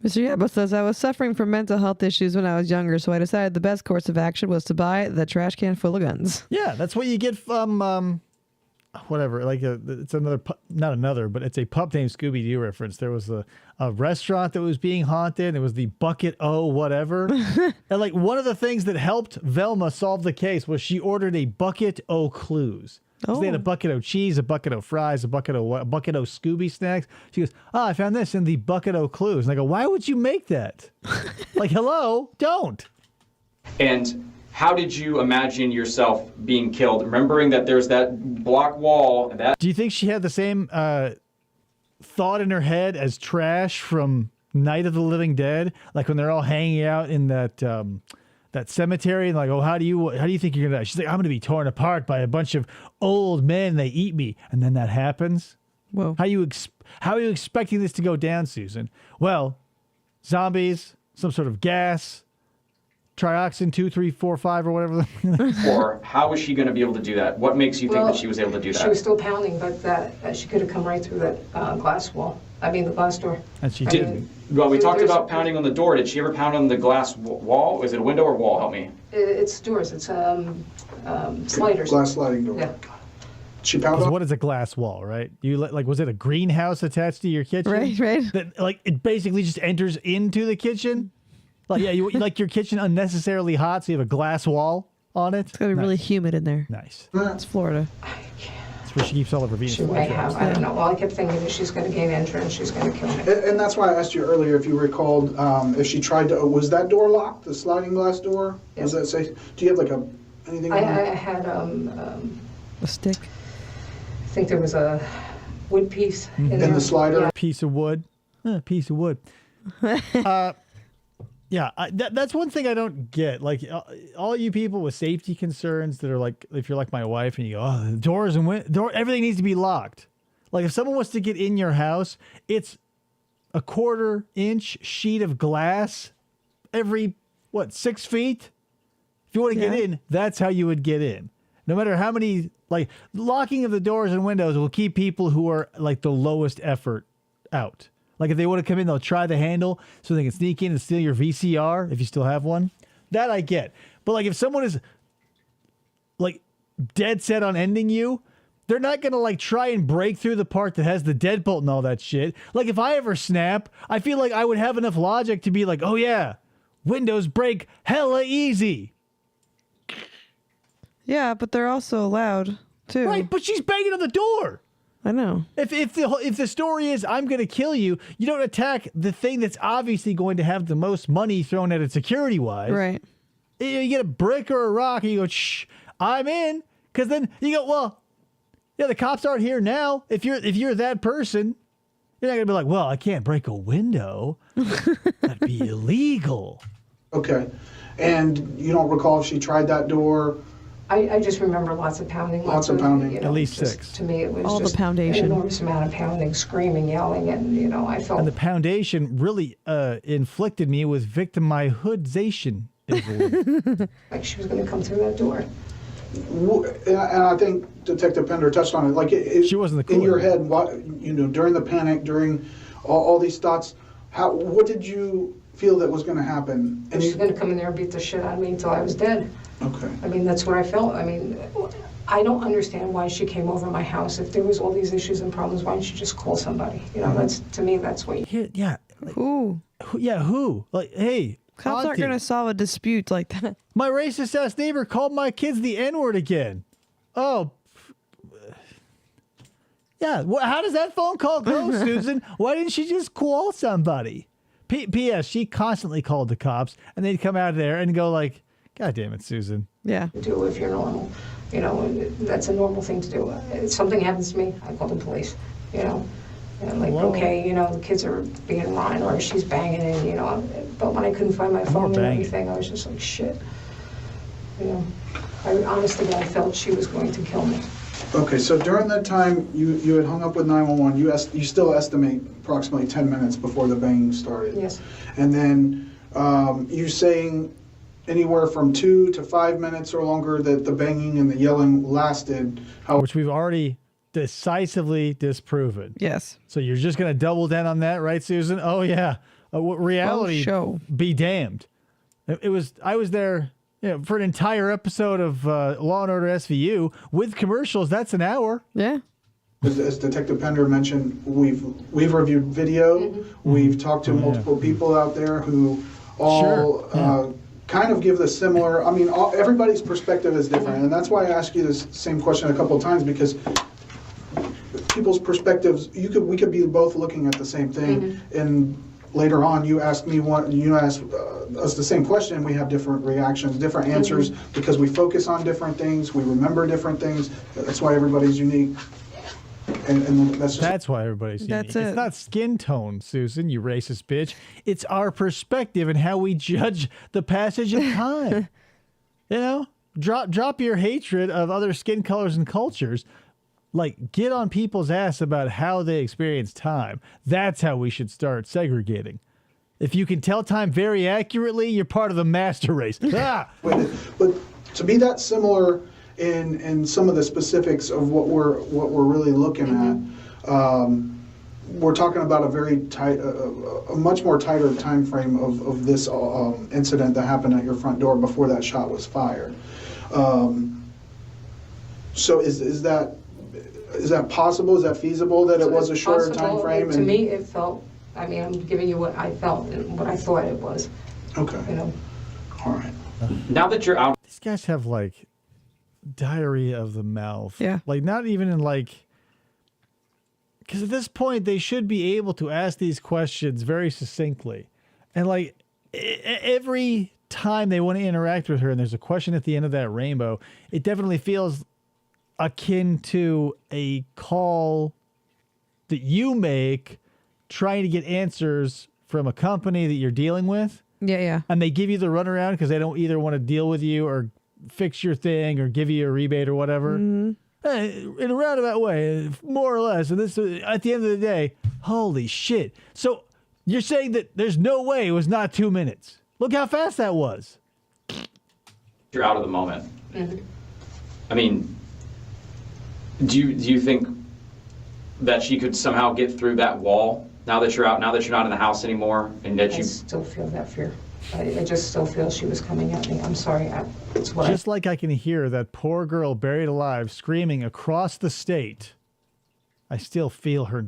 Yabba says, I was suffering from mental health issues when I was younger, so I decided the best course of action was to buy the trash can full of guns. Yeah, that's what you get from, whatever, like it's not another, but it's a pup named Scooby-Doo reference. There was a restaurant that was being haunted. It was the Bucket O whatever. And like one of the things that helped Velma solve the case was she ordered a Bucket O clues. They had a bucket of cheese, a bucket of fries, a bucket of Scooby snacks. She goes, I found this in the Bucket O clues. And I go, why would you make that? Like, hello, don't. And how did you imagine yourself being killed? Remembering that there's that block wall. Do you think she had the same thought in her head as Trash from Night of the Living Dead? Like when they're all hanging out in that cemetery and like, oh, how do you think you're gonna die? She's like, I'm gonna be torn apart by a bunch of old men. They eat me, and then that happens. Whoa! How are you expecting this to go down, Susan? Well, zombies, some sort of gas, trioxin 2, 3, 4, 5, or whatever. Or how was she going to be able to do that? What makes you think that she was able to do that? She was still pounding, but that she could have come right through that glass wall. I mean, the glass door. And she didn't. Well, we talked about pounding on the door. Did she ever pound on the glass wall? Is it a window or wall? Help me. It's doors. It's sliders. Glass sliding door. Yeah. She pounded on. What is a glass wall, right? You like, was it a greenhouse attached to your kitchen? Right. That like it basically just enters into the kitchen. Like you like your kitchen unnecessarily hot, so you have a glass wall on it. It's gonna be really humid in there. Nice. It's Florida. That's where she keeps all of her Venus She may have. I don't know. Well, I kept thinking that she's going to gain entrance. She's going to kill me. And that's why I asked you earlier if you recalled if she tried to. Was that door locked? The sliding glass door? Yes. Was that safe? Do you have like anything? I had A stick. I think there was a wood piece in there. In the slider? Yeah. Piece of wood. Piece of wood. Yeah, that's one thing I don't get. Like, all you people with safety concerns that are like, if you're like my wife and you go, oh, the doors and everything needs to be locked. Like, if someone wants to get in your house, it's a 1/4 inch sheet of glass every, 6 feet? If you want to get in, that's how you would get in. No matter how many, like, locking of the doors and windows will keep people who are like the lowest effort out. Like if they want to come in, they'll try the handle so they can sneak in and steal your VCR if you still have one. That I get. But like if someone is like dead set on ending you, they're not going to like try and break through the part that has the deadbolt and all that shit. Like if I ever snap, I feel like I would have enough logic to be like, oh yeah, windows break hella easy. Yeah, but they're also loud too. Right, but she's banging on the door. I know. If the story is I'm going to kill you, you don't attack the thing that's obviously going to have the most money thrown at it security wise. Right. You get a brick or a rock and you go, shh, I'm in. Because then you go, well, yeah, the cops aren't here now. If you're that person, you're not going to be like, well, I can't break a window. That'd be illegal. Okay. And you don't recall if she tried that door? I just remember lots of pounding. Lots of pounding. At least just, 6. To me, it was All the just poundation. an enormous amount of pounding, screaming, yelling, and I felt And the poundation really inflicted me with victimization. like she was going to come through that door. And I think Detective Pender touched on it. Like She wasn't the in your cooler. head. What during the panic, during all these thoughts, what did you feel that was going to happen? And she's going to come in there and beat the shit out of me until I was dead. Okay. I mean, that's what I felt. I mean, I don't understand why she came over my house. If there was all these issues and problems, why didn't she just call somebody? That's to me, that's what. Yeah. Like, Ooh. who? Like, hey. Cops aren't auntie, going to solve a dispute like that. My racist ass neighbor called my kids the N-word again. Oh. Yeah. How does that phone call go, Susan? Why didn't she just call somebody? P.S. She constantly called the cops, and they'd come out there and go like, God damn it, Susan. Yeah. Do if you're normal, that's a normal thing to do. If something happens to me, I call the police, And like, Whoa. okay, the kids are being run or she's banging and, but when I couldn't find my phone and banging. everything, I was just like, shit. I honestly, I felt she was going to kill me. Okay. So during that time, you had hung up with 911. You still estimate approximately 10 minutes before the banging started. Yes. And then you saying anywhere from 2 to 5 minutes or longer that the banging and the yelling lasted. Which we've already decisively disproven. Yes. So you're just going to double down on that, right, Susan? Oh, yeah. Reality show. be damned. I was there for an entire episode of Law & Order SVU with commercials. That's an hour. Yeah. As Detective Pender mentioned, we've reviewed video. We've talked to multiple people out there who all kind of give the similar. I mean, everybody's perspective is different, and that's why I asked you this same question a couple of times, because people's perspectives, we could be both looking at the same thing, and later on you asked me you asked us the same question, and we have different reactions, different answers, because we focus on different things, we remember different things. That's why everybody's unique. And that's why everybody's unique. That's it. It's not skin tone, Susan, you racist bitch. It's our perspective and how we judge the passage of time. Drop your hatred of other skin colors and cultures. Like, get on people's ass about how they experience time. That's how we should start segregating. If you can tell time very accurately, you're part of the master race. But to be that similar in some of the specifics of what we're really looking at, we're talking about a very tight, a much more tighter time frame of this incident that happened at your front door before that shot was fired. So is that possible? Is that feasible that it was a shorter time frame? To me, it felt. I mean, I'm giving you what I felt and what I thought it was. Okay. All right. Now that you're out. These guys have like diarrhea of the mouth. Yeah. Like not even in like, because at this point they should be able to ask these questions very succinctly. And like every time they want to interact with her and there's a question at the end of that rainbow, it definitely feels akin to a call that you make trying to get answers from a company that you're dealing with. Yeah. And they give you the runaround because they don't either want to deal with you or fix your thing or give you a rebate or whatever. In a roundabout way, more or less. And this, at the end of the day, holy shit. So you're saying that there's no way it was not 2 minutes. Look how fast that was. You're out of the moment. I mean, do you think that she could somehow get through that wall now that you're out, now that you're not in the house anymore, and that I you... still feel that fear. I just still feel she was coming at me. I'm sorry. It's what Just like I can hear that poor girl buried alive screaming across the state, I still feel her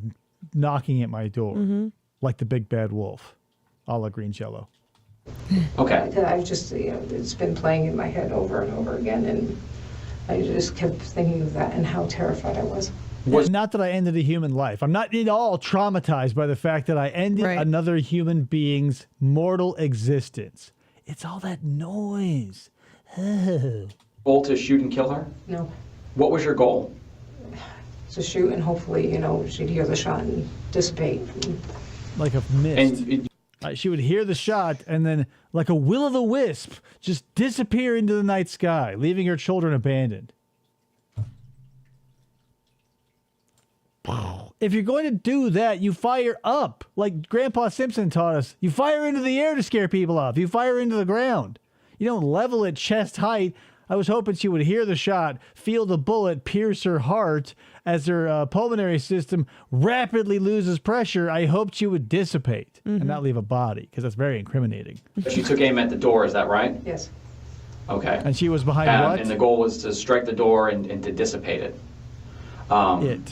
knocking at my door like the big bad wolf, a la Green Jello. Okay. I've just, it's been playing in my head over and over again, and I just kept thinking of that and how terrified I was. Not that I ended a human life. I'm not at all traumatized by the fact that I ended another human being's mortal existence. It's all that noise. Goal to shoot and kill her? No. What was your goal? To shoot, and hopefully, she'd hear the shot and dissipate. Like a mist. And she would hear the shot and then, like a will-o'-the-wisp, just disappear into the night sky, leaving her children abandoned. If you're going to do that, you fire up, like Grandpa Simpson taught us. You fire into the air to scare people off. You fire into the ground. You don't level at chest height. I was hoping she would hear the shot, feel the bullet pierce her heart as her pulmonary system rapidly loses pressure. I hoped she would dissipate and not leave a body, because that's very incriminating. But you took aim at the door, is that right? Yes. Okay. And she was behind what? And the goal was to strike the door and to dissipate it. I'm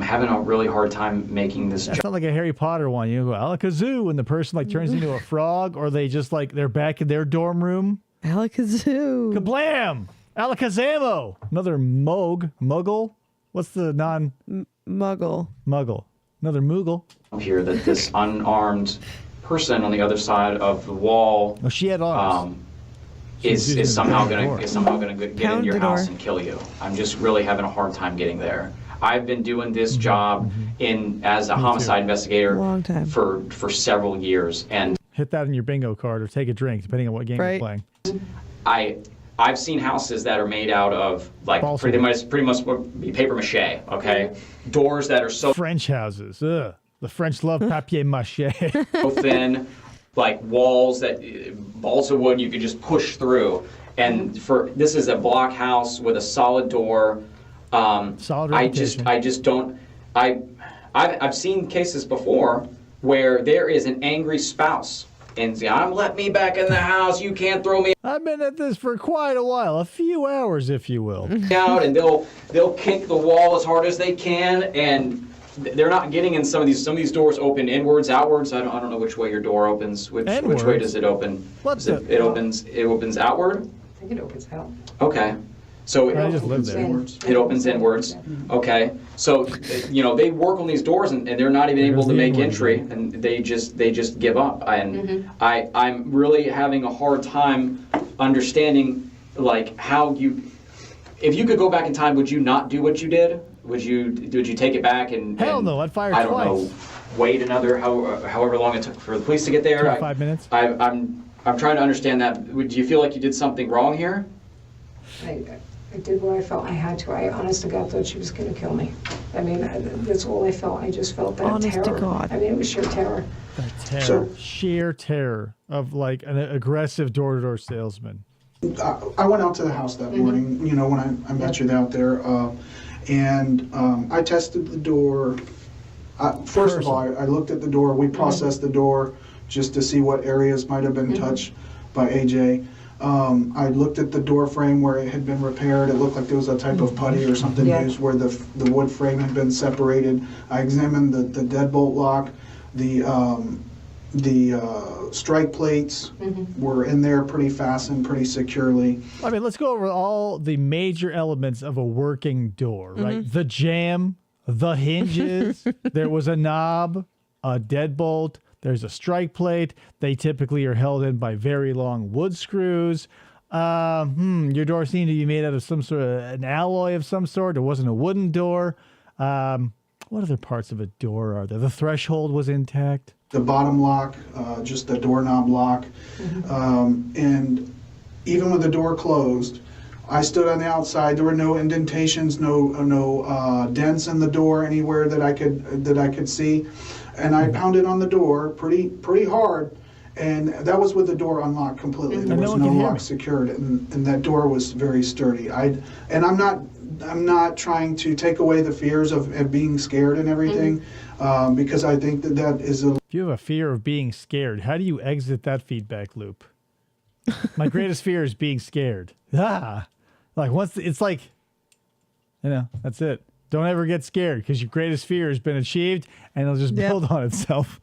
having a really hard time making this. That's not like a Harry Potter one. You go alakazoo, and the person like turns into a frog, or they just like they're back in their dorm room. Alakazoo. Kablam! Alakazamo! Another muggle. What's the Muggle. Another moogle. Here that this unarmed person on the other side of the wall. Oh, she had arms. Is somehow gonna get Pound in your the house door. and kill you. I'm just really having a hard time getting there. I've been doing this job as a homicide investigator Long time. for several years, and Hit that in your bingo card or take a drink, depending on what game you're playing. I've seen houses that are made out of like Balsa pretty much would be paper mache. Okay, doors that are so French houses. Ugh. The French love papier mache. thin, like walls that balsa wood you could just push through. And this is a block house with a solid door. Solid reputation. I just don't. I've seen cases before where there is an angry spouse and let me back in the house. You can't throw me I've been at this for quite a while, a few hours, if you will. out, and they'll kick the wall as hard as they can, and they're not getting in some of these doors open inwards, outwards. I don't know which way your door opens. Which way does it open? It opens outward? I think it opens out. Okay. So I just live there. it opens inwards. Okay. So they work on these doors and they're not even able to make entry, and they just give up. And I'm really having a hard time understanding like how if you could go back in time, would you not do what you did? Would you take it back and Hell no, I'd fire I don't twice. know, wait another however long it took for the police to get there. 25 minutes. I'm trying to understand that. Do you feel like you did something wrong here? I did what I felt I had to. I honest to God thought she was going to kill me. I mean, that's all I felt. I just felt that Honest to terror. God. I mean, it was sheer terror. That terror, sheer terror of like an aggressive door-to-door salesman. I went out to the house that morning, when I met you out there, and I tested the door. First of all, I looked at the door. We processed the door just to see what areas might have been touched by AJ. I looked at the door frame where it had been repaired. It looked like there was a type of putty or something used where the wood frame had been separated. I examined the deadbolt lock. The strike plates were in there pretty fastened, pretty securely. I mean, let's go over all the major elements of a working door, right? The jamb, the hinges, there was a knob, a deadbolt, there's a strike plate. They typically are held in by very long wood screws. Your door seemed to be made out of some sort of an alloy of some sort. It wasn't a wooden door. What other parts of a door are there? The threshold was intact. The bottom lock, just the doorknob lock. And even with the door closed, I stood on the outside. There were no indentations, no dents in the door anywhere that I could see. And I pounded on the door pretty hard, And that was with the door unlocked completely. There And was no one no could hear lock me. secured, and that door was very sturdy. I'm not trying to take away the fears of being scared and everything, because I think that is a. If you have a fear of being scared, how do you exit that feedback loop? My greatest fear is being scared. Like it's like, that's it. Don't ever get scared because your greatest fear has been achieved and it'll just build on itself.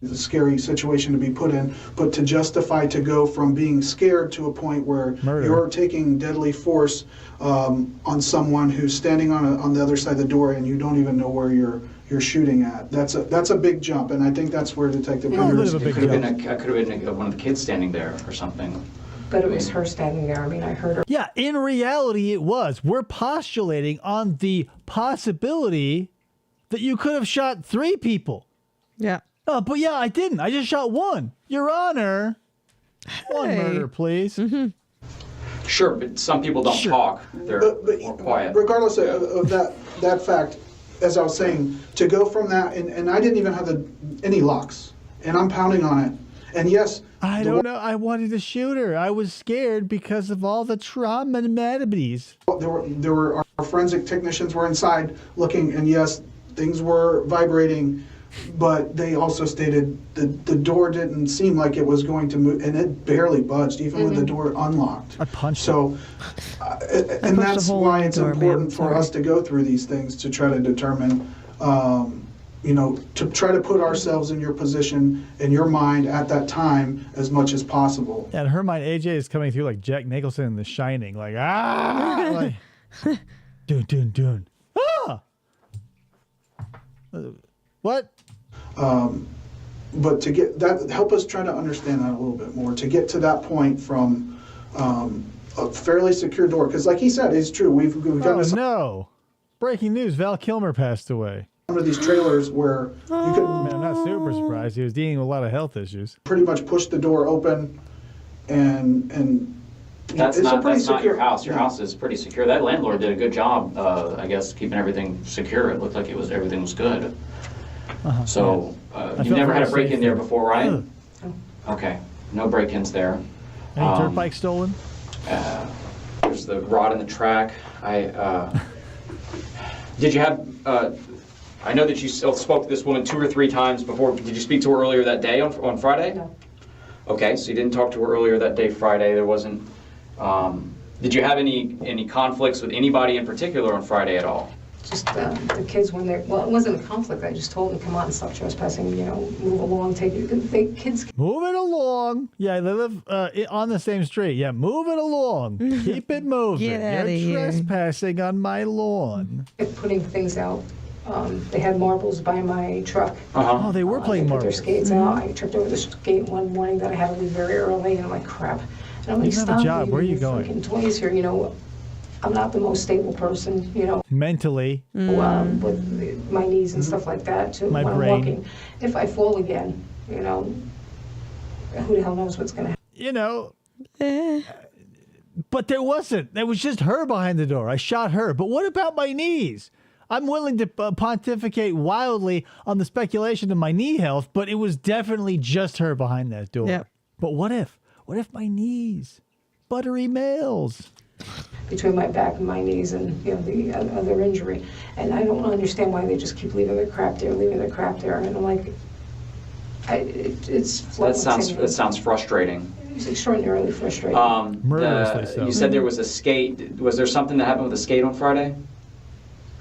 It's a scary situation to be put in, but to justify to go from being scared to a point where Murder. you're taking deadly force on someone who's standing on the other side of the door and you don't even know where you're shooting at. That's a big jump, and I think that's where Detective Peters. bit of a big Could have been one of the kids standing there or something. But it was her standing there. I mean, I heard her. Yeah, in reality, it was. We're postulating on the possibility that you could have shot 3 people. Yeah. Oh, but yeah, I didn't. I just shot 1. Your Honor. One murder, please. Sure, but some people don't talk. They're more quiet. Regardless of that fact, as I was saying, to go from that, and I didn't even have any locks, and I'm pounding on it. And yes, I don't know. I wanted to shoot her. I was scared because of all the trauma and maladies. there were our forensic technicians were inside looking, and yes, things were vibrating, but they also stated that the door didn't seem like it was going to move, and it barely budged, even with the door unlocked. I punched So, and that's a hole why in the it's door, important man. for Sorry. us to go through these things to try to determine, to try to put ourselves in your position, in your mind at that time as much as possible. Yeah, in her mind, AJ is coming through like Jack Nicholson in The Shining. Like, like, dun. Ah! What? But to get that, help us try to understand that a little bit more, to get to that point from a fairly secure door. Because like he said, it's true. We've gotten Oh, to no. Breaking news. Val Kilmer passed away. some of these trailers where you could I mean, I'm not super surprised. He was dealing with a lot of health issues. pretty much push the door open and That's it's a not pretty that's not your secure- house. Your yeah. house is pretty secure. That landlord did a good job, I guess, keeping everything secure. It looked like everything was good. So I you've felt never had very a break-in safe there there. before, right? Ugh. Okay, no break-ins there. Any dirt bike stolen? There's the rod in the track. Did you have? I know that you spoke to this woman 2 or 3 times before. Did you speak to her earlier that day on Friday? No. Okay, so you didn't talk to her earlier that day, Friday. There wasn't. Did you have any conflicts with anybody in particular on Friday at all? Just the kids when they're, well, it wasn't a conflict. I just told them, come on, stop trespassing, move along, take it. The kids. Move it along. Yeah, they live on the same street. Yeah, move it along. Keep it moving. Get outta You're here. trespassing on my lawn. kept putting things out. They had marbles by my truck. Oh, they were playing They put their marbles. skates out. I tripped over the skate one morning that I had to leave very early, and I'm like, crap. And I'm like, You have a stop job. Where are leaving you your going? freaking toys here. I'm not the most stable person, Mentally. with my knees and stuff like that, too, My when brain. I'm walking. If I fall again, who the hell knows what's going to happen. But there wasn't. There was just her behind the door. I shot her. But what about my knees? I'm willing to pontificate wildly on the speculation of my knee health, but it was definitely just her behind that door. Yep. But what if? What if my knees? Buttery males. Between my back and my knees and the other injury, and I don't understand why they just keep leaving their crap there, and I'm like, it's That sounds frustrating. It's extraordinarily frustrating. Murderously so. You said there was a skate. Was there something that happened with the skate on Friday?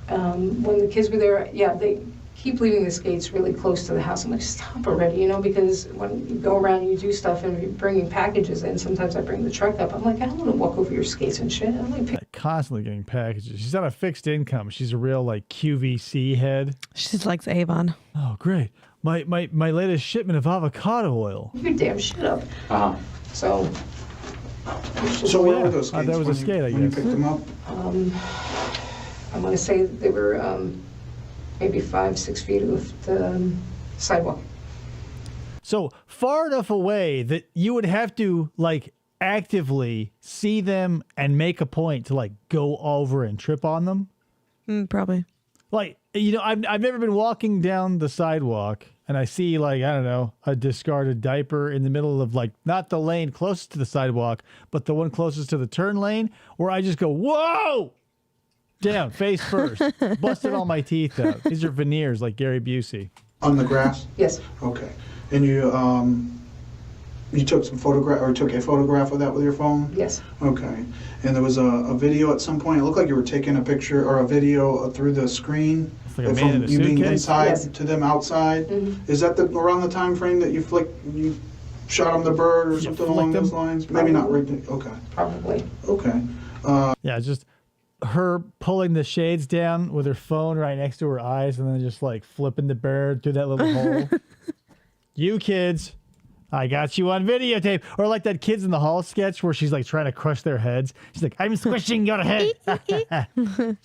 When the kids were there, they keep leaving the skates really close to the house. I'm like, stop already, because when you go around and you do stuff and you're bringing packages in, sometimes I bring the truck up. I'm like, I don't want to walk over your skates and shit. I'm like, Constantly getting packages. She's on a fixed income. She's a real QVC head. She just likes Avon. Oh, great. My latest shipment of avocado oil. your damn shit up. So. So where yeah. were those skates That was a when skate, I when you guess. picked them up? I'm going to say that they were maybe 5-6 feet of the sidewalk. So far enough away that you would have to actively see them and make a point to go over and trip on them. Probably. I've never been walking down the sidewalk and I see like, I don't know, a discarded diaper in the middle of like, not the lane closest to the sidewalk, but the one closest to the turn lane, where I just go, whoa, down, face first, busted all my teeth out. These are veneers like Gary Busey. On the grass? Yes. Okay. And you took some photograph, or took a photograph of that with your phone? Yes. Okay. And there was a video at some point. It looked like you were taking a picture or a video through the screen. It's like a man in a you being suitcase? inside Yes. to them outside. Is that around the time frame that you shot him the bird or something along flicked those him? lines? Maybe not right there. Okay. Probably. Okay. Yeah, just her pulling the shades down with her phone right next to her eyes and then just like flipping the bird through that little hole. You kids, I got you on videotape. Or like that Kids in the Hall sketch where she's like trying to crush their heads. She's like, I'm squishing your head. Looked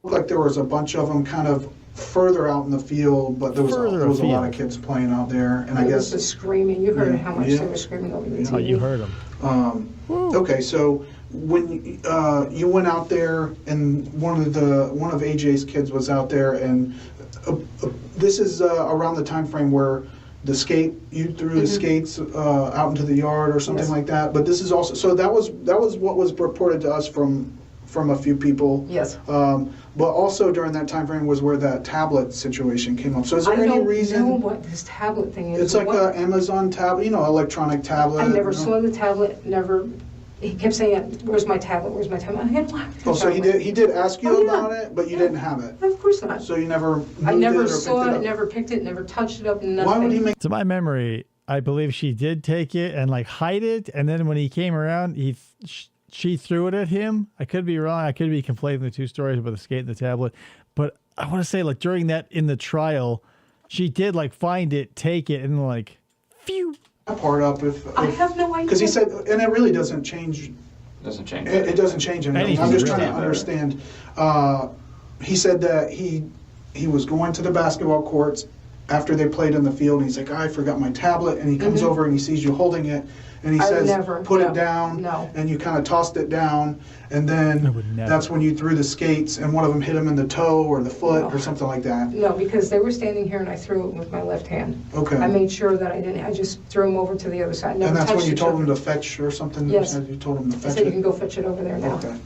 like there was a bunch of them kind of further out in the field, but there was a lot of kids playing out there. And I There guess was the screaming. You heard Yeah, how much yeah. they were screaming over the TV. Oh, you heard them. Okay, so when you went out there, and one of AJ's kids was out there, and this is around the time frame where you threw the skates out into the yard or something Yes. like that. But this is also, so that was what was reported to us from a few people. Yes. But also during that time frame was where that tablet situation came up. So is there I any don't reason? know what this tablet thing is. It's like What- an Amazon tablet, electronic tablet. I never you know? saw the tablet, never, he kept saying, where's my tablet, where's my tablet? I had one. Oh, so he did ask you Oh, yeah. about it, but you didn't have it. Of course not. So you never moved I never it or saw picked it, up? never picked it, never touched it up, nothing. Why would he make To my memory, I believe she did take it and like hide it. And then when he came around, she threw it at him. I could be wrong. I could be conflating the two stories about the skate and the tablet. But I want to say like during that in the trial, she did like find it, take it, and like, phew. that part up I have no idea. because he said, and it really doesn't change. Doesn't change. It doesn't change anything. I'm Anything, just trying really. to understand. He said that he was going to the basketball courts after they played in the field, and he's like, I forgot my tablet, and he comes over and he sees you holding it, and he I says, never- put no, it down, no. and you kind of tossed it down, and I then would never. that's when you threw the skates, and one of them hit him in the toe or the foot No. or something like that. No, because they were standing here and I threw it with my left hand. Okay. I made sure that I just threw them over to the other side, never And that's touched when you each told other. him to fetch or something? Yes. You told him to I fetch said, you it? can go fetch it over there now. Okay.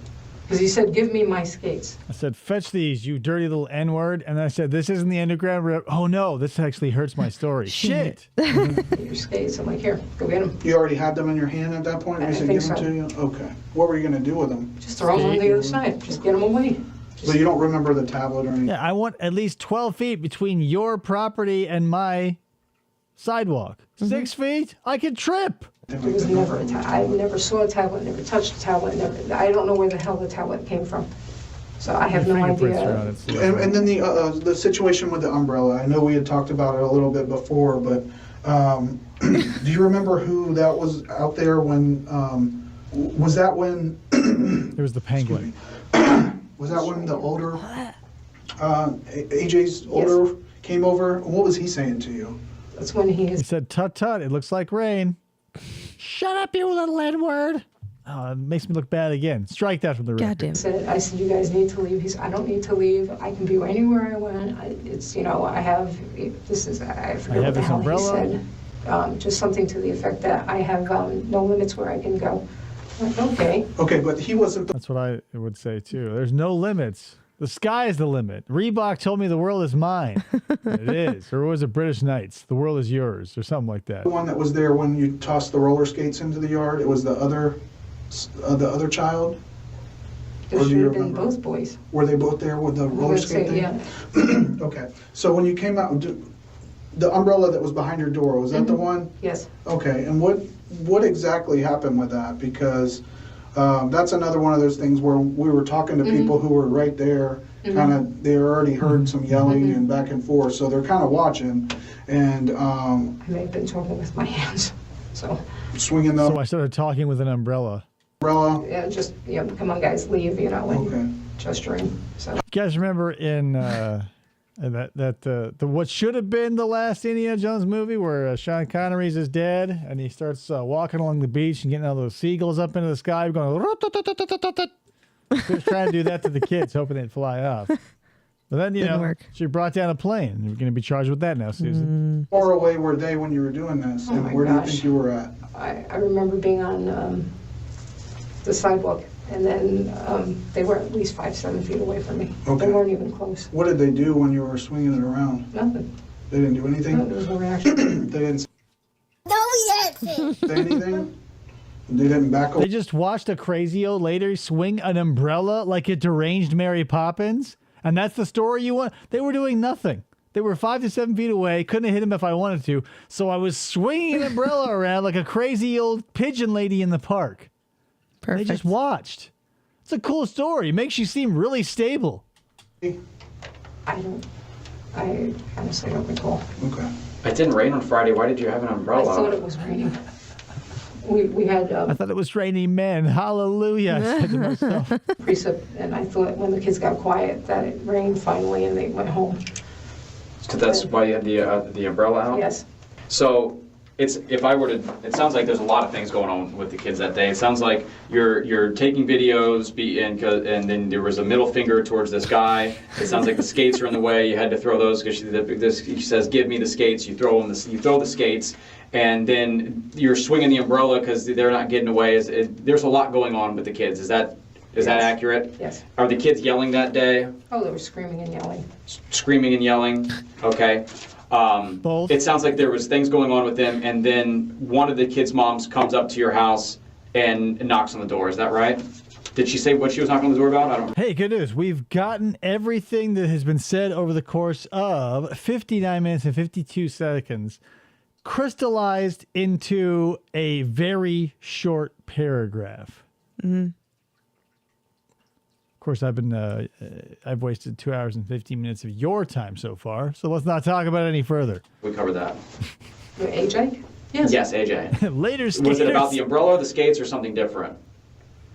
Because he said, give me my skates. I said, fetch these, you dirty little N-word. And I said, this isn't the underground rip. Oh no, this actually hurts my story. Shit. Get your skates. I'm like, here, go get them. You already had them in your hand at that point? Or I you said think give them so. to you? Okay. What were you going to do with them? Just throw them on the other side. Just get them away. But you don't remember the tablet or anything? Yeah, I want at least 12 feet between your property and my sidewalk. 6 feet? I could trip. There was never I never saw a tablet, never touched a tablet, I don't know where the hell the tablet came from. So I have no Fingerprints are idea. on it, so- And then the situation with the umbrella, I know we had talked about it a little bit before, but do you remember who that was out there when, was that when, It was the penguin. was that when the older, AJ's older came over? What was he saying to you? That's when he He is. said, tut tut, it looks like rain. Shut up, you little N-word. Oh, it makes me look bad again. Strike that from the record. Goddamn. I said, you guys need to leave. He said, I don't need to leave. I can be anywhere I want. I have, I forget what the this hell umbrella. he said. Just something to the effect that I have no limits where I can go. I'm like, okay. Okay, but he wasn't the That's what I would say too. There's no limits. The sky is the limit. Reebok told me the world is mine. It is. Or was it British Knights? The world is yours, or something like that. one that was there when you tossed the roller skates into the yard. It was the other child. There Or do should you have been remember? both boys. Were they both there with the I roller would skate say, thing? yeah. Okay, so when you came out, the umbrella that was behind your door, was that the one? Yes. Okay, and what exactly happened with that? Because that's another one of those things where we were talking to people who were right there, kind of, they already heard some yelling and back and forth, so they're kind of watching and I may have been talking with my hands. So, swinging the So I started talking with an umbrella. umbrella. yeah, just, come on, guys, leave, and Okay. gesturing. So, You guys remember in the what should have been the last Indiana Jones movie where Sean Connery's his dad and he starts walking along the beach and getting all those seagulls up into the sky going. He was trying to do that to the kids, hoping they'd fly off. But then, Didn't work. she brought down a plane. You're going to be charged with that now, Susan. How far away were they when you were doing this? Oh And my where do you gosh. think you were at? I remember being on the sidewalk, and then they were at least 5-7 feet away from me. Okay. They weren't even close. What did they do when you were swinging it around? Nothing. They didn't do No, anything? there was no reaction. They didn't No, yes. say anything? They didn't back They away? just watched a crazy old lady swing an umbrella like a deranged Mary Poppins. And that's the story you want? They were doing nothing. They were 5 to 7 feet away. Couldn't have hit him if I wanted to. So I was swinging an umbrella around like a crazy old pigeon lady in the park. Perfect. They just watched. It's a cool story. It makes you seem really stable. I honestly don't recall. Okay. It didn't rain on Friday. Why did you have an I umbrella? thought it was raining. We had I thought it was raining men. Hallelujah. I said to myself. precip, and I thought when the kids got quiet that it rained finally and they went home. So that's why you had the umbrella out? Yes. So it sounds like there's a lot of things going on with the kids that day. It sounds like you're taking videos, and then there was a middle finger towards this guy. It sounds like the skates are in the way. You had to throw those because she says, "Give me the skates." You throw the skates, and then you're swinging the umbrella because they're not getting away. There's a lot going on with the kids. Is that Yes. accurate? Yes. Are the kids yelling that day? Oh, they were screaming and yelling. Screaming and yelling? Okay. Both. It sounds like there was things going on with them, and then one of the kids' moms comes up to your house and knocks on the door. Is that right? Did she say what she was knocking on the door about? I don't. Hey, good news. We've gotten everything that has been said over the course of 59 minutes and 52 seconds crystallized into a very short paragraph. Mm-hmm. Of course, I've wasted 2 hours and 15 minutes of your time so far, so let's not talk about it any further. We covered that. AJ? Yes. Yes, AJ. Later, skaters. Was it about the umbrella, the skates, or something different?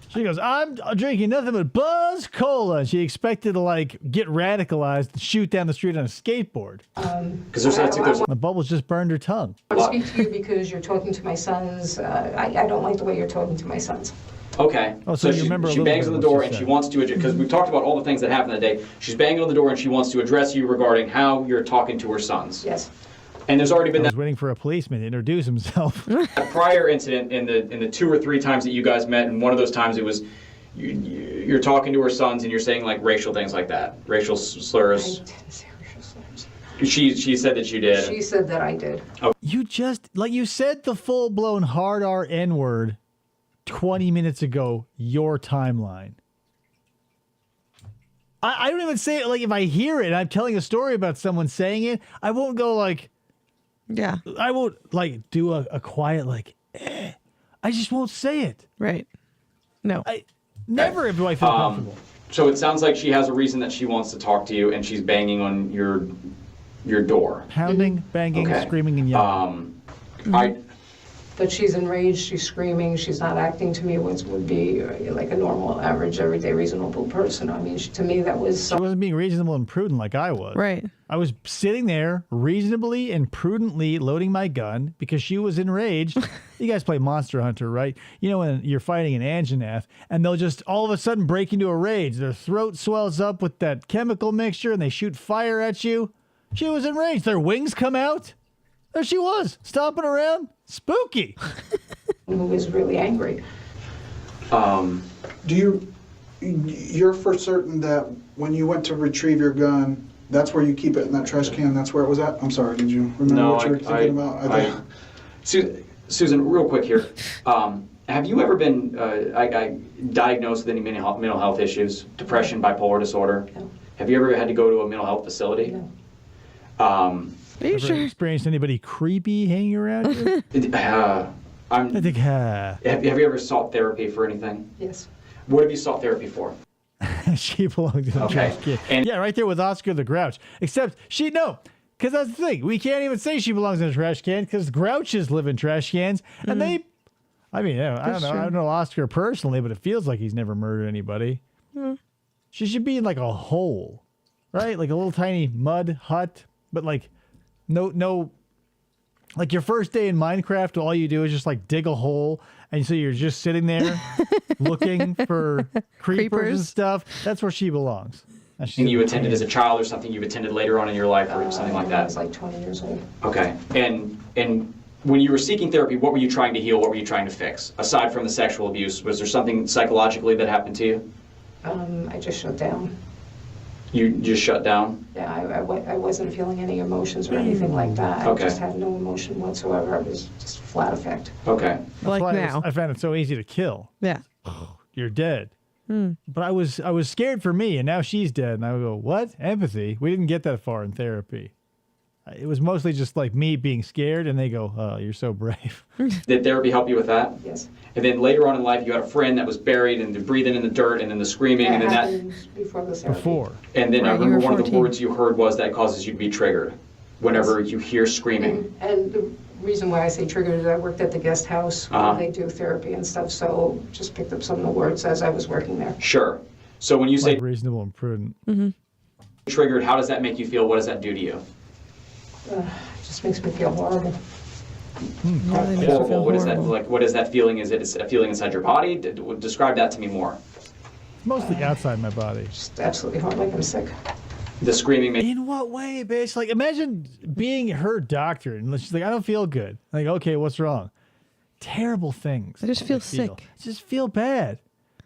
She goes, I'm drinking nothing but Buzz Cola. And she expected to, get radicalized and shoot down the street on a skateboard. Because there's The bubbles just burned her tongue. I want to speak to you because you're talking to my sons. I don't like the way you're talking to my sons. Okay. Oh, so you remember a she little bangs bit on of the what door she and she said. wants to, because we've talked about all the things that happened that day. She's banging on the door and she wants to address you regarding how you're talking to her sons. Yes. And there's already been I that was waiting for a policeman to introduce himself. prior incident in the 2 or 3 times that you guys met, and one of those times it was you're talking to her sons and you're saying racial things like that, racial I slurs. didn't say racial slurs. She said that you did. She said that I did. You just, you said the full-blown hard R N-word 20 minutes ago, your timeline. I don't even say it, if I hear it and I'm telling a story about someone saying it, I won't go Yeah. I won't do a quiet I just won't say it. Right. No. Never do I feel comfortable. So it sounds like she has a reason that she wants to talk to you, and she's banging on your door. Pounding, banging, Okay. screaming, and yelling. But she's enraged, she's screaming, she's not acting to me what would be like a normal, average, everyday, reasonable person. I mean, to me, that was She wasn't being reasonable and prudent like I was. Right. I was sitting there reasonably and prudently loading my gun because she was enraged. You guys play Monster Hunter, right? You know when you're fighting an Anjanath and they'll just all of a sudden break into a rage. Their throat swells up with that chemical mixture and they shoot fire at you. She was enraged. Their wings come out. There she was, stomping around. Spooky. who was really angry. You're for certain that when you went to retrieve your gun, that's where you keep it in that trash can? That's where it was at? I'm sorry, did you remember what you were thinking about? Susan, real quick here. Have you ever been diagnosed with any mental health issues? Depression, bipolar disorder? No. Have you ever had to go to a mental health facility? No. Are you Ever sure? experienced anybody creepy hanging around you? I think, Have you ever sought therapy for anything? Yes. What have you sought therapy for? she belonged to the Okay. trash can. And- Yeah, right there with Oscar the Grouch. Except because that's the thing. We can't even say she belongs in a trash can because Grouches live in trash cans. And I don't know. I don't know Oscar personally, but it feels like he's never murdered anybody. She should be in a hole, right? Like a little tiny mud hut, but no, your first day in Minecraft, all you do is just dig a hole. And so you're just sitting there looking for creepers and Creepers. stuff. That's where she belongs. Something you attended as a child or something you've attended later on in your life or something like I that? was like 20 years old. Okay. And when you were seeking therapy, what were you trying to heal? What were you trying to fix? Aside from the sexual abuse, was there something psychologically that happened to you? I just shut down. You just shut down? Yeah, I wasn't feeling any emotions or anything like that. Okay. I just had no emotion whatsoever. It was just flat effect. Okay. Like now. I found it so easy to kill. Yeah. You're dead. But I was scared for me, and now she's dead. And I would go, what? Empathy? We didn't get that far in therapy. It was mostly just like me being scared, and they go, oh, you're so brave. Did therapy help you with that? Yes. And then later on in life, you had a friend that was buried and the breathing in the dirt and then the screaming and then that. happened before the therapy. Before. And then I Right, you remember were one of the 14. words you heard was that causes you to be triggered whenever you hear screaming. And the reason why I say triggered is I worked at the guest house where Uh-huh. they do therapy and stuff, so just picked up some of the words as I was working there. Sure. So when you say Like reasonable and prudent. triggered, how does that make you feel? What does that do to you? It just makes me feel horrible. Horrible. What is that like? What is that feeling? Is it a feeling inside your body? Describe that to me more. Mostly outside my body. Just absolutely horrible, like I'm sick. The screaming. In what way, bitch? Like, imagine being her doctor, and she's like, I don't feel good. Like, okay, what's wrong? Terrible things. I just feel sick. I just feel bad.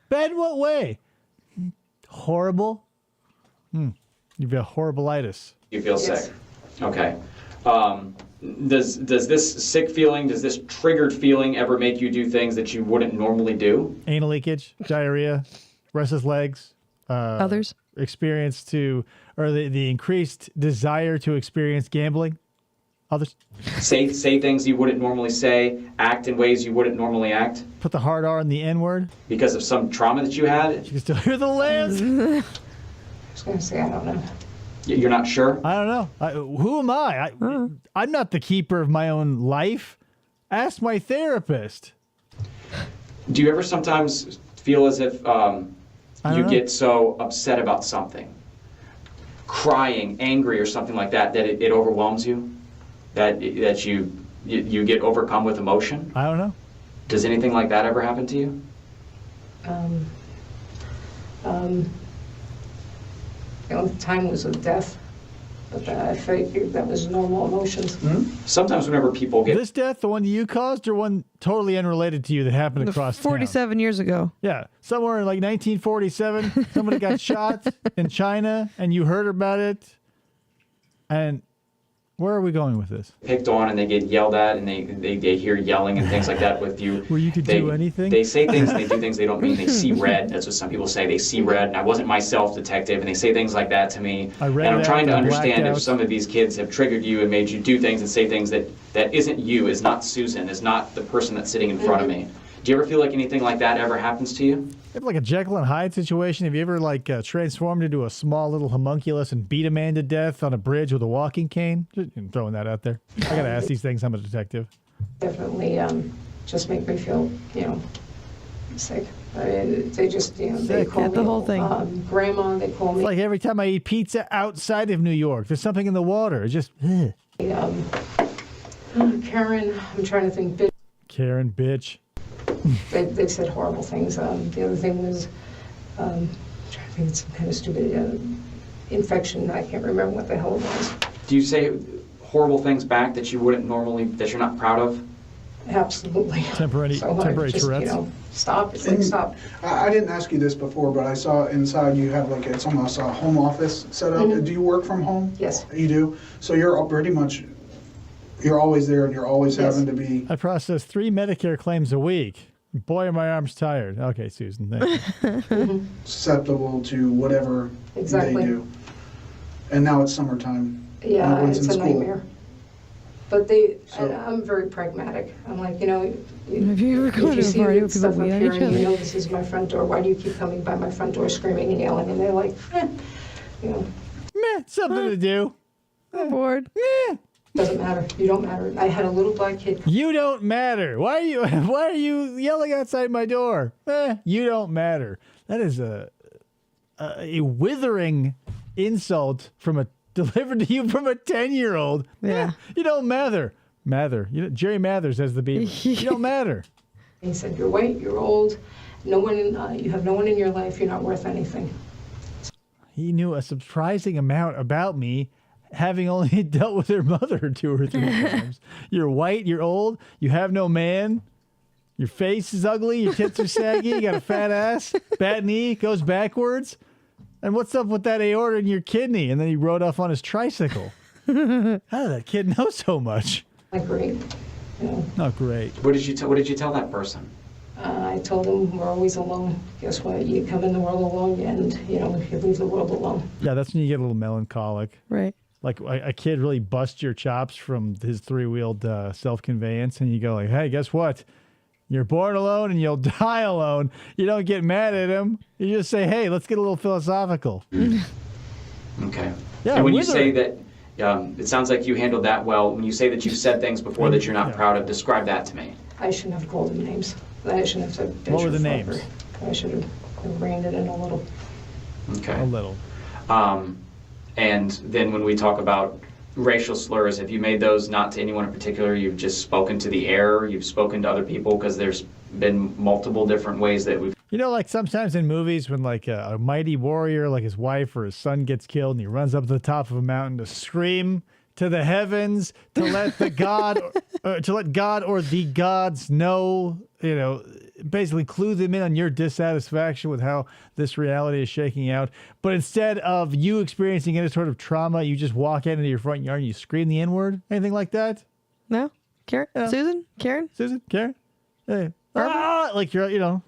Bad in what way? Horrible? You've got horribilitis. You feel Yes. sick. Okay. Does this sick feeling, does this triggered feeling ever make you do things that you wouldn't normally do? Anal leakage, diarrhea, restless legs. Others? Experience to, or the increased desire to experience gambling. Others. Say things you wouldn't normally say, act in ways you wouldn't normally act Put the hard R in the N word. because of some trauma that you had? You can still hear the lambs. I was going to say, I don't know. You're not sure? I don't know. Who am I? I'm not the keeper of my own life. Ask my therapist. Do you ever sometimes feel as if don't you know. get so upset about something, crying, angry, or something like that, that it overwhelms you? That you get overcome with emotion? I don't know. Does anything like that ever happen to you? The only time was with death, but I figured that was normal emotions. Sometimes whenever people get This death, the one you caused, or one totally unrelated to you that happened across town? 47 years ago. Yeah, somewhere in like 1947, somebody got shot in China, and you heard about it. And where are we going with this? picked on and they get yelled at and they hear yelling and things like that with you. Where you could do anything? They say things and they do things they don't mean. They see red. That's what some people say. They see red, and I wasn't myself, detective, and they say things like that to me. I read and I'm it trying to out, I understand blacked if out. some of these kids have triggered you and made you do things and say things that isn't you, is not Susan, is not the person that's sitting in front of me. Do you ever feel like anything like that ever happens to you? Have like a Jekyll and Hyde situation? Have you ever like transformed into a small little homunculus and beat a man to death on a bridge with a walking cane? Just throwing that out there. I gotta ask these things. I'm a detective. Definitely just make me feel, sick. I mean, they just, they Sick. call Yeah, me the whole thing. grandma. They call It's me like every time I eat pizza outside of New York, there's something in the water. It's just ugh. Karen. I'm trying to think. Karen, bitch. They've said horrible things. The other thing was, I'm trying to think of some kind of stupid infection. I can't remember what the hell it was. Do you say horrible things back that you wouldn't normally, that you're not proud of? Absolutely. Temporary just, Tourette's. Stop. It's like, stop. I didn't ask you this before, but I saw inside you have like it's almost a home office set up. Do you work from home? Yes. You do? So you're pretty much, you're always there and you're always Yes. having to be, I process 3 Medicare claims a week. Boy, are my arms tired. Okay, Susan, thank you. susceptible to whatever Exactly. they do. And now it's summertime. Yeah, Everyone's it's in a school. nightmare. But I'm very pragmatic. I'm like, Have you ever if gone you to a see party the with people stuff up beating here each and you other? know this is my front door, why do you keep coming by my front door screaming and yelling? And they're like, Meh, something to do. I'm bored. Meh. doesn't matter. You don't matter. I had a little black kid. You don't matter. Why are you yelling outside my door? You don't matter. That is a withering insult delivered to you from a 10-year-old. Yeah. You don't matter. Jerry Mathers as the Beaver. You don't matter. He said, you're white, you're old, you have no one in your life, you're not worth anything. he knew a surprising amount about me, having only dealt with her mother 2 or 3 times. You're white, you're old, you have no man, your face is ugly, your tits are saggy, you got a fat ass, bad knee, goes backwards. And what's up with that aorta in your kidney? And then he rode off on his tricycle. How did that kid know so much? Not great. You know, Not great. What did you tell that person? I told him we're always alone. Guess what? You come in the world alone, and you leave the world alone. Yeah, that's when you get a little melancholic. Right. Like a kid really busts your chops from his 3-wheeled self-conveyance, and you go like, hey, guess what? You're born alone and you'll die alone. You don't get mad at him. You just say, hey, let's get a little philosophical. Okay. Yeah, and when you wither. say that, it sounds like you handled that well. When you say that you've said things before that you're not proud of, describe that to me. I shouldn't have called him names. I shouldn't have said bitch What were or the fucker. names? I should have reined it in a little. Okay. A little. And then when we talk about racial slurs, have you made those not to anyone in particular? You've just spoken to the air, you've spoken to other people, because there's been multiple different ways that we've... You know, like sometimes in movies when like a mighty warrior, like his wife or his son gets killed and he runs up to the top of a mountain to scream to the heavens to let the God, to let God or the gods know, basically clue them in on your dissatisfaction with how this reality is shaking out. But instead of you experiencing any sort of trauma, you just walk out into your front yard and you scream the N-word? Anything like that? No? Karen? Susan? Karen? Susan? Karen? Hey. Like you're,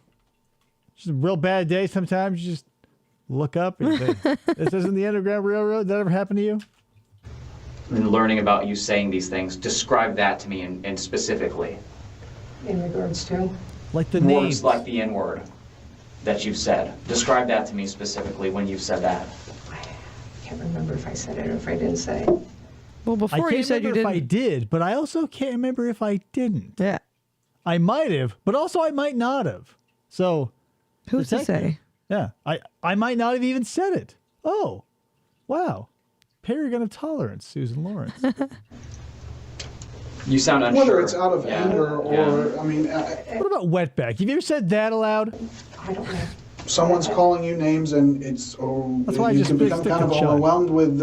just a real bad day sometimes. You just look up and say, this isn't the Underground Railroad. Did that ever happen to you? And learning about you saying these things, describe that to me and specifically. In regards to, Like the Words names. like the N-word that you've said. Describe that to me specifically when you've said that. I can't remember if I said it or if I didn't say it. Well, I before can't you said you remember if I didn't. did, but I also can't remember if I didn't. Yeah. I might have, but also I might not have. So, Who's to protect me. say? Yeah, I might not have even said it. Oh, wow. Paragon of tolerance, Susan Lorincz. You sound unsure. Whether it's out of Yeah. anger or, Yeah. I mean, What about wetback? Have you ever said that aloud? I don't know. someone's calling you names and That's why I you just can become stick kind of to Chud. overwhelmed with,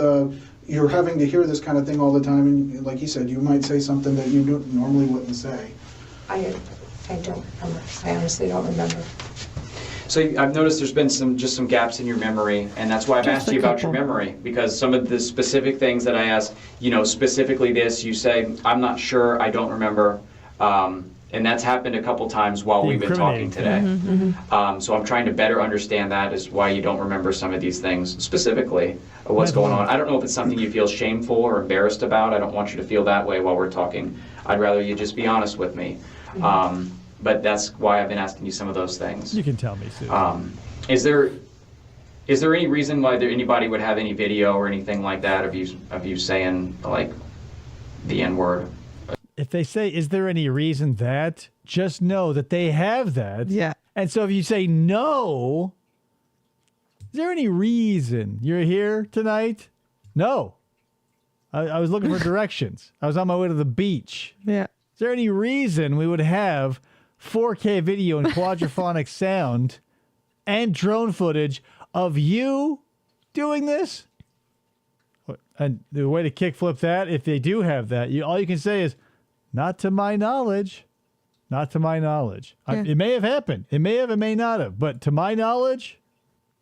you're having to hear this kind of thing all the time. And like you said, you might say something that you normally wouldn't say. I don't remember. I honestly don't remember. So I've noticed there's been some gaps in your memory, and that's why I've Just asked a you about your couple. memory, because some of the specific things that I asked, specifically this, you say, I'm not sure, I don't remember, and that's happened a couple times while we've been talking today. So I'm trying to better understand that, is why you don't remember some of these things, specifically what's going on. I don't know if it's something you feel shameful or embarrassed about. I don't want you to feel that way while we're talking. I'd rather you just be honest with me. But that's why I've been asking you some of those things. You can tell me, Susan. Is there any reason why anybody would have any video or anything like that of you saying like the N-word? If they say, is there any reason that, just know that they have that. Yeah. And so if you say no, is there any reason you're here tonight? No. I was looking for directions. I was on my way to the beach. Yeah. Is there any reason we would have 4K video and quadraphonic sound and drone footage of you doing this? And the way to kickflip that, if they do have that, all you can say is, not to my knowledge. Not to my knowledge. Yeah. It may have happened. It may have, it may not have. But to my knowledge,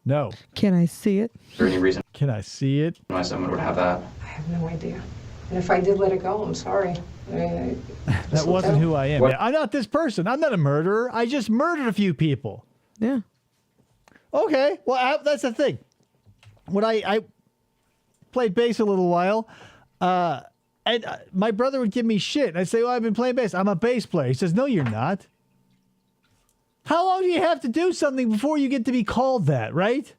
no. Can I see it? Is there any reason Can I see it? why someone would have that? I have no idea. And if I did let it go, I'm sorry. That wasn't who I am. What- Yeah, I'm not this person. I'm not a murderer. I just murdered a few people. Yeah. Okay, well, that's the thing. When I played bass a little while, and my brother would give me shit. And I'd say, well, I've been playing bass. I'm a bass player. He says, no, you're not. How long do you have to do something before you get to be called that, right?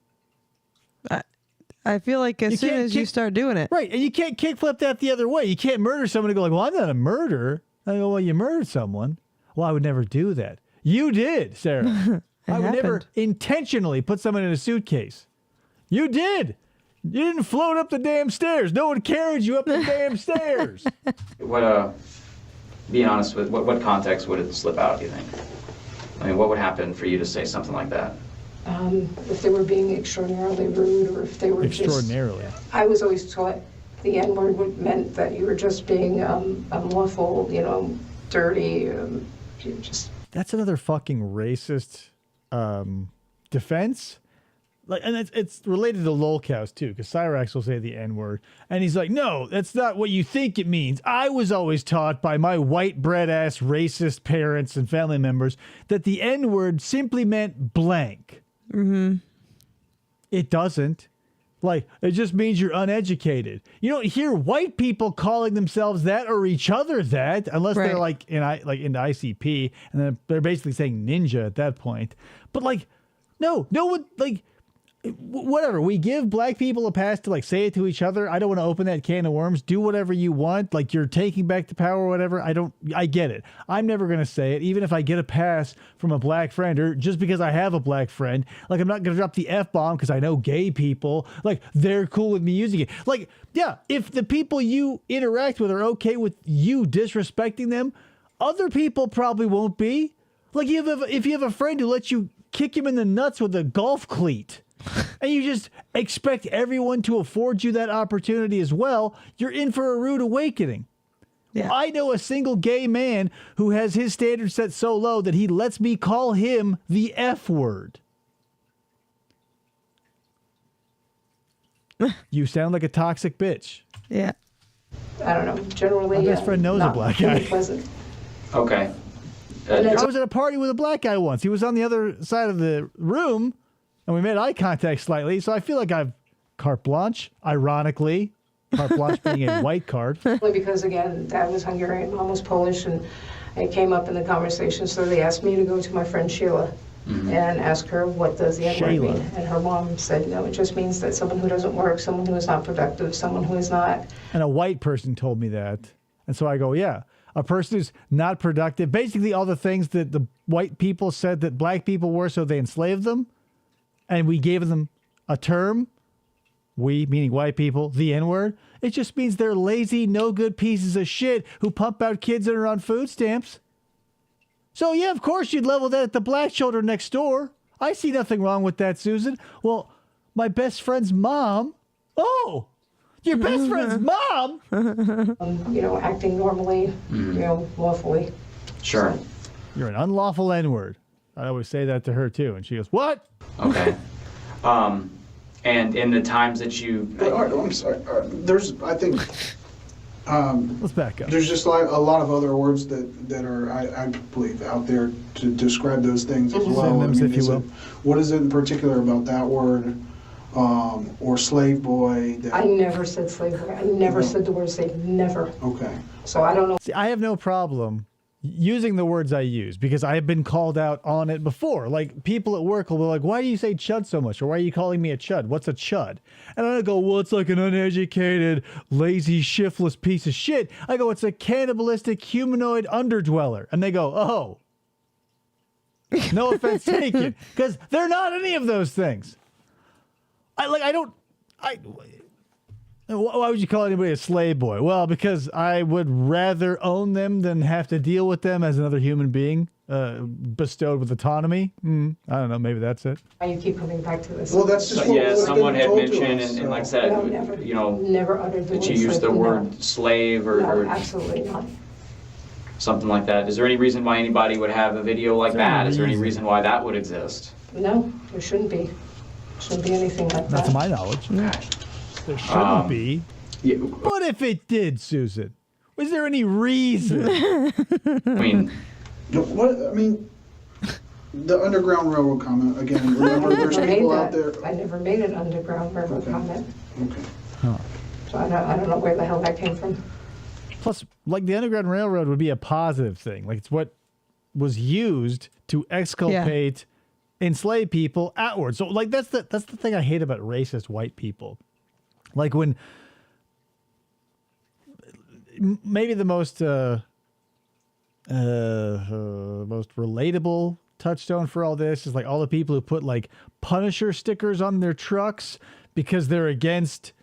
I feel like as You soon can't as you kick- start doing it. Right, and you can't kickflip that the other way. You can't murder someone and go like, well, I'm not a murderer. I go, well, you murdered someone. Well, I would never do that. You did, Sarah. I would never happened. intentionally put someone in a suitcase. You did. You didn't float up the damn stairs. No one carried you up the damn stairs. What being honest with what context would it slip out, do you think? I mean, what would happen for you to say something like that? if they were being extraordinarily rude or if they were Extraordinarily. I was always taught the N-word meant that you were just being unlawful, dirty, just... That's another fucking racist defense. Like, and it's related to lolcows too, because Cyrax will say the N-word, and he's like, "No, that's not what you think it means. I was always taught by my white bread ass racist parents and family members that the N-word simply meant blank." Mm-hmm. It doesn't. Like, it just means you're uneducated. You don't hear white people calling themselves that or each other that, unless they're like into ICP, and then they're basically saying ninja at that point. But like, no one like. Whatever, we give black people a pass to like say it to each other. I don't want to open that can of worms. Do whatever you want. Like, you're taking back the power or whatever. I get it. I'm never going to say it, even if I get a pass from a black friend or just because I have a black friend. Like, I'm not going to drop the F-bomb because I know gay people. Like, they're cool with me using it. Like, yeah, if the people you interact with are okay with you disrespecting them, other people probably won't be. Like, if you have a friend who lets you kick him in the nuts with a golf cleat, and you just expect everyone to afford you that opportunity as well, you're in for a rude awakening. Yeah. I know a single gay man who has his standards set so low that he lets me call him the F word. You sound like a toxic bitch. Yeah. I don't know. Generally, my best friend knows a black guy. Pleasant. Okay. I was at a party with a black guy once. He was on the other side of the room, and we made eye contact slightly, so I feel like I've carte blanche, ironically. Carte blanche being a white card. Only because, again, Dad was Hungarian, Mom was Polish, and it came up in the conversation, so they asked me to go to my friend Sheila and ask her, what does the N-word mean? And her mom said, no, it just means that someone who doesn't work, someone who is not productive, someone who is not... And a white person told me that. And so I go, yeah, a person who's not productive, basically all the things that the white people said that black people were, so they enslaved them. And we gave them a term, we, meaning white people, the N-word. It just means they're lazy, no good pieces of shit who pump out kids that are on food stamps. So, yeah, of course you'd level that at the black children next door. I see nothing wrong with that, Susan. Well, my best friend's mom. Oh, your best friend's mom? Acting normally, lawfully. Sure. So. You're an unlawful N-word. I always say that to her, too. And she goes, what? Okay. And in the times that you... I'm sorry. There's, I think... let's back up. There's just like a lot of other words that are, I believe, out there to describe those things as well. Synonyms, if you will. What is it in particular about that word or slave boy? I never said slave boy. I never said the word slave. Never. Okay. So I don't know. See, I have no problem using the words I use because I have been called out on it before. Like, people at work will be like, why do you say chud so much? Or why are you calling me a chud? What's a chud? And I go, well, it's like an uneducated, lazy, shiftless piece of shit. I go, it's a cannibalistic humanoid underdweller. And they go, oh. No offense taken. Because they're not any of those things. Why would you call anybody a slave boy? Well, because I would rather own them than have to deal with them as another human being bestowed with autonomy. I don't know. Maybe that's it. Why you keep coming back to this? Well, that's just what someone had mentioned, us, and like I said, no, never uttered the that word you used the slave, word no. slave No, or absolutely not. something like that. Is there any reason why anybody would have a video like that? Is there any reason why that would exist? No, there shouldn't be. Shouldn't be anything like that. Not to my knowledge. Okay. There shouldn't be. Yeah. What if it did, Susan? Was there any reason? I mean, the Underground Railroad comment, again, remember there's people out there. I never made an Underground Railroad comment. Okay. Huh. So I don't know where the hell that came from. Plus, like, the Underground Railroad would be a positive thing. Like, it's what was used to exculpate enslaved people outward. So, like, that's the thing I hate about racist white people. Like, when maybe the most relatable touchstone for all this is like all the people who put like Punisher stickers on their trucks because they're against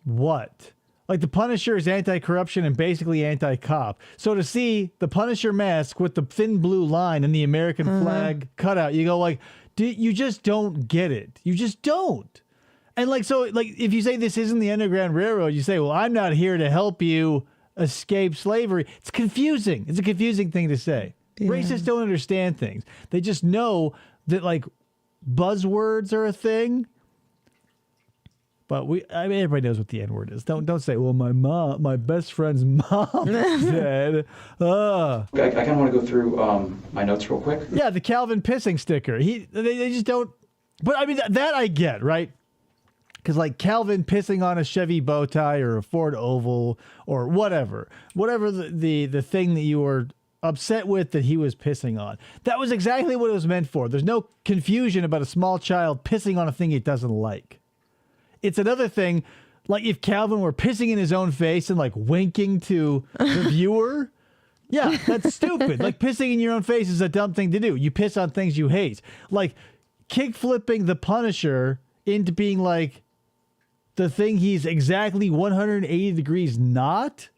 what? Like, the Punisher is anti-corruption and basically anti-cop. So to see the Punisher mask with the thin blue line and the American flag cutout, you go like, you just don't get it. You just don't. And like, so like, if you say this isn't the Underground Railroad, you say, well, I'm not here to help you escape slavery. It's confusing. It's a confusing thing to say. Yeah. Racists don't understand things. They just know that like buzzwords are a thing. But I mean, everybody knows what the N-word is. Don't say, well, my best friend's mom said. I kind of want to go through my notes real quick. Yeah, the Calvin pissing sticker. They just don't. But I mean, that I get, right? Because like Calvin pissing on a Chevy bow tie or a Ford Oval or whatever the thing that you were upset with that he was pissing on. That was exactly what it was meant for. There's no confusion about a small child pissing on a thing he doesn't like. It's another thing, like if Calvin were pissing in his own face and like winking to the viewer. Yeah, that's stupid. Like pissing in your own face is a dumb thing to do. You piss on things you hate. Like kick flipping the Punisher into being like the thing he's exactly 180 degrees not.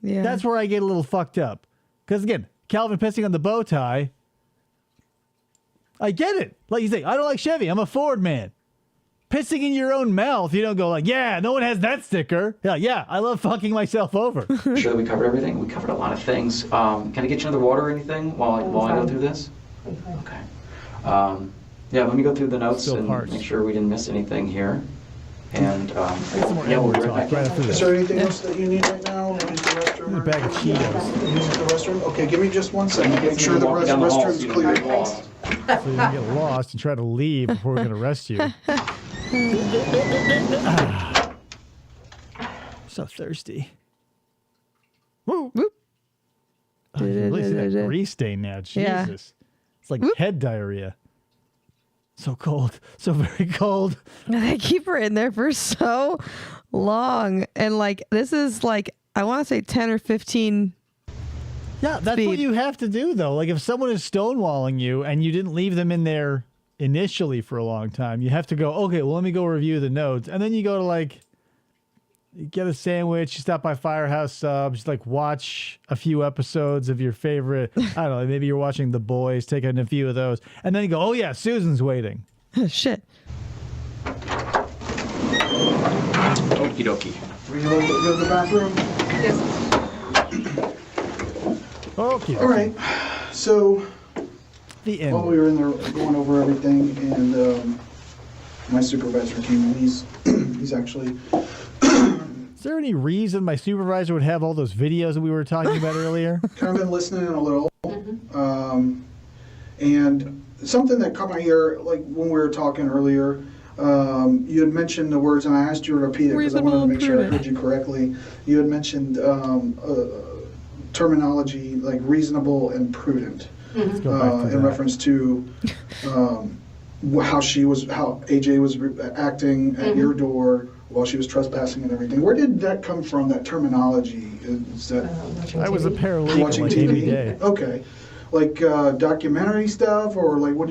Yeah. That's where I get a little fucked up. Because again, Calvin pissing on the bow tie. I get it. Like you say, I don't like Chevy. I'm a Ford man. Pissing in your own mouth, you don't go like, yeah, no one has that sticker. Yeah, I love fucking myself over. Sure that we covered everything? We covered a lot of things. Can I get you another water or anything while I go through this? Okay. Yeah, let me go through the notes and make sure we didn't miss anything here. And yeah, we'll be right back. Is there anything else that you need right now? Use the restroom? A bag of Cheetos. Use the restroom? Okay, give me just 1 second. Make sure the restroom's clear. So you don't get lost and try to leave before we're going to arrest you. So thirsty. Woo. Whoop. Oh, you really see that grease stain now. Jesus. Yeah. It's like head diarrhea. So cold. So very cold. They keep her in there for so long. And like, this is like, I want to say 10 or 15. Yeah, that's speed. what you have to do, though. Like, if someone is stonewalling you and you didn't leave them in there initially for a long time, you have to go, okay, well, let me go review the notes. And then you go to, like, you get a sandwich, you stop by Firehouse Subs, like, watch a few episodes of your favorite, I don't know, maybe you're watching The Boys, take in a few of those. And then you go, oh, yeah, Susan's waiting. Shit. Okie dokie. Were you able to go to the bathroom? Yes. Okay. All right. So The end. while we were in there going over everything, and my supervisor came in, he's actually. Is there any reason my supervisor would have all those videos that we were talking about earlier? Kind of been listening a little. And something that caught my ear, like when we were talking earlier, you had mentioned the words, and I asked you to repeat it because I wanted to make sure I heard you correctly. You had mentioned terminology like reasonable and prudent in reference to how AJ was acting at your door while she was trespassing and everything. Where did that come from, that terminology? Is that I was a paralegal watching like TV? every day. Okay. Like documentary stuff, or like what?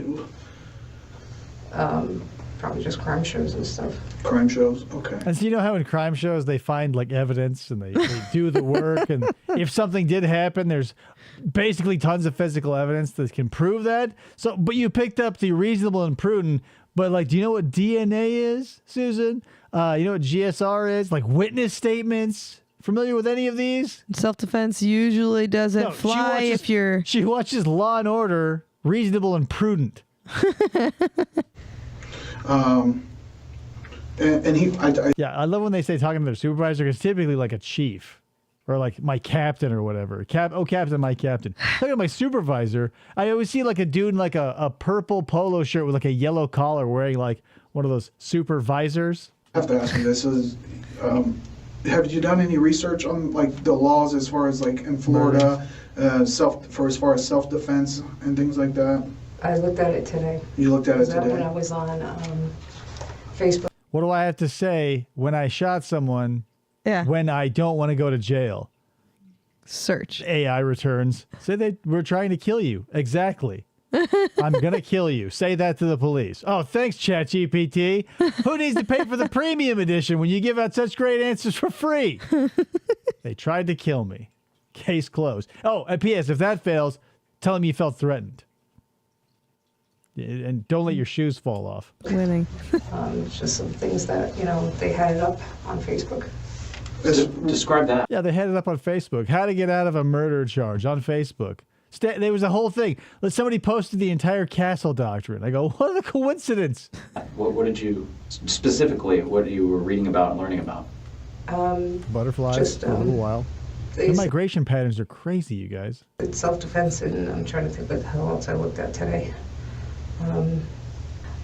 Probably just crime shows and stuff. Crime shows. Okay. And so you know how in crime shows they find like evidence and they do the work, and if something did happen, there's basically tons of physical evidence that can prove that. So, but you picked up the reasonable and prudent. But like, do you know what DNA is, Susan? You know what GSR is? Like witness statements. Familiar with any of these? Self-defense usually doesn't fly if you're... She watches Law and Order, reasonable and prudent. Yeah, I love when they say talking to their supervisor, because typically like a chief or like my captain or whatever. Captain, my captain. Talking to my supervisor, I always see like a dude in like a purple polo shirt with like a yellow collar wearing like one of those supervisors. I have to ask you this. Have you done any research on like the laws as far as like in Florida, as far as self-defense and things like that? I looked at it today. You looked at it today? When I was on Facebook. What do I have to say when I shot someone when I don't want to go to jail? Search. AI returns. Say they were trying to kill you. Exactly. I'm going to kill you. Say that to the police. Oh, thanks, ChatGPT. Who needs to pay for the premium edition when you give out such great answers for free? They tried to kill me. Case closed. Oh, and P.S. if that fails, tell them you felt threatened. And don't let your shoes fall off. Winning. It's just some things that, they had it up on Facebook. Describe that. Yeah, they had it up on Facebook. How to get out of a murder charge on Facebook. There was a whole thing. Somebody posted the entire castle doctrine. I go, what a coincidence. What did you, specifically, what you were reading about and learning about? Butterflies Just, for a little while. The migration patterns are crazy, you guys. It's self-defense, and I'm trying to think what the hell else I looked at today.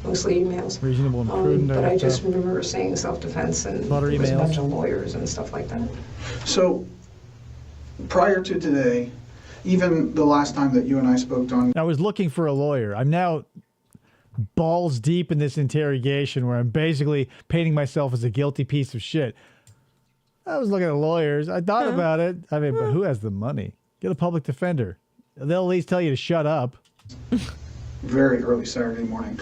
Mostly emails. Reasonable and prudent. But I just remember saying self-defense, and Lot of there was a emails. bunch of lawyers and stuff like that. So, prior to today, even the last time that you and I spoke on, I was looking for a lawyer. I'm now balls deep in this interrogation where I'm basically painting myself as a guilty piece of shit. I was looking at lawyers. I thought about it. I mean, but who has the money? Get a public defender. They'll at least tell you to shut up. very early Saturday morning,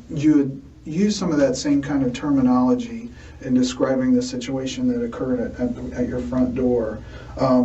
you had used some of that same kind of terminology in describing the situation that occurred at your front door.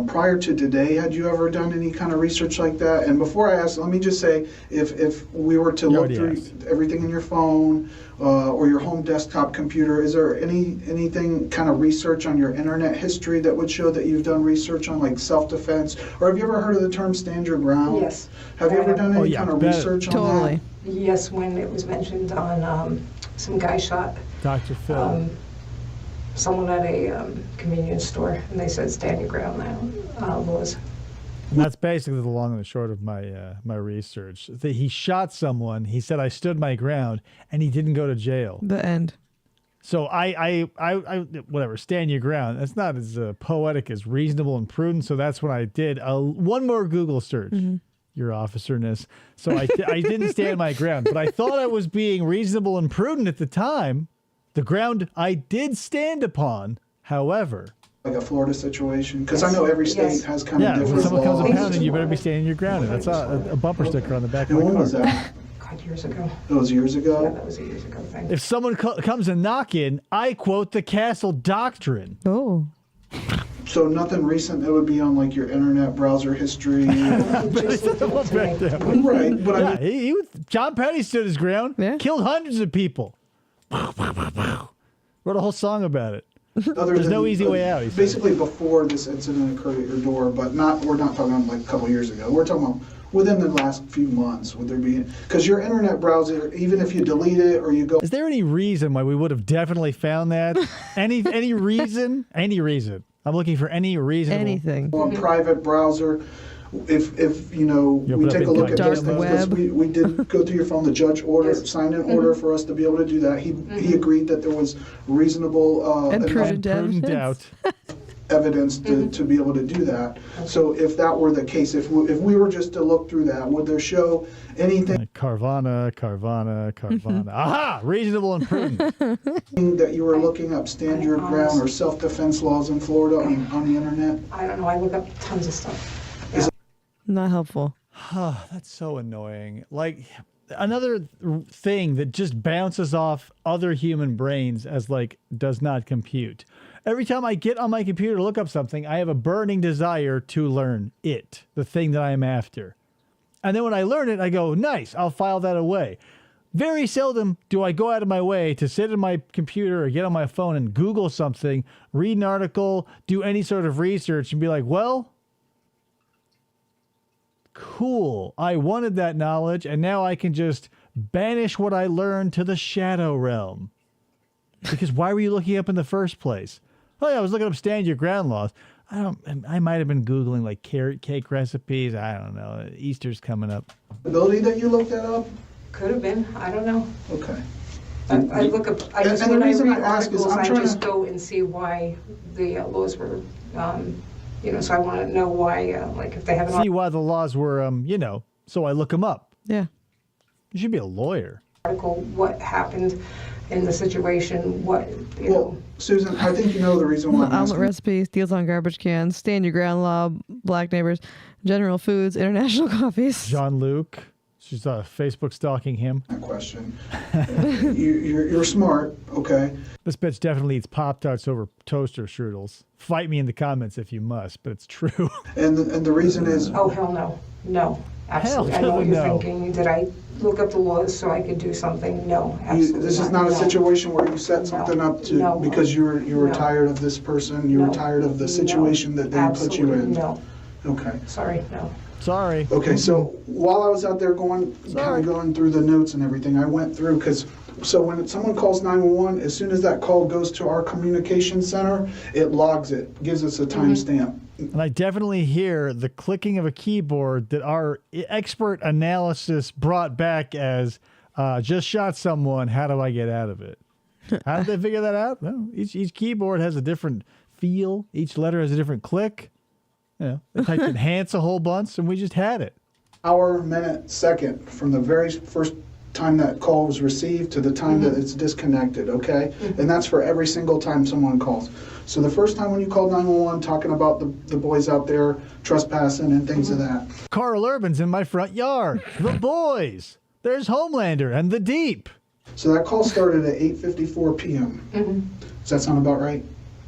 Prior to today, had you ever done any kind of research like that? And before I ask, let me just say, if we were to look through everything in your phone or your home desktop computer, is there anything kind of research on your internet history that would show that you've done research on like self-defense? Or have you ever heard of the term stand your ground? Yes. Have you ever done any kind of research on Totally. that? Yes, when it was mentioned on some guy shot Dr. Phil. someone at a convenience store, and they said stand your ground now, laws. And that's basically the long and the short of my my research. He shot someone. He said I stood my ground, and he didn't go to jail. The end. So I whatever, stand your ground. That's not as poetic as reasonable and prudent. So that's what I did. One more Google search. Your officerness. So I didn't stand my ground, but I thought I was being reasonable and prudent at the time. The ground I did stand upon, however. Like a Florida situation? Because I know every state has kind of Yeah, different when someone comes laws. up pounding, you better be standing your ground. And that's a bumper sticker on the back of And my when car. was that? God, years ago. It was years Yeah, ago? that was a years ago thing. If someone comes and knock in, I quote the castle doctrine. Oh. So nothing recent that would be on like your internet browser history? Just looked at it today. Right, but I Yeah, mean, he was, John Petty stood his ground, Yeah. killed hundreds of people. Wrote a whole song about it. other There's than, no easy way out, he said. Basically before this incident occurred at your door, but we're not talking about like a couple years ago. We're talking about within the last few months. Would there be, because your internet browser, even if you delete it or you go, Is there any reason why we would have definitely found that? Any reason? Any reason? I'm looking for any reason. Anything. on private browser, if you know, You we open up take a look at dark those things, because web. we did go through your phone, the judge ordered, Yes. signed an order for us to be able to do that. He agreed that there was reasonable And enough prudent Prudent evidence. doubt. evidence to be able to do that. So if that were the case, if we were just to look through that, would there show anything Carvana. Aha! Reasonable and prudent. that you were looking up, stand your ground or self-defense laws in Florida on the internet? I don't know, I look up tons of stuff. Not helpful. That's so annoying. Like, another thing that just bounces off other human brains as, like, does not compute. Every time I get on my computer to look up something, I have a burning desire to learn it, the thing that I am after. And then when I learn it, I go, nice, I'll file that away. Very seldom do I go out of my way to sit at my computer or get on my phone and Google something, read an article, do any sort of research, and be like, well, cool. I wanted that knowledge, and now I can just banish what I learned to the shadow realm. Because why were you looking up in the first place? Oh yeah, I was looking up stand your ground laws. I might have been Googling like carrot cake recipes. I don't know. Easter's coming up. Ability that you looked that up? Could have been, I don't know. Okay. I look up, I just, and the when I reason read I ask is articles, I'm I trying just to- go and see why the laws were, so I want to know why, like if they have an See why the laws were, so I look them up. Yeah. You should be a lawyer. article, what happened in the situation, what, you Well, know. Susan, I think you know the reason why I'm Omelet asking. recipes, deals on garbage cans, stand your ground law, black neighbors, General Foods, international coffees. John Luke. She's Facebook stalking him. That question. You're smart, okay? This bitch definitely eats Pop-Tarts over toaster strudels. Fight me in the comments if you must, but it's true. And the reason is, Oh, hell no, no, absolutely. I know Hell what you're no. thinking, did I look up the laws so I could do something. No, absolutely This is not a No. situation where you set something up to No. because you were No. tired of this person, you were No. tired of the situation that they put you Absolutely in. No, Okay. sorry, no. Sorry. Okay, so while I was out there kind of going through the notes and everything, I went through so when someone calls 911, as soon as that call goes to our communication center, it logs it, gives us a timestamp. And I definitely hear the clicking of a keyboard that our expert analysis brought back as just shot someone. How do I get out of it? How did they figure that out? Well, each keyboard has a different feel. Each letter has a different click. You know, they typed enhance a whole bunch, and we just had it. Hour, minute, second, from the very first time that call was received to the time that it's disconnected, okay? And that's for every single time someone calls. So the first time when you called 911 talking about the boys out there trespassing and things of that. Carl Urban's in my front yard. The boys. There's Homelander and the Deep. So that call started at 8:54 p.m. Does that sound about right?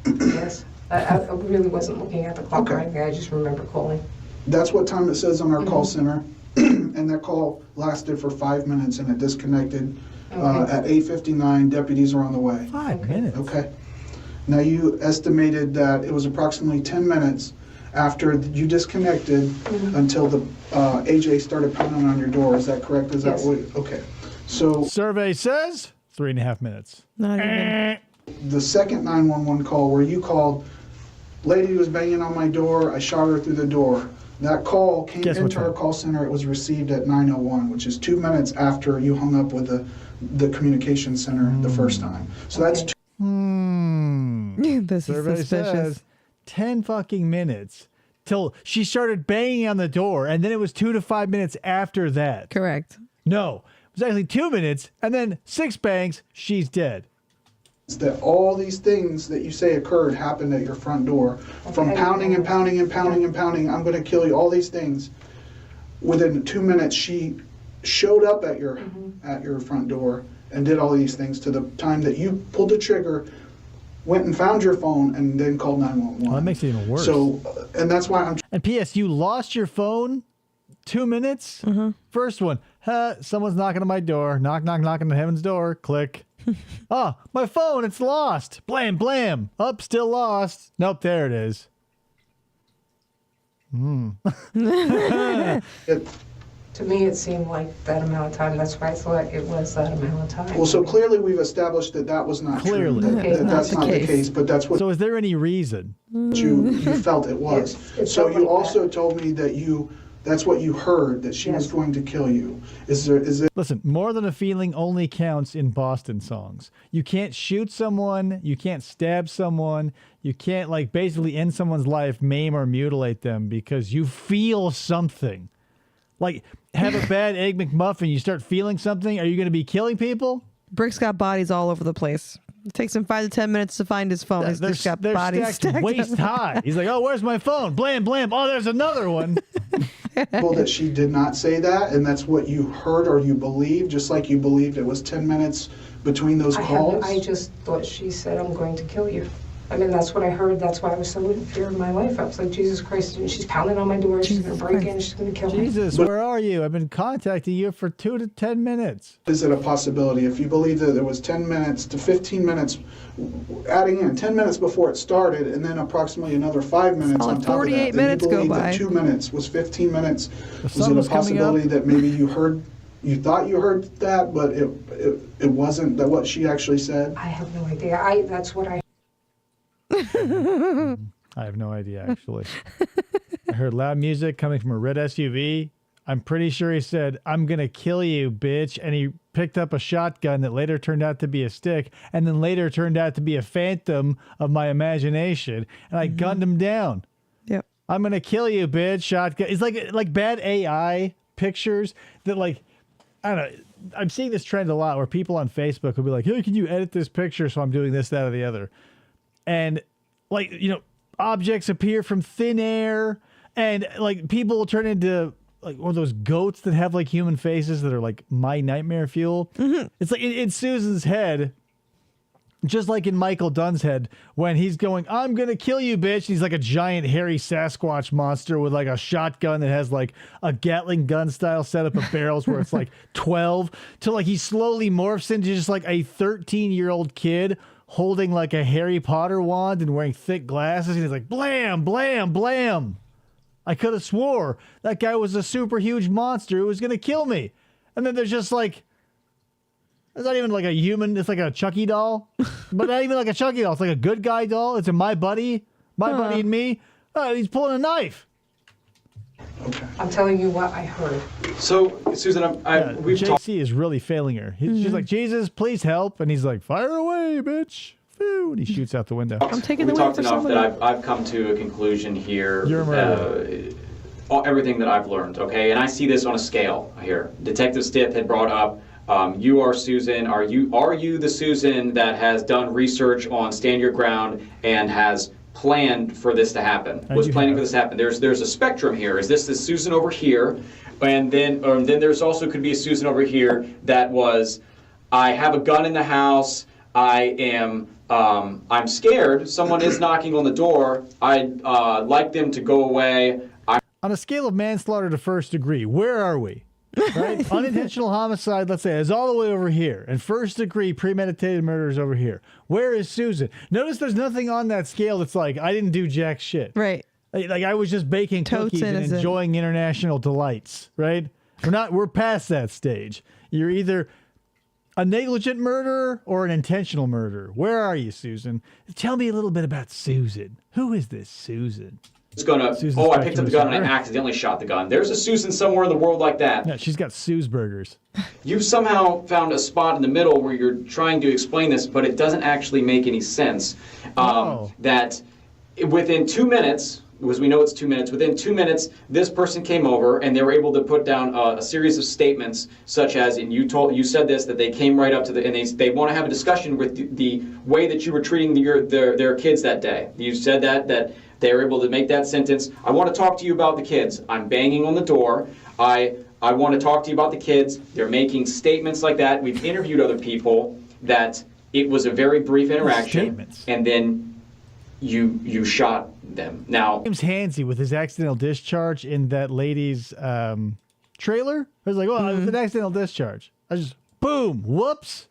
Yes, I really wasn't looking at the clock Okay. or anything. I just remember calling. That's what time it says on our call center. And that call lasted for 5 minutes and it disconnected at 8:59. Deputies are on the way. 5 minutes. Okay. Now you estimated that it was approximately 10 minutes after you disconnected until the AJ started pounding on your door. Is that correct? Is Yes. that what? Okay. So Survey says 3.5 minutes. Not even. the second 911 call where you called, lady was banging on my door, I shot her through the door. That call came Guess what into our time? call center. It was received at 9:01, which is 2 minutes after you hung up with the communication center the first time. So that's Okay. This Survey is suspicious. says 10 fucking minutes till she started banging on the door, and then it was 2 to 5 minutes after that. Correct. No, it was actually 2 minutes, and then 6 bangs, she's dead. that all these things that you say occurred happened at your front door. From Okay. pounding and pounding and pounding and pounding, I'm going to kill you, all these things. Within 2 minutes, she showed up at your front door and did all these things to the time that you pulled the trigger, went and found your phone, and then called 911. Well, that makes it even worse. So, and that's why I'm And P.S., you lost your phone 2 minutes? First one, someone's knocking on my door. Knock, knock, knocking on heaven's door. Click. Oh, my phone, it's lost. Blam, blam. Up, still lost. Nope, there it is. To me, it seemed like that amount of time. That's why I thought it was that amount of time. Well, so clearly we've established that that was not Clearly. true. Okay, That's not not the the case. case, but that's what So is there any reason? you felt it was. It So felt you like also told me that that's what you heard, that she was Yes. going to kill you. Is it Listen, more than a feeling only counts in Boston songs. You can't shoot someone. You can't stab someone. You can't, like, basically end someone's life, maim or mutilate them because you feel something. Like, have a bad Egg McMuffin, you start feeling something. Are you going to be killing people? Brick's got bodies all over the place. It takes him 5 to 10 minutes to find his phone. He's just got They're bodies stacked waist high. He's like, oh, where's my phone? Blam, blam. Oh, there's another one. possible that she did not say that, and that's what you heard or you believed, just like you believed it was 10 minutes between those calls? I just thought she said, I'm going to kill you. I mean, that's what I heard. That's why I was so in fear of my life. I was like, Jesus Christ, and she's pounding on my door. She's going to break in. She's going to kill me. Jesus, where are you? I've been contacting you for 2 to 10 minutes. Is it a possibility, if you believe that there was 10 minutes to 15 minutes, adding in 10 minutes before it started, and then approximately another 5 minutes Solid on top of 48 that, then minutes you go believe by. that 2 minutes was 15 minutes? Was sun it a was coming up. possibility that maybe you thought you heard that, but it wasn't that what she actually said? I have no idea. That's what I I have no idea, actually. I heard loud music coming from a red SUV. I'm pretty sure he said, I'm going to kill you, bitch. And he picked up a shotgun that later turned out to be a stick and then later turned out to be a phantom of my imagination. And I gunned him down. Yep. I'm going to kill you, bitch. Shotgun. It's like bad AI pictures that, like, I don't know. I'm seeing this trend a lot where people on Facebook will be like, hey, can you edit this picture so I'm doing this, that, or the other? And, like, you know, objects appear from thin air, and, like, people will turn into, like, one of those goats that have, like, human faces that are, like, my nightmare fuel. Mm-hmm. It's like in Susan's head, just like in Michael Dunn's head, when he's going, I'm going to kill you, bitch. He's like a giant, hairy Sasquatch monster with like a shotgun that has like a Gatling gun style setup of barrels where it's like 12 to like he slowly morphs into just like a 13-year-old kid holding like a Harry Potter wand and wearing thick glasses. And he's like, blam, blam, blam. I could have swore that guy was a super huge monster who was going to kill me. And then there's just like, it's not even like a human. It's like a Chucky doll, but not even like a Chucky doll. It's like a good guy doll. It's a my buddy and me. Oh, he's pulling a knife. Okay. I'm telling you what I heard. So, Susan, we've talked. JC is really failing her. She's like, Jesus, please help. And he's like, fire away, bitch. Phew. And he shoots out the window. I'm taking the We've win talked for enough somebody. that I've come to a conclusion here. You're a murderer. Everything that I've learned, okay? And I see this on a scale here. Detective Stiff had brought up, you are Susan. Are you the Susan that has done research on Stand Your Ground and has planned for this to happen? Was planning for this to happen? There's a spectrum here. Is this the Susan over here? And then there's also could be a Susan over here that was, I have a gun in the house. I'm scared. Someone is knocking on the door. I'd like them to go away. On a scale of manslaughter to first degree, where are we? Right? Unintentional homicide, let's say, is all the way over here. And first degree premeditated murder is over here. Where is Susan? Notice there's nothing on that scale that's like, I didn't do jack shit. Right. Like I was just baking Totes cookies and innocent. enjoying international delights, right? We're past that stage. You're either a negligent murderer or an intentional murderer. Where are you, Susan? Tell me a little bit about Susan. Who is this Susan? It's gonna. Susan's I picked up the gun and I spectacular. accidentally shot the gun. There's a Susan somewhere in the world like that. Yeah, she's got Sue's burgers. You've somehow found a spot in the middle where you're trying to explain this, but it doesn't actually make any sense. Oh. That within 2 minutes, because we know it's 2 minutes, within 2 minutes, this person came over and they were able to put down a series of statements, such as, and you said this, that they came right up to and they want to have a discussion with the way that you were treating their kids that day. You said that they were able to make that sentence. I want to talk to you about the kids. I'm banging on the door. I want to talk to you about the kids. They're making statements like that. We've interviewed other people that it was a very brief interaction. Statements. And then you shot them. Now, James Hansey with his accidental discharge in that lady's trailer. I was like, well, it was an accidental discharge. I just, boom, whoops.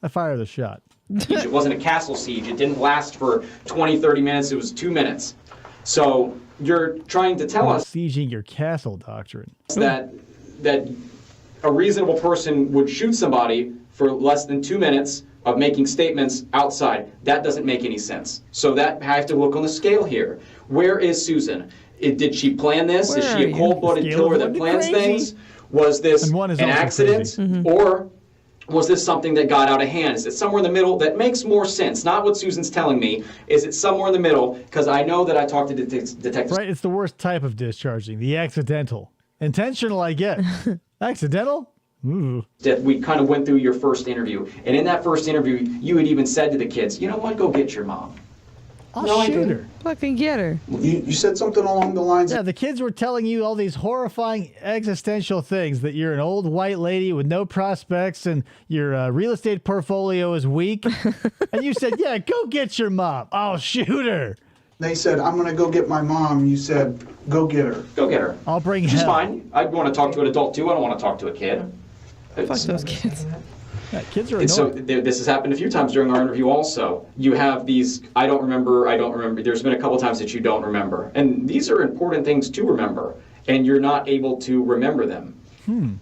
I fired the shot. it wasn't a castle siege. It didn't last for 20, 30 minutes. It was 2 minutes. So you're trying to tell us Sieging your castle doctrine. that a reasonable person would shoot somebody for less than 2 minutes of making statements outside. That doesn't make any sense. So that I have to look on the scale here. Where is Susan? Did she plan this? Is Where she are a you? cold-blooded Scale killer of that 1 to plans crazy. things? Was this And an 1 is also accident? crazy. Or was this something that got out of hand? Is it somewhere in the middle? That makes more sense. Not what Susan's telling me. Is it somewhere in the middle? Because I know that I talked to detectives. Right? It's the worst type of discharging, the accidental. Intentional, I get. Accidental? Ooh. That we kind of went through your first interview. And in that first interview, you had even said to the kids, you know what, go get your mom. I'll No, I shoot didn't. her. Fucking get her. You said something along the lines Yeah, the kids were telling you all these horrifying existential things, that you're an old white lady with no prospects and your real estate portfolio is weak. And you said, yeah, go get your mom. I'll shoot her. they said, I'm going to go get my mom. You said, go get her. Go get her. I'll bring She's hell. fine. I want to talk to an adult too. I don't want to talk to a kid. Fuck those kids. Yeah, kids are And so annoying. this has happened a few times during our interview also. You have these, I don't remember. There's been a couple times that you don't remember. And these are important things to remember. And you're not able to remember them.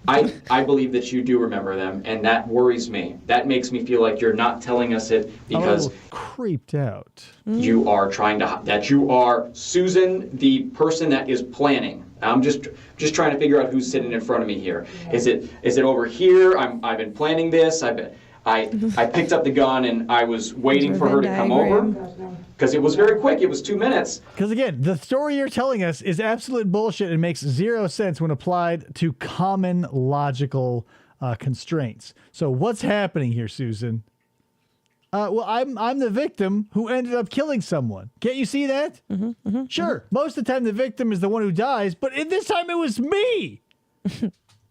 I believe that you do remember them, and that worries me. That makes me feel like you're not telling us it I'm a because little creeped out. you are that you are Susan, the person that is planning. I'm just trying to figure out who's sitting in front of me here. Is it over here? I've been planning this. I picked up the gun and I was waiting for her to come over because it was very quick. It was 2 minutes. Because again, the story you're telling us is absolute bullshit and makes zero sense when applied to common logical constraints. So what's happening here, Susan? Well, I'm the victim who ended up killing someone. Can't you see that? Sure. Most of the time, the victim is the one who dies, but this time it was me.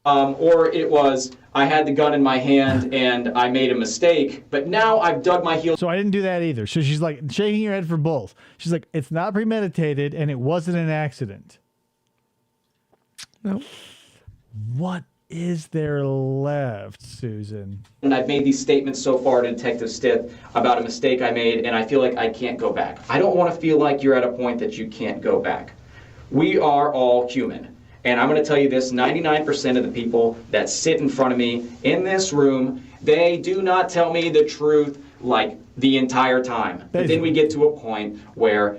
or it was I had the gun in my hand and I made a mistake, but now I've dug my heels. So I didn't do that either. So she's like shaking her head for both. She's like, it's not premeditated and it wasn't an accident. No. What is there left, Susan? And I've made these statements so far to Detective Stitt about a mistake I made, and I feel like I can't go back. I don't want to feel like you're at a point that you can't go back. We are all human. And I'm going to tell you this, 99% of the people that sit in front of me in this room, they do not tell me the truth like the entire time. But then we get to a point where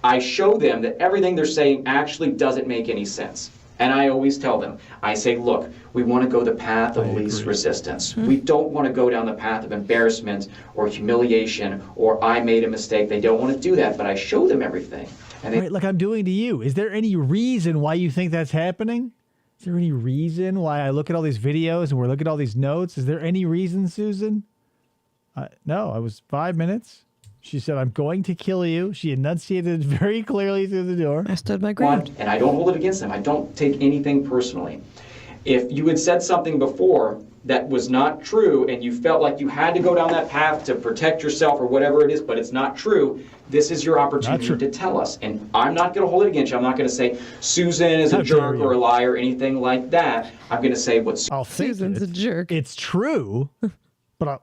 I show them that everything they're saying actually doesn't make any sense. And I always tell them, I say, look, we want to go the path of least resistance. We don't want to go down the path of embarrassment or humiliation or I made a mistake. They don't want to do that, but I show them everything. And they, Right, like I'm doing to you. Is there any reason why you think that's happening? Is there any reason why I look at all these videos and we're looking at all these notes? Is there any reason, Susan? No, I was 5 minutes. She said, I'm going to kill you. She enunciated very clearly through the door. I stood my ground. and I don't hold it against them. I don't take anything personally. If you had said something before that was not true and you felt like you had to go down that path to protect yourself or whatever it is, but it's not true, this is your opportunity to tell us. And I'm not going to hold it against you. I'm not going to say Susan is a jerk or a liar or anything like that. I'm going to say what Susan's a jerk. It's true, but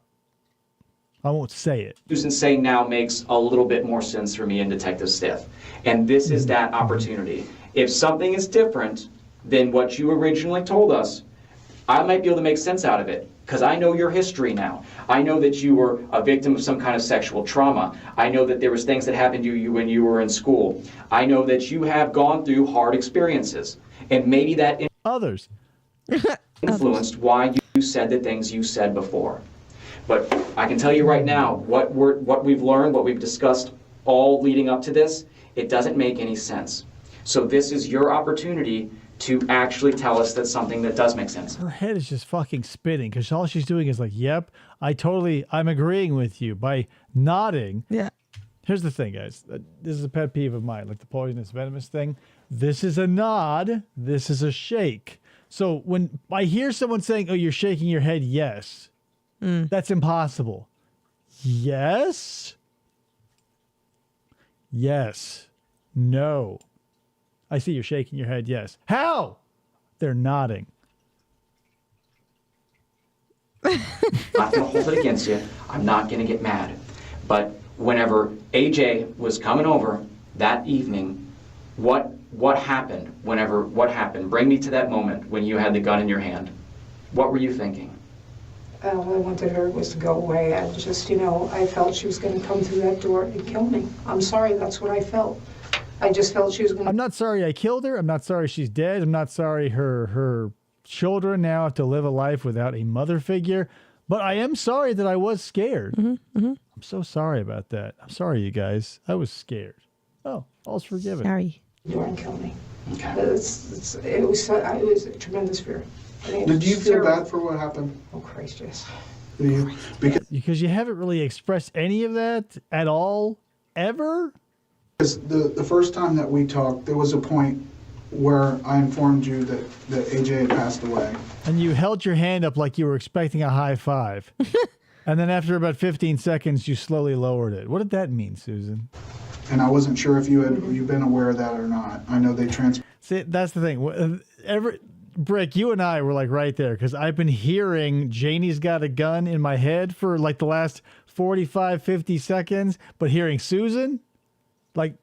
I won't say it. Susan's saying now makes a little bit more sense for me and Detective Stitt. And this is that opportunity. If something is different than what you originally told us, I might be able to make sense out of it because I know your history now. I know that you were a victim of some kind of sexual trauma. I know that there was things that happened to you when you were in school. I know that you have gone through hard experiences. And maybe that Others influenced why you said the things you said before. But I can tell you right now, what we've learned, what we've discussed all leading up to this, it doesn't make any sense. So this is your opportunity to actually tell us that something that does make sense. Her head is just fucking spinning because all she's doing is like, yep, I'm agreeing with you by nodding. Yeah. Here's the thing, guys. This is a pet peeve of mine, like the poisonous venomous thing. This is a nod. This is a shake. So when I hear someone saying, oh, you're shaking your head, yes, that's impossible. Yes. Yes. No. I see you're shaking your head, yes. How? They're nodding. I'm not going to hold it against you. I'm not going to get mad. But whenever AJ was coming over that evening, what happened? What happened? Bring me to that moment when you had the gun in your hand. What were you thinking? All I wanted her was to go away. I just, I felt she was going to come through that door and kill me. I'm sorry, that's what I felt. I just felt she was going to... I'm not sorry I killed her. I'm not sorry she's dead. I'm not sorry her children now have to live a life without a mother figure. But I am sorry that I was scared. I'm so sorry about that. I'm sorry, you guys. I was scared. Oh, all's forgiven. Sorry. door and kill me. Okay. It was a tremendous fear. I mean, Did you feel terrible. bad for what happened? Oh, Christ, yes. Because you haven't really expressed any of that at all, ever? Because the first time that we talked, there was a point where I informed you that AJ had passed away. And you held your hand up like you were expecting a high five. And then after about 15 seconds, you slowly lowered it. What did that mean, Susan? And I wasn't sure if you've been aware of that or not. I know they See, that's the thing. Brick, you and I were like right there because I've been hearing Janie's got a gun in my head for like the last 45, 50 seconds, but hearing Susan, like...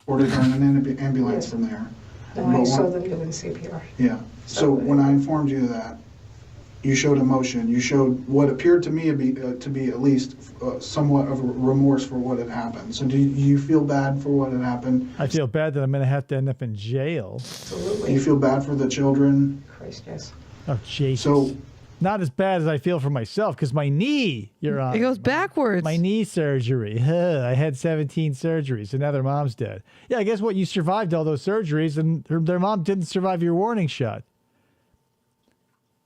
ordered her in an ambulance from there. No, I saw them doing CPR. Yeah. So when I informed you of that, you showed emotion. You showed what appeared to me to be at least somewhat of a remorse for what had happened. So do you feel bad for what had happened? I feel bad that I'm going to have to end up in jail. Absolutely. Do you feel bad for the children? Christ, yes. Oh, Jesus. So not as bad as I feel for myself because my knee, Your Honor. It goes backwards. My knee surgery. I had 17 surgeries, and now their mom's dead. Yeah, guess what? You survived all those surgeries, and their mom didn't survive your warning shot.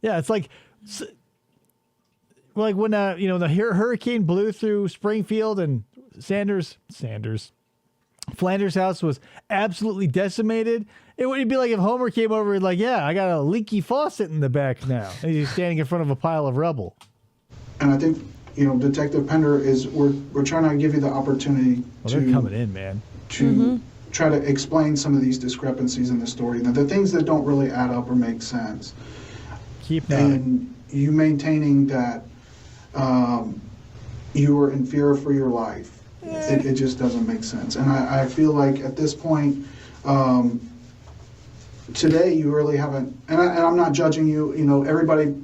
Yeah, it's like when the hurricane blew through Springfield and Sanders, Flanders' house was absolutely decimated, it would be like if Homer came over and like, yeah, I got a leaky faucet in the back now. And he's standing in front of a pile of rubble. And I think, Detective Pender we're trying to give you the opportunity They're coming in, man. To try to explain some of these discrepancies in the story. Now, the things that don't really add up or make sense. Keep nodding. And you maintaining that you were in fear for your life. It just doesn't make sense. And I feel like at this point, today you really haven't, and I'm not judging you, everybody.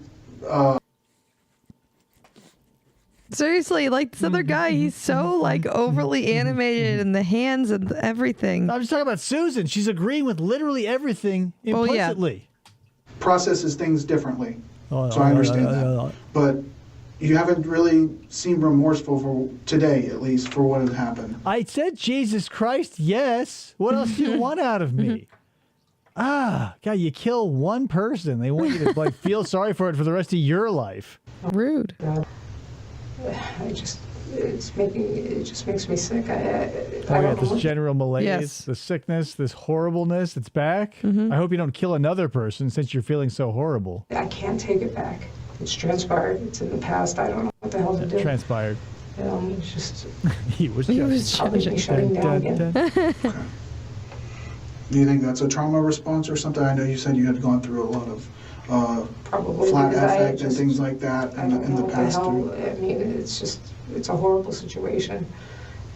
Seriously, like this other guy, he's so like overly animated in the hands and everything. I'm just talking about Susan. She's agreeing with literally everything implicitly. Processes things differently. So I understand that. But you haven't really seemed remorseful for today, at least, for what had happened. I said Jesus Christ, yes. What else do you want out of me? God, you kill one person. They want you to like feel sorry for it for the rest of your life. Rude. It just makes me sick. I got this general malaise, Yes. the sickness, this horribleness. It's back. I hope you don't kill another person since you're feeling so horrible. I can't take it back. It's transpired. It's in the past. I don't know what the hell to do. Transpired. It's just He was probably shutting down again. Do you think that's a trauma response or something? I know you said you had gone through a lot of Probably flat because affect and things like that I don't in know the what the past. hell. I mean, it's a horrible situation.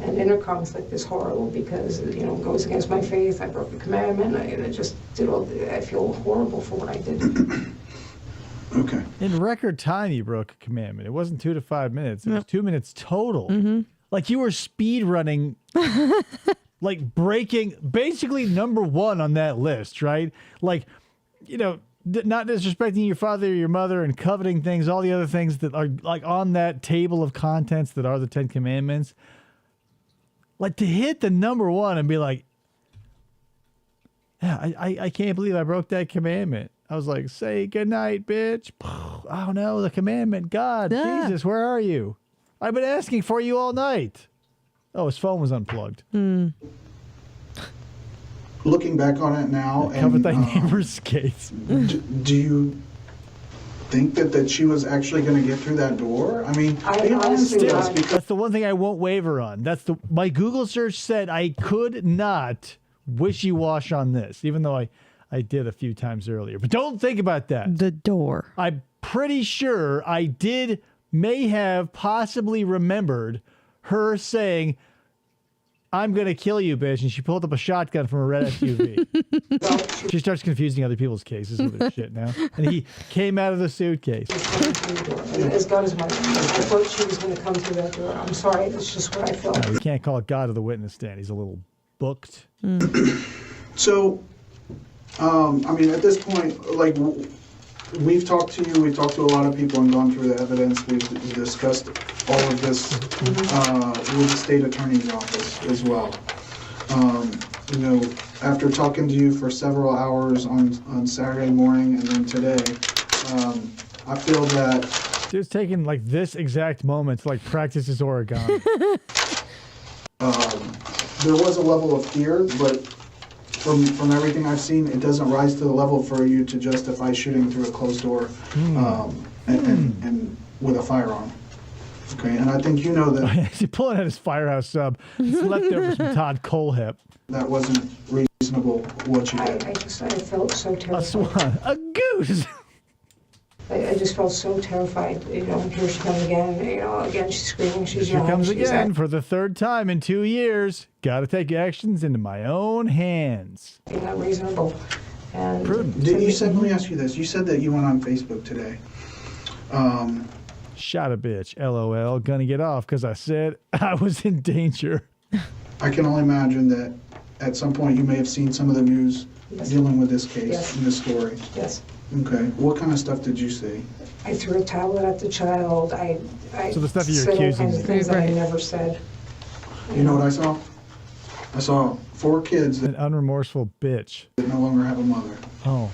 And inner conflict is horrible because, it goes against my faith. I broke a commandment. I just did I feel horrible for what I did. Okay. In record time, you broke a commandment. It wasn't 2 to 5 minutes. It was 2 minutes total. Like you were speed running, like breaking, basically number one on that list, right? Like, not disrespecting your father or your mother and coveting things, all the other things that are like on that table of contents that are the 10 Commandments. Like to hit the number one and be like, yeah, I can't believe I broke that commandment. I was like, say goodnight, bitch. Oh no, the commandment. God, Jesus, where are you? I've been asking for you all night. Oh, his phone was unplugged. Looking back on it now, Cover and thy neighbor's skates. do you think that she was actually going to get through that door? I mean, I be honest with honestly us, don't. because That's the one thing I won't waver on. My Google search said I could not wishy-wash on this, even though I did a few times earlier. But don't think about that. The door. I'm pretty sure I may have possibly remembered her saying, I'm going to kill you, bitch. And she pulled up a shotgun from a red SUV. She starts confusing other people's cases with her shit now. And he came out of the suitcase. And as God is my witness, I thought she was going to come through that door. I'm sorry. It's just what I felt. No, we can't call God to the witness stand. He's a little booked. so, I mean, at this point, like, we've talked to you, we've talked to a lot of people and gone through the evidence. We've discussed all of this with the state attorney's office as well. After talking to you for several hours on Saturday morning and then today, I feel that Dude's taking like this exact moment to like practice his origami. there was a level of fear, but from everything I've seen, it doesn't rise to the level for you to justify shooting through a closed door and with a firearm. Okay, and I think you know that He's pulling out his Firehouse sub. It's leftovers from Todd Colehip. that wasn't reasonable what you did. I felt so A terrified. swan. A goose. I just felt so terrified. Here she comes again. Again she's screaming. She's Here yelling. comes she's again for the third time in 2 years. Gotta take actions into my own hands. acting unreasonable. And Prudent. Let me ask you this. You said that you went on Facebook today. Shot a bitch. LOL. Gonna get off because I said I was in danger. I can only imagine that at some point you may have seen some of the news dealing with this case Yes. and this story. yes, Okay. What kind of stuff did you see? I threw a tablet at the child. I So the stuff you're said all accusing kinds me. of things that I Right. never said. You know what I saw? I saw 4 kids An that unremorseful bitch. no longer have a mother. Oh.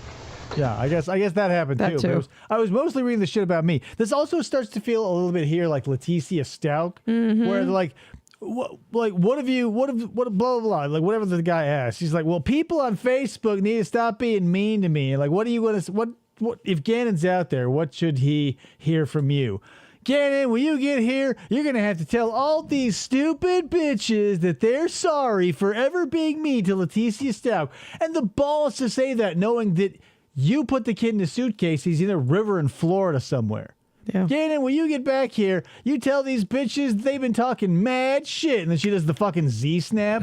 Yeah, I guess that happened That too. too. But I was mostly reading the shit about me. This also starts to feel a little bit here like Leticia Stout, where they're like, what blah blah blah, like whatever the guy asked. He's like, well, people on Facebook need to stop being mean to me. Like, what are you going to what if Gannon's out there? What should he hear from you? Gannon, when you get here, you're going to have to tell all these stupid bitches that they're sorry for ever being mean to Leticia Stout. And the balls to say that, knowing that you put the kid in a suitcase, he's in a river in Florida somewhere. Yeah. Gannon, when you get back here, you tell these bitches they've been talking mad shit. And then she does the fucking Z-snap.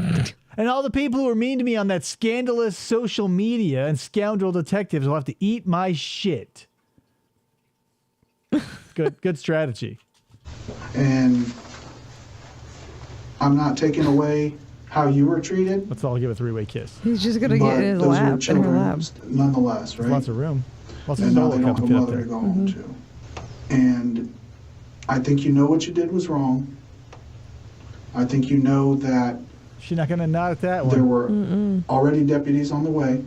And all the people who are mean to me on that scandalous social media and scoundrel detectives will have to eat my shit. Good strategy. And I'm not taking away how you were treated. Let's all give a three-way kiss. He's just gonna but get in his those were lap, in her children lap. nonetheless, right? There's lots of room. Lots of And now solo they don't cups have a fit up mother to there. go home to. And I think you know what you did was wrong. I think you know that She's not going to nod at that there one. were already deputies on the way.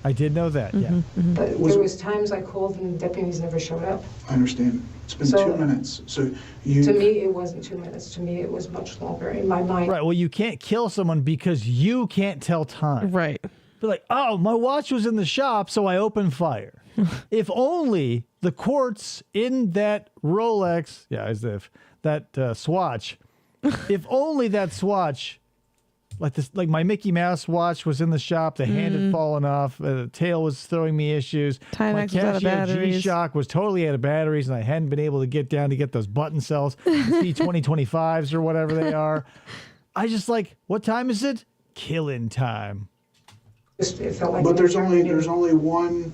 I did know that, yeah. But there was times I called and deputies never showed up. I understand. It's been So- 2 minutes. So you. To me, it wasn't 2 minutes. To me, it was much longer in my mind. Right, well, you can't kill someone because you can't tell time. Right. Be like, oh, my watch was in the shop, so I opened fire. If only the quartz in that Rolex, yeah, as if that swatch, if only that swatch, like my Mickey Mouse watch was in the shop, the hand had fallen off, the tail was throwing me issues. Timex My was out of Casio batteries. G-Shock was totally out of batteries, and I hadn't been able to get down to get those button cells, C2025s or whatever they are. I just like, what time is it? Killing time. It felt like But an there's eternity. only one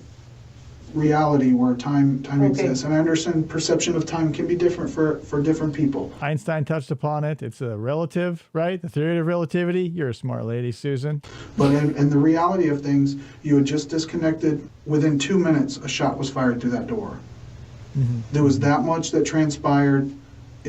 reality where time Okay. exists, and I understand perception of time can be different for different people. Einstein touched upon it. It's a relative, right? The theory of relativity. You're a smart lady, Susan. But in the reality of things, you had just disconnected. Within 2 minutes, a shot was fired through that door. There was that much that transpired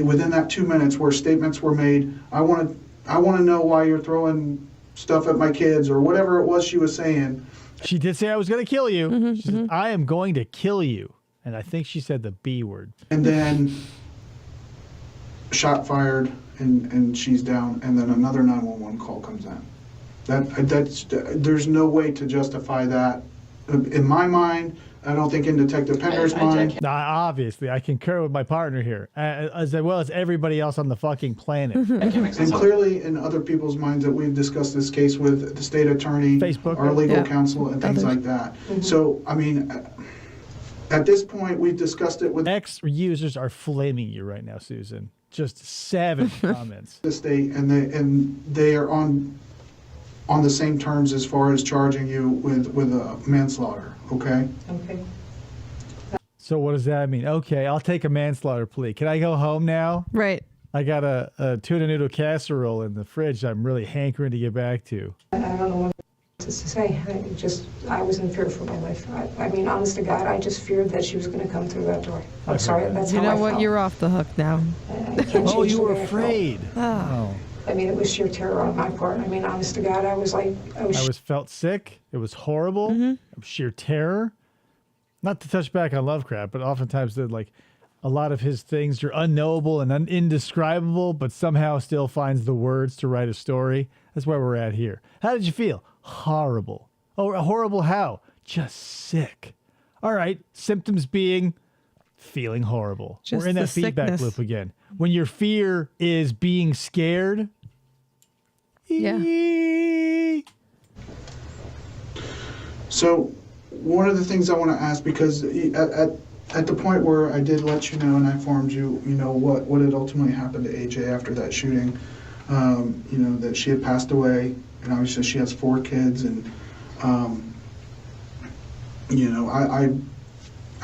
within that 2 minutes where statements were made. I want to know why you're throwing stuff at my kids, or whatever it was she was saying. She did say I was going to kill you. She said, I am going to kill you. And I think she said the B word. And then shot fired, and she's down, and then another 911 call comes in. There's no way to justify that. In my mind, I don't think in Detective Pender's mind. Now, obviously, I concur with my partner here, as well as everybody else on the fucking planet. And clearly in other people's minds that we've discussed this case with the state attorney, Facebook. our legal Yeah. counsel, and things Others. like that. So, I mean, at this point, we've discussed it with Ex-users are flaming you right now, Susan. Just savage comments. the state, and they are on the same terms as far as charging you with a manslaughter, okay? Okay. So what does that mean? Okay, I'll take a manslaughter plea. Can I go home now? Right. I got a tuna noodle casserole in the fridge I'm really hankering to get back to. I don't know what to say. I was in fear for my life. I mean, honest to God, I just feared that she was going to come through that door. I'm sorry, that's You how I know what? felt. You're off the hook now. I can't Oh, change you the were way I felt. afraid. Oh. I mean, it was sheer terror on my part. I mean, honest to God, I was Felt sick. It was horrible. Sheer terror. Not to touch back on Lovecraft, but oftentimes a lot of his things are unknowable and indescribable, but somehow still finds the words to write a story. That's where we're at here. How did you feel? Horrible. Oh, horrible how? Just sick. All right. Symptoms being feeling horrible. Just we're in the that feedback sickness. loop again. When your fear is being scared. Yeah. So, one of the things I want to ask, because at the point where I did let you know and I informed you, what had ultimately happened to AJ after that shooting, that she had passed away, and obviously she has 4 kids, and I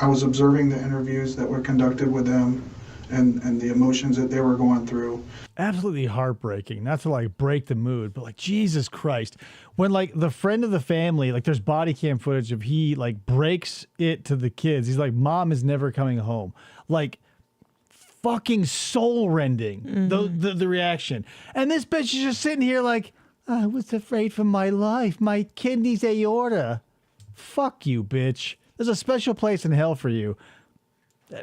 was observing the interviews that were conducted with them and the emotions that they were going through. Absolutely heartbreaking. Not to break the mood, but Jesus Christ. When the friend of the family, there's body cam footage of he breaks it to the kids. He's like, Mom is never coming home. Fucking soul rending the reaction. And this bitch is just sitting here I was afraid for my life. My kidney's aorta. Fuck you, bitch. There's a special place in hell for you.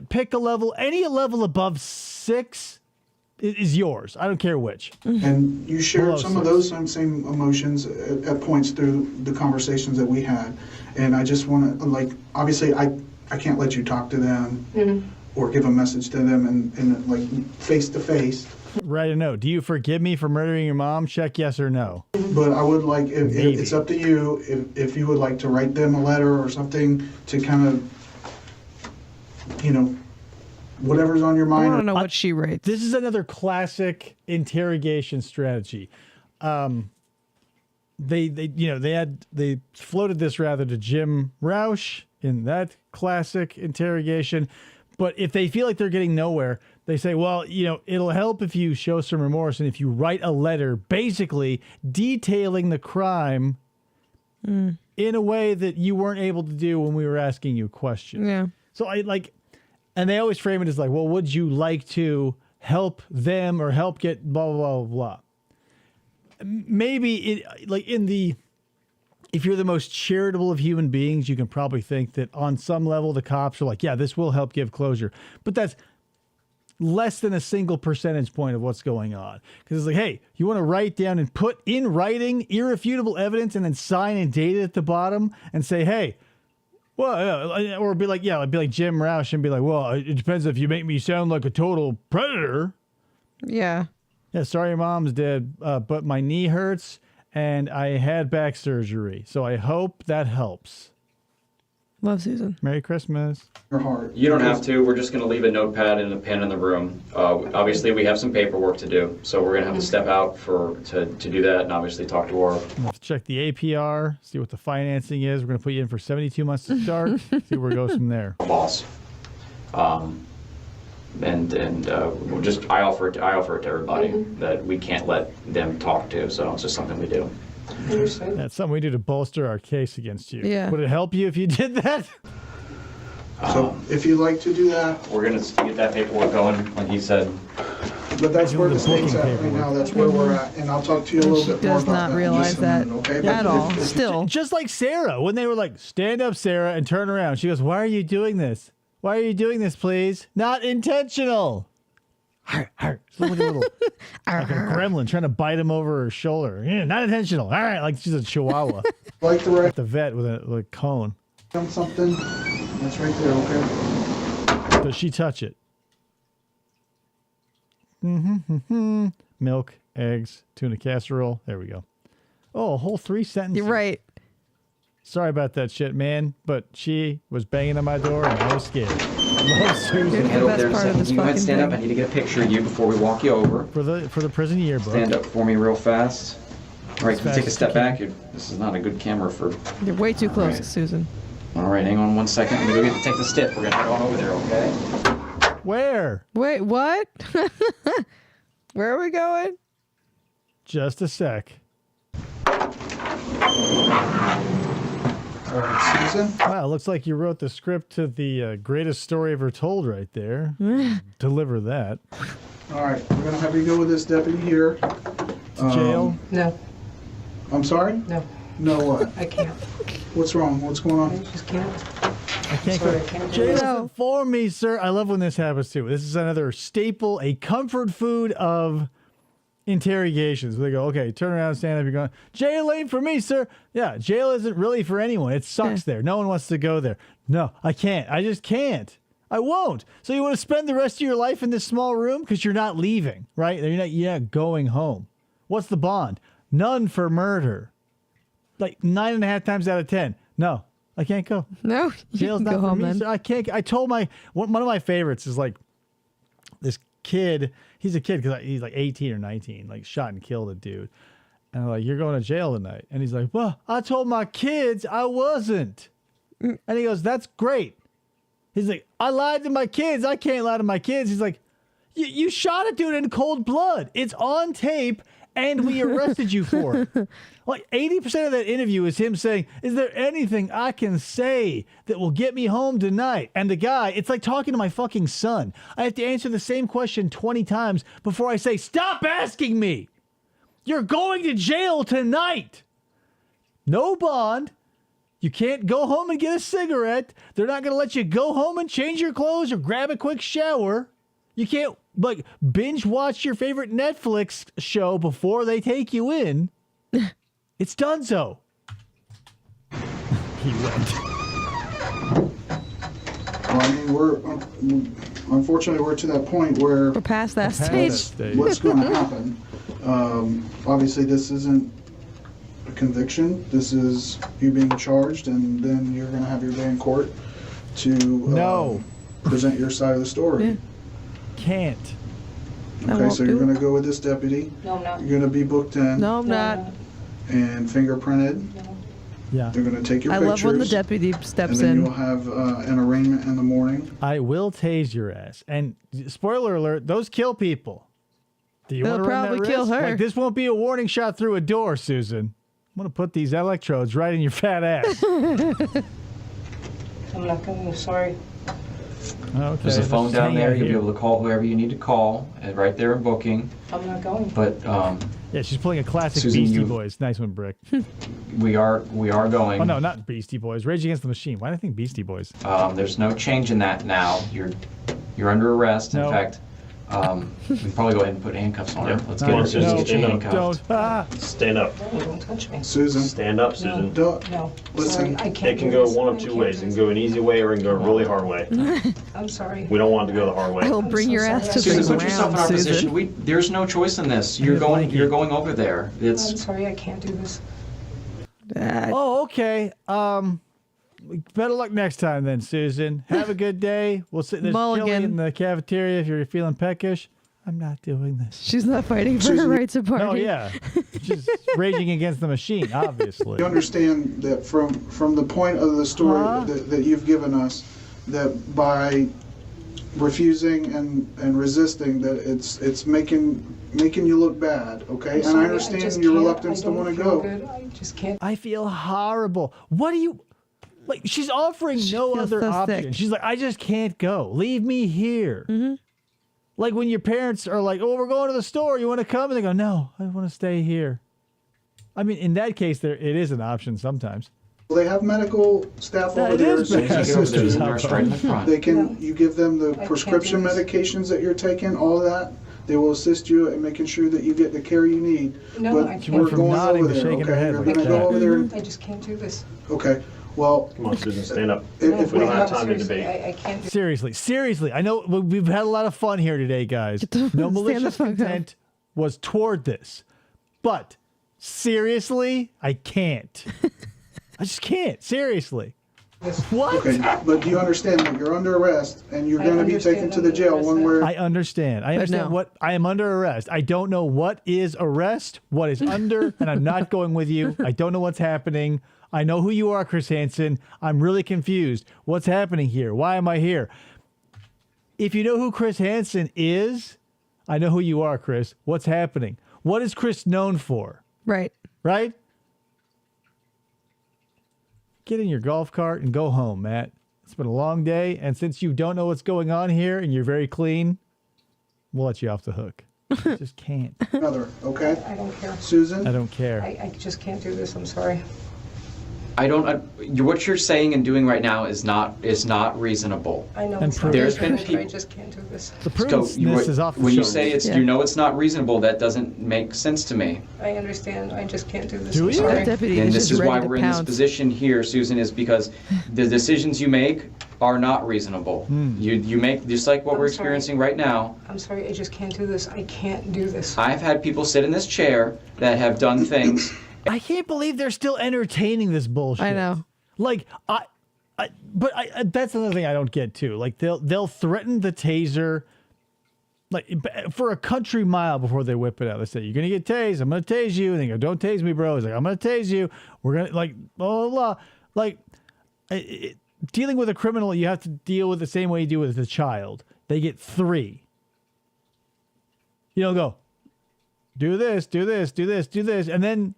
Pick a level, any level above 6. is yours. I don't care which. And you shared Below some of 6. those same emotions at points through the conversations that we had. And I just want to, like, obviously I can't let you talk to them or give a message to them and like face to face. Write a note. Do you forgive me for murdering your mom? Check yes or no. But I would like, if Maybe. it's up to you, if you would like to write them a letter or something to kind of, you know, whatever's on your I mind. want to know what she writes. This is another classic interrogation strategy. They floated this rather to Jim Roush in that classic interrogation. But if they feel like they're getting nowhere, they say, well, it'll help if you show some remorse and if you write a letter basically detailing the crime in a way that you weren't able to do when we were asking you a question. Yeah. So and they always frame it as like, well, would you like to help them or help get blah, blah, blah, blah. Maybe if you're the most charitable of human beings, you can probably think that on some level the cops are like, yeah, this will help give closure. But that's less than a single percentage point of what's going on. Because it's like, hey, you want to write down and put in writing irrefutable evidence and then sign and date it at the bottom and say, hey, well, or be like Jim Roush and be like, well, it depends if you make me sound like a total predator. Yeah. Yeah, sorry your mom's dead, but my knee hurts and I had back surgery. So I hope that helps. Love, Susan. Merry Christmas. Your heart. You don't have to. We're just going to leave a notepad and a pen in the room. Obviously, we have some paperwork to do, so we're going to have to step out to do that and obviously talk to our... We'll have to check the APR, see what the financing is. We're going to put you in for 72 months to start, see where it goes from there. boss. We'll just I offer it to everybody that we can't let them talk to, so it's just something we do. That's something we do to bolster our case against you. Yeah. Would it help you if you did that? So if you'd like to do that, We're going to get that paperwork going, like he said. but that's where the the state's booking at right now. That's where we're at. And I'll talk to you a little She bit more does about not that in realize just a that minute, okay? at But all. if- Still. Just like Sarah, when they were like, stand up, Sarah, and turn around. She goes, why are you doing this? Why are you doing this, please? Not intentional. Arr, arr. She's like a little like a gremlin trying to bite him over her shoulder. Yeah, not intentional. All right, like she's a chihuahua. like the rest The vet with a cone. on something, that's right there, okay? Does she touch it? Milk, eggs, tuna casserole. There we go. Oh, a whole 3 sentences. You're right. Sorry about that shit, man. But she was banging on my door and I was scared. Love Susan. Here's Head the over best there in a part of second. this Can you go ahead and fucking stand up? I thing. need to get a picture of you before we walk you over. For the prison yearbook. Stand up for me real fast. All right, can you fast take a as step you can. back? This is not a good camera for... You're way too close, Right. Susan. All right, hang on 1 second. Let me go take the stick. We're going to head on over there, okay? Where? Wait, what? Where are we going? Just a sec. All right, Susan? Wow, looks like you wrote the script to the greatest story ever told right there. Deliver that. All right, we're gonna have you go with this deputy here. To jail. No, I'm sorry? no, No what? I can't. What's wrong? What's going I on? just can't. I can't Sorry, go. I can't do Jail this. doesn't for me, sir. I love when this happens too. This is another staple, a comfort food of interrogations. They go, okay, turn around, stand up. You're going, jail ain't for me, sir. Yeah, jail isn't really for anyone. It sucks there. No one wants to go there. No, I can't. I just can't. I won't. So you want to spend the rest of your life in this small room because you're not leaving, right? You're not going home. What's the bond? None for murder. Like 9.5 times out of 10. No, I can't go. No, you Jail's can not go for home me, then. sir. I can't. I told one of my favorites is like this kid. He's a kid because he's like 18 or 19, like shot and killed a dude. And I'm like, you're going to jail tonight. And he's like, well, I told my kids I wasn't. And he goes, that's great. He's like, I lied to my kids. I can't lie to my kids. He's like, you shot a dude in cold blood. It's on tape. And we arrested you for it. Like 80% of that interview is him saying, is there anything I can say that will get me home tonight? And the guy, it's like talking to my fucking son. I have to answer the same question 20 times before I say, stop asking me. You're going to jail tonight. No bond. You can't go home and get a cigarette. They're not going to let you go home and change your clothes or grab a quick shower. You can't like binge watch your favorite Netflix show before they take you in. It's donezo. He went. Well, I mean, unfortunately, we're to that point where We're past that stage. what's going to happen. Obviously, this isn't a conviction. This is you being charged, and then you're going to have your day in court to present your side of the story. Yeah. Can't. Okay, so you're going to go with this deputy. No, I'm not. You're going to be booked in No, I'm not. and fingerprinted. Yeah. They're going to take your I pictures. love when the deputy steps and then in. you'll have an arraignment in the morning. I will tase your ass. And spoiler alert, those kill people. Do you They'll want to run that probably kill risk? her. Like, this won't be a warning shot through a door, Susan. I'm going to put these electrodes right in your fat ass. I'm not going. I'm sorry. Okay. There's a phone let's down hang there. out You'll be here. able to call whoever you need to call, and right there in booking. I'm not going. But Yeah, she's playing a classic Susan, Beastie you- Boys. Nice one, Brick. we are going. Oh, no, not Beastie Boys. Rage Against the Machine. Why do I think Beastie Boys? There's no change in that now. You're under arrest. In No. fact, we can probably go ahead and put handcuffs on her. Let's get Come her. on, Susan, Let's get you stand up. handcuffed. Don't. Ah. Stand up. No, don't touch me. Susan, Stand up, Susan. don't. No. Listen, Sorry, I can't. It can do go this. one I of two can't ways. do It can this. go an easy way or it can go a really hard way. I'm sorry. We don't want it to go the hard way. I will I'm bring so your sorry. ass to Susan, the put yourself in our ground, position. Susan. There's no choice in this. You're Blanket. going over there. I'm It's sorry. I can't do this. Oh, okay. Better luck next time then, Susan. Have a good day. We'll sit in chili Mulligan. in the cafeteria if you're feeling peckish. I'm not doing this. She's not fighting for her Susan, right to party. Oh, yeah. She's raging against the machine, obviously. you understand that from the point of the story that you've given us, that by refusing and resisting, that it's making you look bad, okay? I'm And sorry, I understand just your can't. reluctance I to don't want to feel go. good. I just can't. I feel horrible. What do you... Like, she's offering no feels other so option. sick. She's like, I just can't go. Leave me here. Mm-hmm. Like when your parents are like, oh, we're going to the store. You want to come? And they go, no, I want to stay here. I mean, in that case, it is an option sometimes. They have medical staff That over there, is so bad. Get over there, sisters. the nurse right in the front. They can, you give them the can't prescription do this. medications that you're taking, all that. They will assist you in making sure that you get the care you need. No, But I can't. She went we're from going nodding over to there, shaking her okay? head You're like gonna that. go over there. I just can't do this. Okay. Well, Come on, Susan, stand up. if we we don't have No, time to seriously, debate. I can't do Seriously. I know we've had a lot of fun here today, guys. No stand the malicious fuck up. intent was toward this. But seriously, I can't. I just can't. Seriously. this. What? okay, but do you understand that you're under arrest and you're I going to be understand taken to the under jail arrest one now. way? I understand. I understand no. what I am under arrest. I don't know what is arrest, what is under, and I'm not going with you. I don't know what's happening. I know who you are, Chris Hansen. I'm really confused. What's happening here? Why am I here? If you know who Chris Hansen is, I know who you are, Chris. What's happening? What is Chris known for? Right. Right? Get in your golf cart and go home, Matt. It's been a long day, and since you don't know what's going on here and you're very clean, we'll let you off the hook. I just can't. Another, okay? I don't care. Susan? I don't care. I just can't do this. I'm sorry. I don't. What you're saying and doing right now is not reasonable. I know And it's not There's reasonable, been but I people- just can't do this. The So prudence is off the when you chart. say Yeah. you know it's not reasonable, that doesn't make sense to me. I understand. I just can't do this. Do I'm you? sorry. That deputy And is this just is why ready to we're in this pounce. position here, Susan, is because the decisions you make are not reasonable. You make just like what I'm we're sorry. experiencing right now. I'm sorry. I just can't do this. I can't do this. I've had people sit in this chair that have done things. I can't believe they're still entertaining this bullshit. I know. Like but that's another thing I don't get too. Like they'll threaten the taser, like for a country mile before they whip it out. They say, "You're gonna get tased. I'm gonna tase you." And they go, "Don't tase me, bro." He's like, "I'm gonna tase you. We're gonna like blah blah blah." Like dealing with a criminal, you have to deal with the same way you do with a child. They get 3. You don't go, do this, do this, do this, do this, and then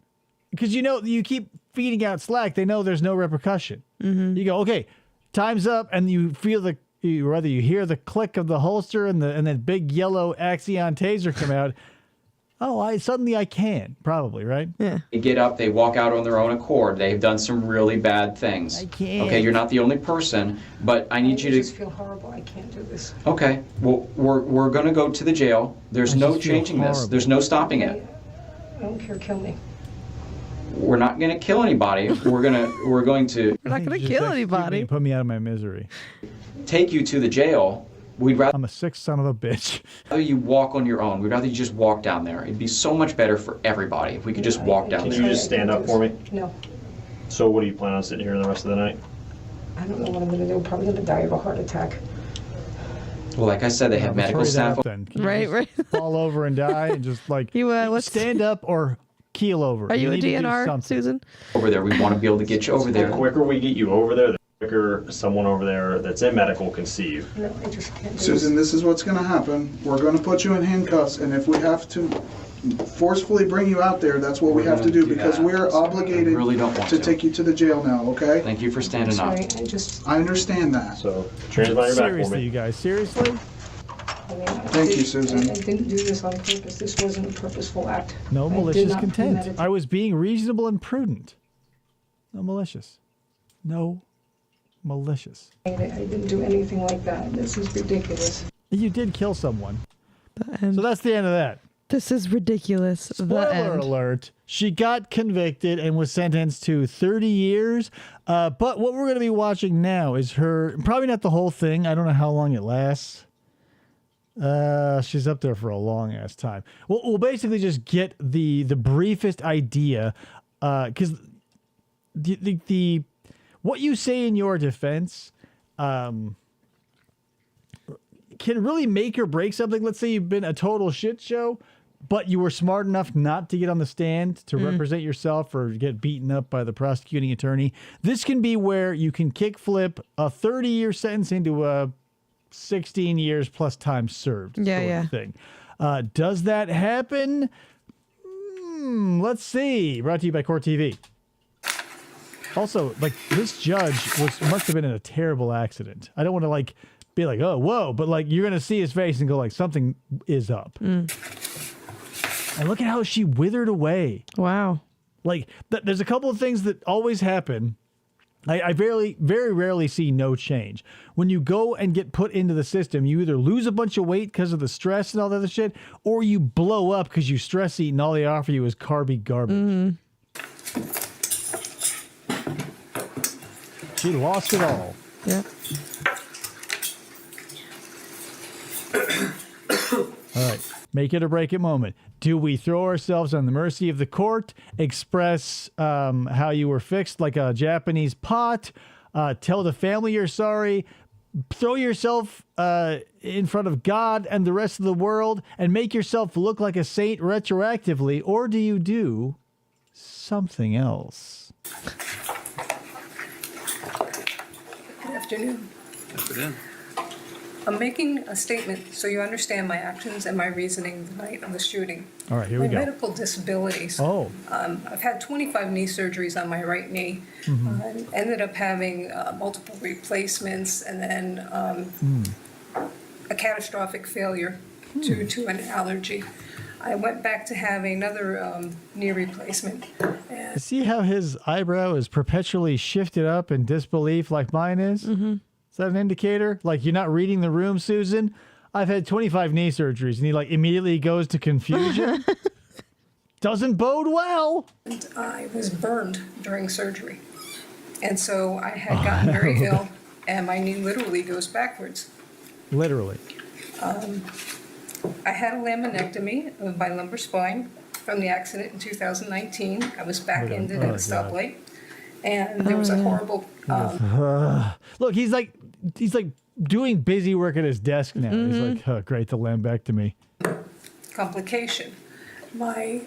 because you keep feeding out slack, they know there's no repercussion. Mm-hmm. You go, okay, time's up, and you feel you hear the click of the holster and then big yellow Axion taser come out. Oh, suddenly I can, probably, right? Yeah. They get up, they walk out on their own accord. They've done some really bad things. I can't. Okay, you're not the only person, but I need you I to... just feel horrible. I can't do this. Okay, well, we're going to go to the jail. There's I no just feel changing this. horrible. There's no stopping it. I don't care. Kill me. We're not going to kill anybody. We're going to We're not I going think to you just kill execute me anybody. and put me out of my misery. take you to the jail. We'd rather I'm a sick son of a bitch. you walk on your own. We'd rather you just walk down there. It'd be so much better for everybody if we could just walk down Can there. you just stand up for me? No. So what do you plan on sitting here the rest of the night? I don't know what I'm going to do. I'm probably going to die of a heart attack. Well, like I said, they have Let's medical hurry that staff. up then. Can you Right, just right. fall over and die and just like let's stand up or keel over. Are you a need to do DNR, something. Susan? Over there. We want to be able to get you over The there. quicker we get you over there, the quicker someone over there that's in medical can see you. No, I just can't do Susan, this. this is what's gonna happen. We're gonna put you in handcuffs, and if we have to forcefully bring you out there, that's what we have to do, because that. we're obligated I really don't want to to. take you to the jail now, okay? Thank you for standing up. Sorry, I just, I understand that. So transfer on your back for Seriously, you me. guys, seriously? I mean, Thank you, Susan. I didn't do this on purpose. This wasn't a purposeful act. No I did malicious not content. premeditate. I was being reasonable and prudent. No malicious. No malicious. I didn't do anything like that. This is ridiculous. You did kill someone. And So that's the end of that. this is ridiculous. The Spoiler end. alert. She got convicted and was sentenced to 30 years. But what we're going to be watching now is her, probably not the whole thing. I don't know how long it lasts. She's up there for a long ass time. We'll basically just get the briefest idea, because the what you say in your defense can really make or break something. Let's say you've been a total shit show, but you were smart enough not to get on the stand to represent yourself or get beaten up by the prosecuting attorney. This can be where you can kickflip a 30-year sentence into a 16 years plus time served Yeah, sort yeah. of thing. Does that happen? Let's see. Brought to you by Court TV. Also, like, this judge must have been in a terrible accident. I don't want to be like, oh, whoa, but you're gonna see his face and go something is up. And look at how she withered away. Wow. There's a couple of things that always happen. I very rarely see no change. When you go and get put into the system, you either lose a bunch of weight because of the stress and all that other shit, or you blow up because you stress eat and all they offer you is carby garbage. She lost it all. Yeah. All right. Make it or break it moment. Do we throw ourselves on the mercy of the court, express how you were fixed like a Japanese pot, tell the family you're sorry, throw yourself in front of God and the rest of the world, and make yourself look like a saint retroactively, or do you do something else? Good afternoon. I'm making a statement so you understand my actions and my reasoning the night of the shooting. All right, here we My go. medical disabilities. Oh. I've had 25 knee surgeries on my right knee. Ended up having multiple replacements and then a catastrophic failure due to an allergy. I went back to having another knee replacement. And See how his eyebrow is perpetually shifted up in disbelief like mine is? Is that an indicator? You're not reading the room, Susan? I've had 25 knee surgeries, and he immediately goes to confusion. Doesn't bode well. I was burned during surgery. And so I had gotten very ill, and my knee literally goes backwards. Literally. I had a laminectomy of my lumbar spine from the accident in 2019. I was back-ended at a stoplight, and there was a horrible Look, he's doing busy work at his desk now. He's like, oh, great, the lambectomy. complication. My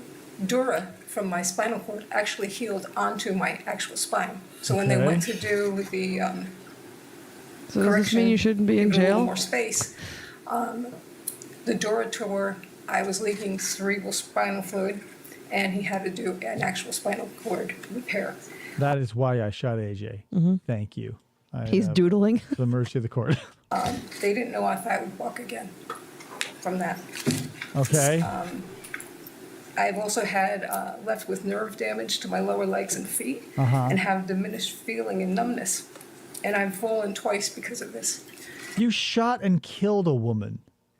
dura from my spinal cord actually healed onto my actual spine. So when they Okay. went to do the So does this correction, mean you shouldn't be in give it a little jail? more space. The dura tore. I was leaking cerebral spinal fluid, and he had to do an actual spinal cord repair. That is why I shot AJ. Thank you. He's doodling. The mercy of the court. They didn't know if I would walk again from that. Okay. I've also had left with nerve damage to my lower legs and feet, and have diminished feeling and numbness. And I've fallen twice because of this. You shot and killed a woman.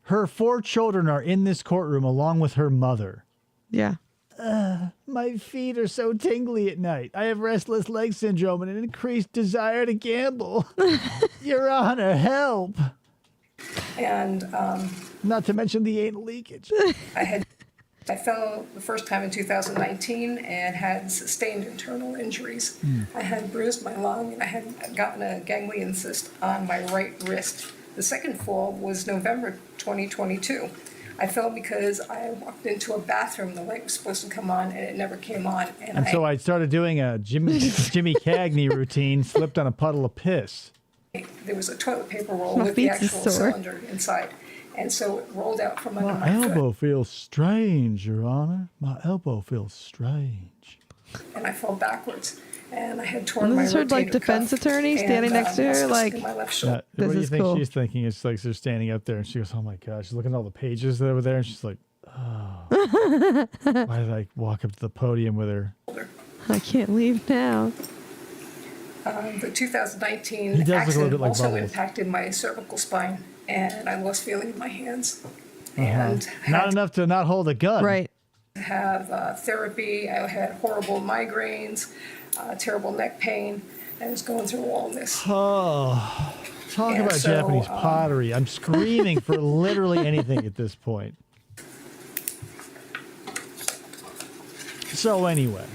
Her 4 children are in this courtroom along with her mother. Yeah. My feet are so tingly at night. I have restless leg syndrome and an increased desire to gamble. Your Honor, help. And not to mention the anal leakage. I fell the first time in 2019 and had sustained internal injuries. I had bruised my lung and I had gotten a ganglion cyst on my right wrist. The second fall was November 2022. I fell because I walked into a bathroom, the light was supposed to come on and it never came on. And so I started doing a Jimmy Cagney routine, slipped on a puddle of piss. There was a toilet paper roll with the actual cylinder inside. And so it rolled out from under my elbow foot. feels strange, Your Honor. My elbow feels strange. And I fell backwards. And I had torn my This is her rotator like defense cuff attorney standing and, next to her, muscles like in my left shoulder. What do you think cool. she's thinking? It's like they're standing up there and she goes, oh my gosh, she's looking at all the pages that were there and she's like, oh. Why did I walk up to the podium with her? I can't leave now. The 2019 He does look a little accident bit like also Bubbles. impacted my cervical spine, and I lost feeling in my hands. And Not enough to not hold a gun. Right. have therapy. I had horrible migraines, terrible neck pain. I was going through all this. Oh, talk And about so, Japanese pottery. I'm screaming for literally anything at this point. So anyway.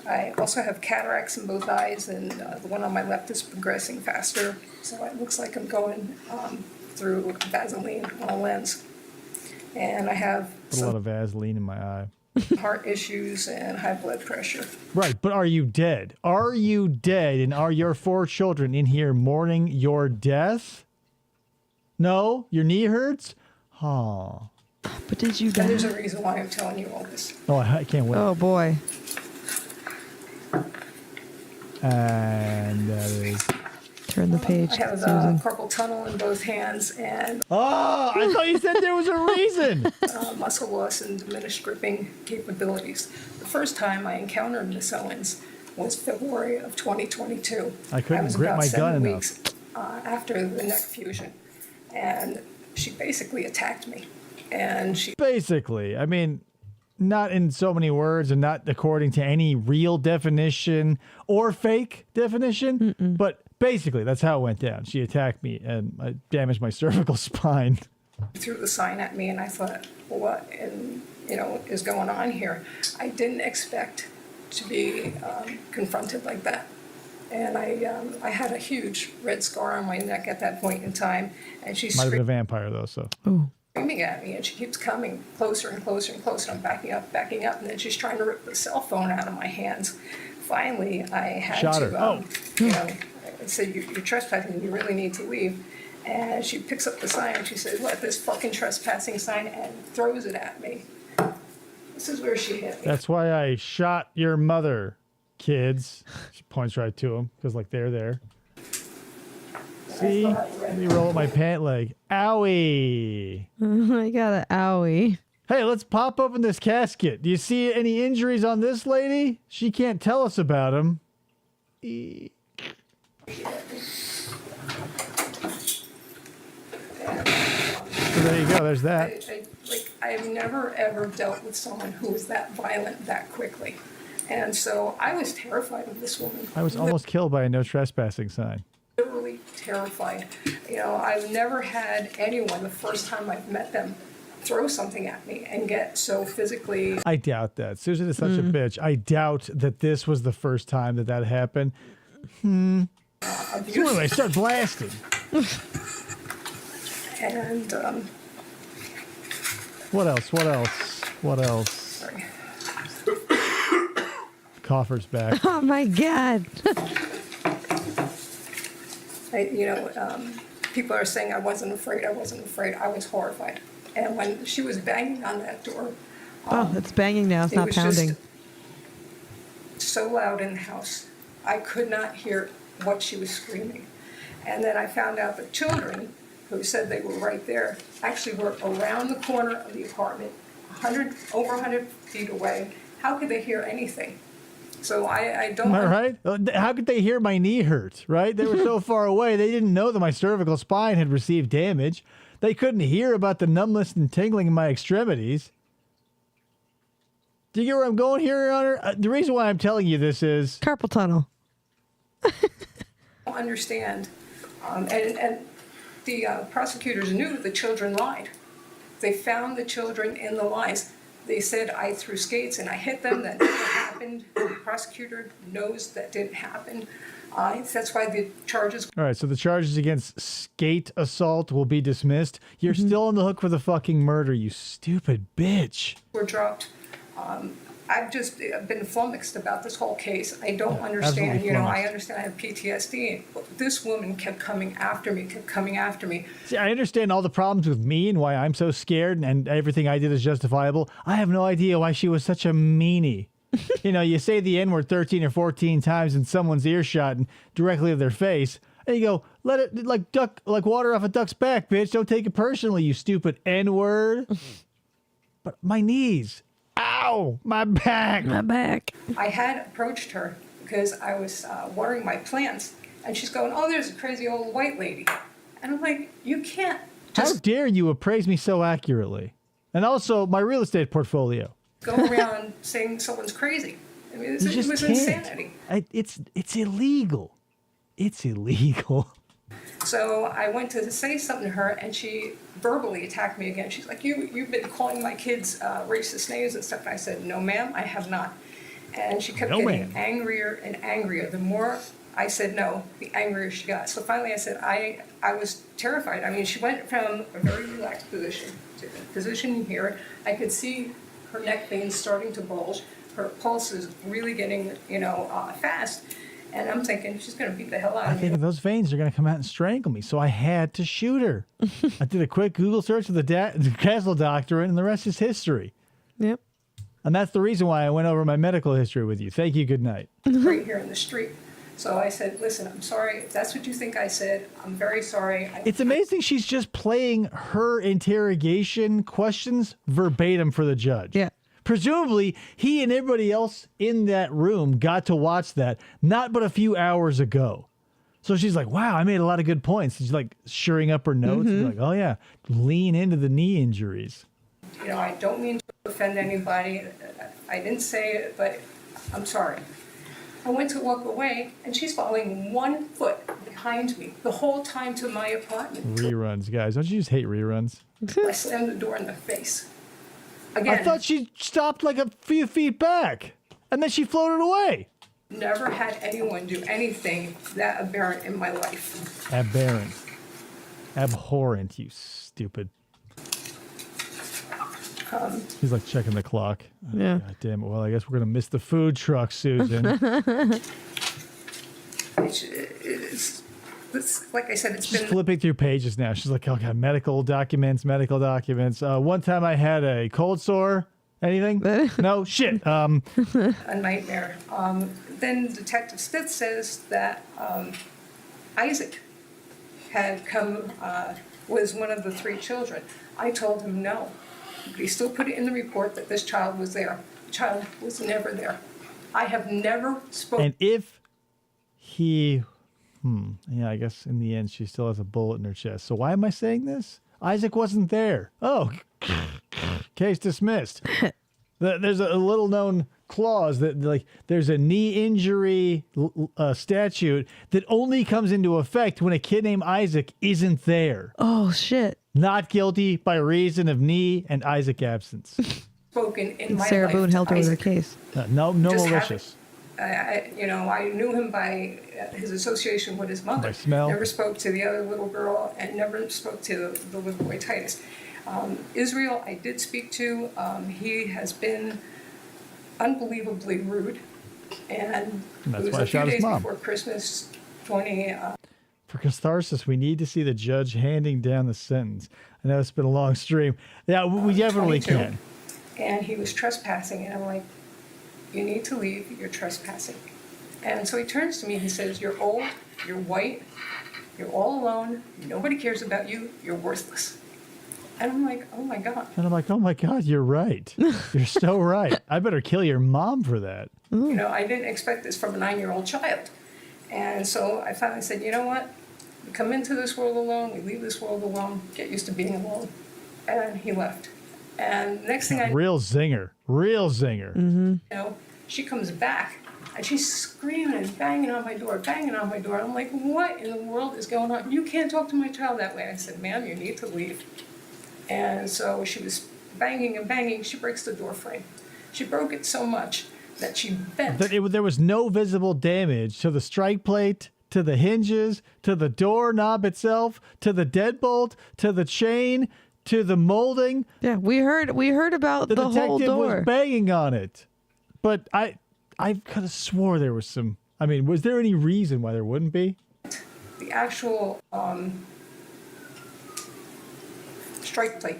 I also have cataracts in both eyes, and the one on my left is progressing faster. So it looks like I'm going through Vaseline on a lens. And I have Put a lot of Vaseline in my eye. heart issues and high blood pressure. Right, but are you dead? Are you dead? And are your 4 children in here mourning your death? No? Your knee hurts? Oh. But did you die? And there's a reason why I'm telling you all this. Oh, I can't wait. Oh boy. And that is... Turn the page, I have Susan. carpal tunnel in both hands and Oh, I thought you said there was a reason. muscle loss and diminished gripping capabilities. The first time I encountered Miss Owens was February of 2022. I couldn't was grip about my 7 gun enough. weeks after the neck fusion, and she basically attacked me. And she Basically, I mean, not in so many words and not according to any real definition or fake definition, but basically that's how it went down. She attacked me and I damaged my cervical spine. threw the sign at me, and I thought, what is going on here? I didn't expect to be confronted like that. And I had a huge red scar on my neck at that point in time, and she Might have been a vampire though, so. screaming at me, and she keeps coming closer and closer and closer. I'm backing up, and then she's trying to rip the cell phone out of my hands. Finally, I had Shot to, her. I said, you're trespassing, you really need to leave. And she picks up the sign, and she says, what, this fucking trespassing sign, and throws it at me. This is where she hit me. That's why I shot your mother, kids. She points right to him because like they're there. See? Let me roll up my pant leg. Owie. I got an owie. Hey, let's pop open this casket. Do you see any injuries on this lady? She can't tell us about them. So there you go. There's that. I've never ever dealt with someone who was that violent that quickly. And so I was terrified of this woman. I was almost killed by a no trespassing sign. Literally terrified. I've never had anyone, the first time I've met them, throw something at me and get so physically. I doubt that. Susan is such a bitch. I doubt that this was the first time that happened. So anyway, start blasting. And What else? sorry. Coffer's back. Oh my God. People are saying I wasn't afraid. I was horrified. And when she was banging on that door, Oh, it's banging now. It's it not was pounding. just so loud in the house. I could not hear what she was screaming. And then I found out the children, who said they were right there, actually were around the corner of the apartment over 100 feet away. How could they hear anything? So I don't. Am I right? How could they hear my knee hurt, right? They were so far away. They didn't know that my cervical spine had received damage. They couldn't hear about the numbness and tingling in my extremities. Do you get where I'm going here, Your Honor? The reason why I'm telling you this is... Carpal tunnel. Understand. And the prosecutors knew the children lied. They found the children in the lies. They said I threw skates and I hit them. That never happened. The prosecutor knows that didn't happen. That's why the charges... All right, so the charges against skate assault will be dismissed. You're still on the hook for the fucking murder, you stupid bitch. were dropped. I've just been flummoxed about this whole case. I don't understand. You know, I understand I have PTSD. But this woman kept coming after me, See, I understand all the problems with me and why I'm so scared and everything I did is justifiable. I have no idea why she was such a meanie. You know, you say the N-word 13 or 14 times in someone's earshot and directly to their face, and you go, let it like water off a duck's back, bitch. Don't take it personally, you stupid N-word. But my knees. Ow, my back. I had approached her because I was watering my plants, and she's going, oh, there's a crazy old white lady. And I'm like, you can't How dare you appraise me so accurately? And also my real estate portfolio. go around saying someone's crazy. I mean, it was insanity. It's illegal. It's illegal. So I went to say something to her, and she verbally attacked me again. She's like, you've been calling my kids racist names and stuff. And I said, no, ma'am, I have not. And she kept getting angrier and angrier. The more I said no, the angrier she got. So finally I said, I was terrified. I mean, she went from a very relaxed position to the position here. I could see her neck veins starting to bulge. Her pulse is really getting, fast. And I'm thinking, she's going to beat the hell out of me. Those veins are going to come out and strangle me. So I had to shoot her. I did a quick Google search of the Castle Doctrine, and the rest is history. Yep. And that's the reason why I went over my medical history with you. Thank you. Good night. Right here in the street. So I said, listen, I'm sorry. If that's what you think I said, I'm very sorry. It's amazing she's just playing her interrogation questions verbatim for the judge. Yeah. Presumably, he and everybody else in that room got to watch that not but a few hours ago. So she's like, wow, I made a lot of good points. She's like shoring up her notes. And like, oh, yeah, lean into the knee injuries. You know, I don't mean to offend anybody. I didn't say it, but I'm sorry. I went to walk away, and she's following 1 foot behind me the whole time to my apartment. Reruns, guys. Don't you just hate reruns? I slammed the door in the face. Again, I thought she stopped like a few feet back, and then she floated away. Never had anyone do anything that aberrant in my life. Aberrant. Abhorrent, you stupid. He's like checking the clock. Yeah. God damn it. Well, I guess we're going to miss the food truck, Susan. It's like I said, it's She's been... flipping through pages now. She's like, oh, God, medical documents. One time I had a cold sore. Anything? No? Shit. a nightmare. Then Detective Smith says that Isaac had come, was one of the 3 children. I told him no. But he still put it in the report that this child was there. The child was never there. I have never spoken. And if he... yeah, I guess in the end she still has a bullet in her chest. So why am I saying this? Isaac wasn't there. Oh, case dismissed. There's a little known clause that like there's a knee injury statute that only comes into effect when a kid named Isaac isn't there. Oh, shit. Not guilty by reason of knee and Isaac absence. Spoken in my Sarah life Boone to helped her with her Isaac. case. No Just malicious. I knew him by his association with his mother. By smell. Never spoke to the other little girl, and never spoke to the little boy Titus. Israel, I did speak to. He has been unbelievably rude, and That's it was why I a few shot his days mom. before Christmas. For catharsis, we need to see the judge handing down the sentence. I know it's been a long stream. Yeah, we definitely 22. can. And he was trespassing, and I'm like, you need to leave, you're trespassing. And so he turns to me, he says, you're old, you're white, you're all alone, nobody cares about you, you're worthless. And I'm like, oh my God. And I'm like, oh my God, you're right. You're so right. I better kill your mom for that. You know, I didn't expect this from a 9-year-old child. And so I finally said, you know what? We come into this world alone, we leave this world alone, get used to being alone. And he left. And next thing I Real zinger. Real zinger. you know, she comes back and she's screaming and banging on my door, banging on my door. I'm like, what in the world is going on? You can't talk to my child that way. I said, ma'am, you need to leave. And so she was banging and banging. She breaks the door frame. She broke it so much that she bent. There was no visible damage to the strike plate, to the hinges, to the doorknob itself, to the deadbolt, to the chain, to the molding. Yeah, we heard about the whole detective door. was banging on it. But I could have swore there was some. I mean, was there any reason why there wouldn't be? The actual strike plate.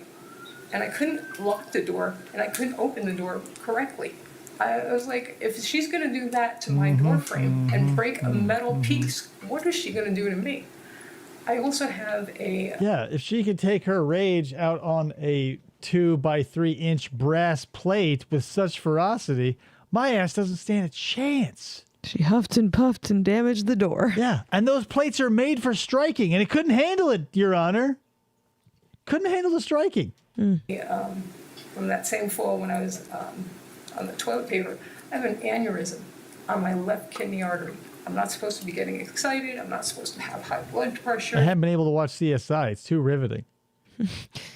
And I couldn't lock the door, and I couldn't open the door correctly. I was like, if she's going to do that to my door frame and break a metal piece, what is she going to do to me? I also have a... Yeah, if she could take her rage out on a 2 by 3 inch brass plate with such ferocity, my ass doesn't stand a chance. She huffed and puffed and damaged the door. Yeah, and those plates are made for striking, and it couldn't handle it, Your Honor. Couldn't handle the striking. From that same fall when I was on the toilet paper, I have an aneurysm on my left kidney artery. I'm not supposed to be getting excited. I'm not supposed to have high blood pressure. I haven't been able to watch CSI. It's too riveting.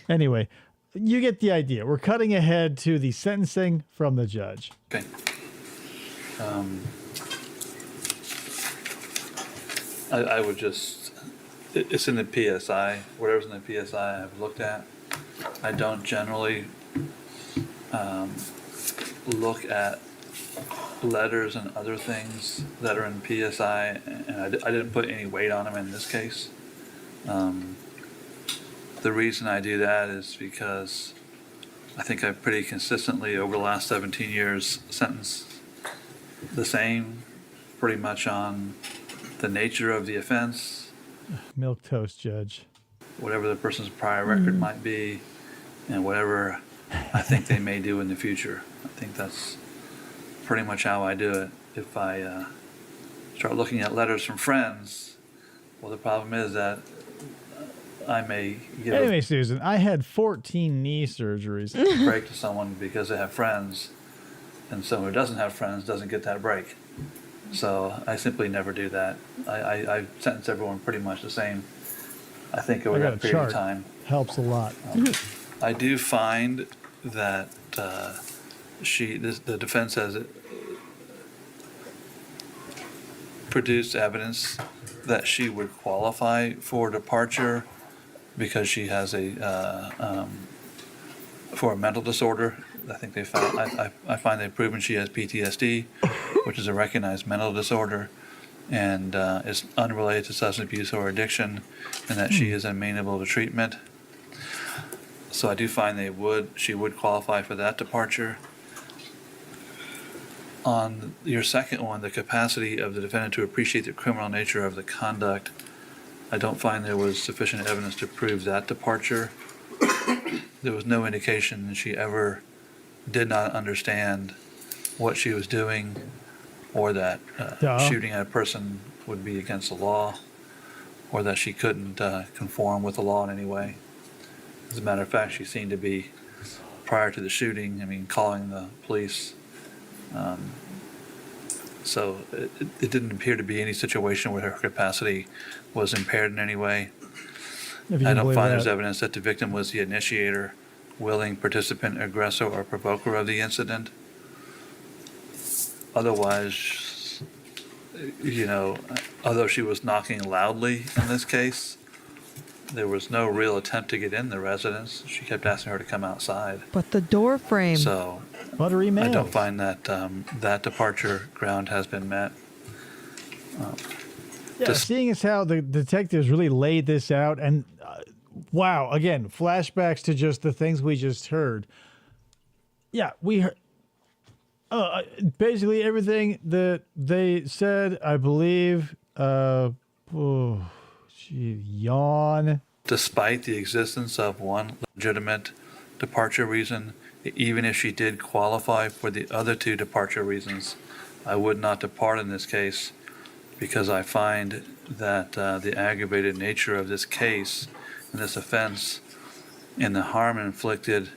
Anyway, you get the idea. We're cutting ahead to the sentencing from the judge. Okay. I would just, it's in the PSI, whatever's in the PSI I've looked at. I don't generally look at letters and other things that are in PSI, and I didn't put any weight on them in this case. The reason I do that is because I think I've pretty consistently over the last 17 years sentenced the same, pretty much on the nature of the offense, Milquetoast, Judge. whatever the person's prior record might be, and whatever I think they may do in the future. I think that's pretty much how I do it. If I start looking at letters from friends, well, the problem is that I may give Anyway, Susan, I had 14 knee surgeries. a break to someone because they have friends, and someone who doesn't have friends doesn't get that break. So I simply never do that. I sentence everyone pretty much the same, I think, over I got that a period chart. of time. Helps a lot. I do find that the defense has produced evidence that she would qualify for departure because she has for a mental disorder. I think they found. I find they've proven she has PTSD, which is a recognized mental disorder, and is unrelated to substance abuse or addiction, and that she is amenable to treatment. So I do find she would qualify for that departure. On your second one, the capacity of the defendant to appreciate the criminal nature of the conduct, I don't find there was sufficient evidence to prove that departure. There was no indication that she ever did not understand what she was doing, or that shooting at a person would be against the law, or that she couldn't conform with the law in any way. As a matter of fact, she seemed to be, prior to the shooting, calling the police. So it didn't appear to be any situation where her capacity was impaired in any way. I don't find there's evidence that the victim was the initiator, willing participant, aggressor, or provoker of the incident. Otherwise, although she was knocking loudly in this case, there was no real attempt to get in the residence. She kept asking her to come outside. But the door frame. So buttery I nails. don't find that that departure ground has been met. Seeing as how the detectives really laid this out, and wow, again, flashbacks to just the things we just heard. Yeah, we heard basically everything that they said, I believe. Yawn. despite the existence of one legitimate departure reason, even if she did qualify for the other two departure reasons, I would not depart in this case because I find that the aggravated nature of this case and this offense and the harm inflicted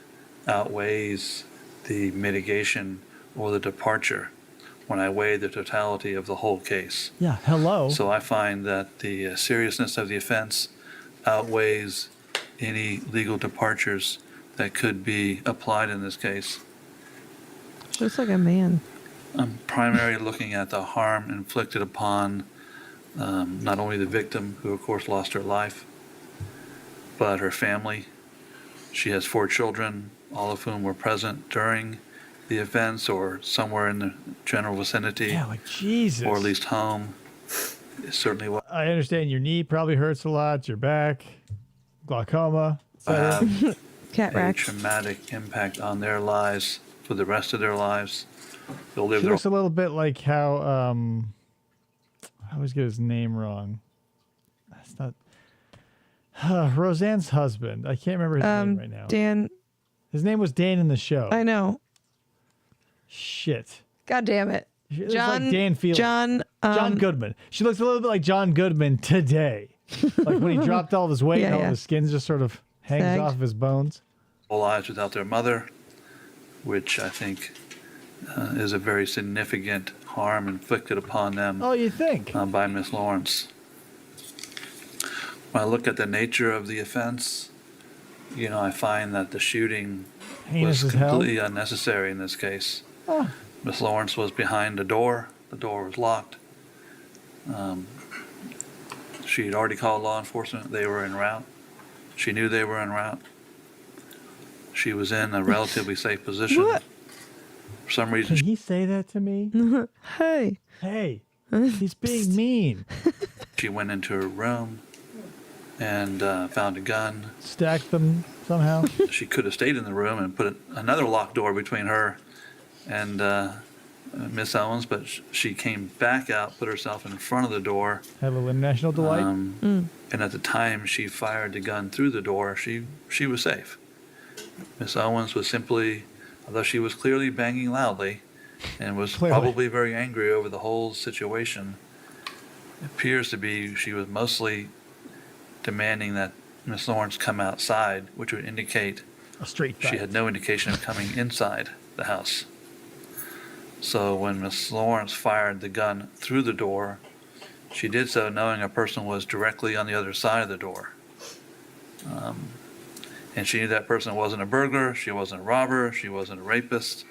outweighs the mitigation or the departure when I weigh the totality of the whole case. Yeah, hello. So I find that the seriousness of the offense outweighs any legal departures that could be applied in this case. Looks like a man. I'm primarily looking at the harm inflicted upon not only the victim, who of course lost her life, but her family. She has 4 children, all of whom were present during the offense or somewhere in the general vicinity. Yeah, like Jesus. Or at least home. It certainly was. I understand your knee probably hurts a lot, your back, glaucoma, etc. Cat a racks. traumatic impact on their lives for the rest of their lives. They'll live She their looks a little bit like how I always get his name wrong. That's not Roseanne's husband. I can't remember his name right now. Dan. His name was Dan in the show. I know. Shit. God damn it. She looks John. like Dan Field. John. John Goodman. She looks a little bit like John Goodman today. Like when he dropped all of his weight and all of his skin just sort of hangs Sagged. off of his bones. whole lives without their mother, which I think is a very significant harm inflicted upon them. Oh, you think? By Miss Lorincz. When I look at the nature of the offense, I find that the shooting Heinous was as hell. completely unnecessary in this case. Oh. Miss Lorincz was behind the door. The door was locked. She had already called law enforcement. They were en route. She knew they were en route. She was in a relatively safe position. What? For some reason, Can he say that to me? Hey. Hey, he's being mean. she went into her room and found a gun. Stacked them somehow. She could have stayed in the room and put another locked door between her and Miss Owens, but she came back out, put herself in front of the door. Have a national delight. And at the time she fired the gun through the door, she was safe. Miss Owens was simply, although she was clearly banging loudly and was probably very angry over the whole situation, it appears to be she was mostly demanding that Miss Lawrence come outside, which would indicate a straight she fight. had no indication of coming inside the house. So when Miss Lawrence fired the gun through the door, she did so knowing a person was directly on the other side of the door. And she knew that person wasn't a burglar, she wasn't a robber, she wasn't a rapist.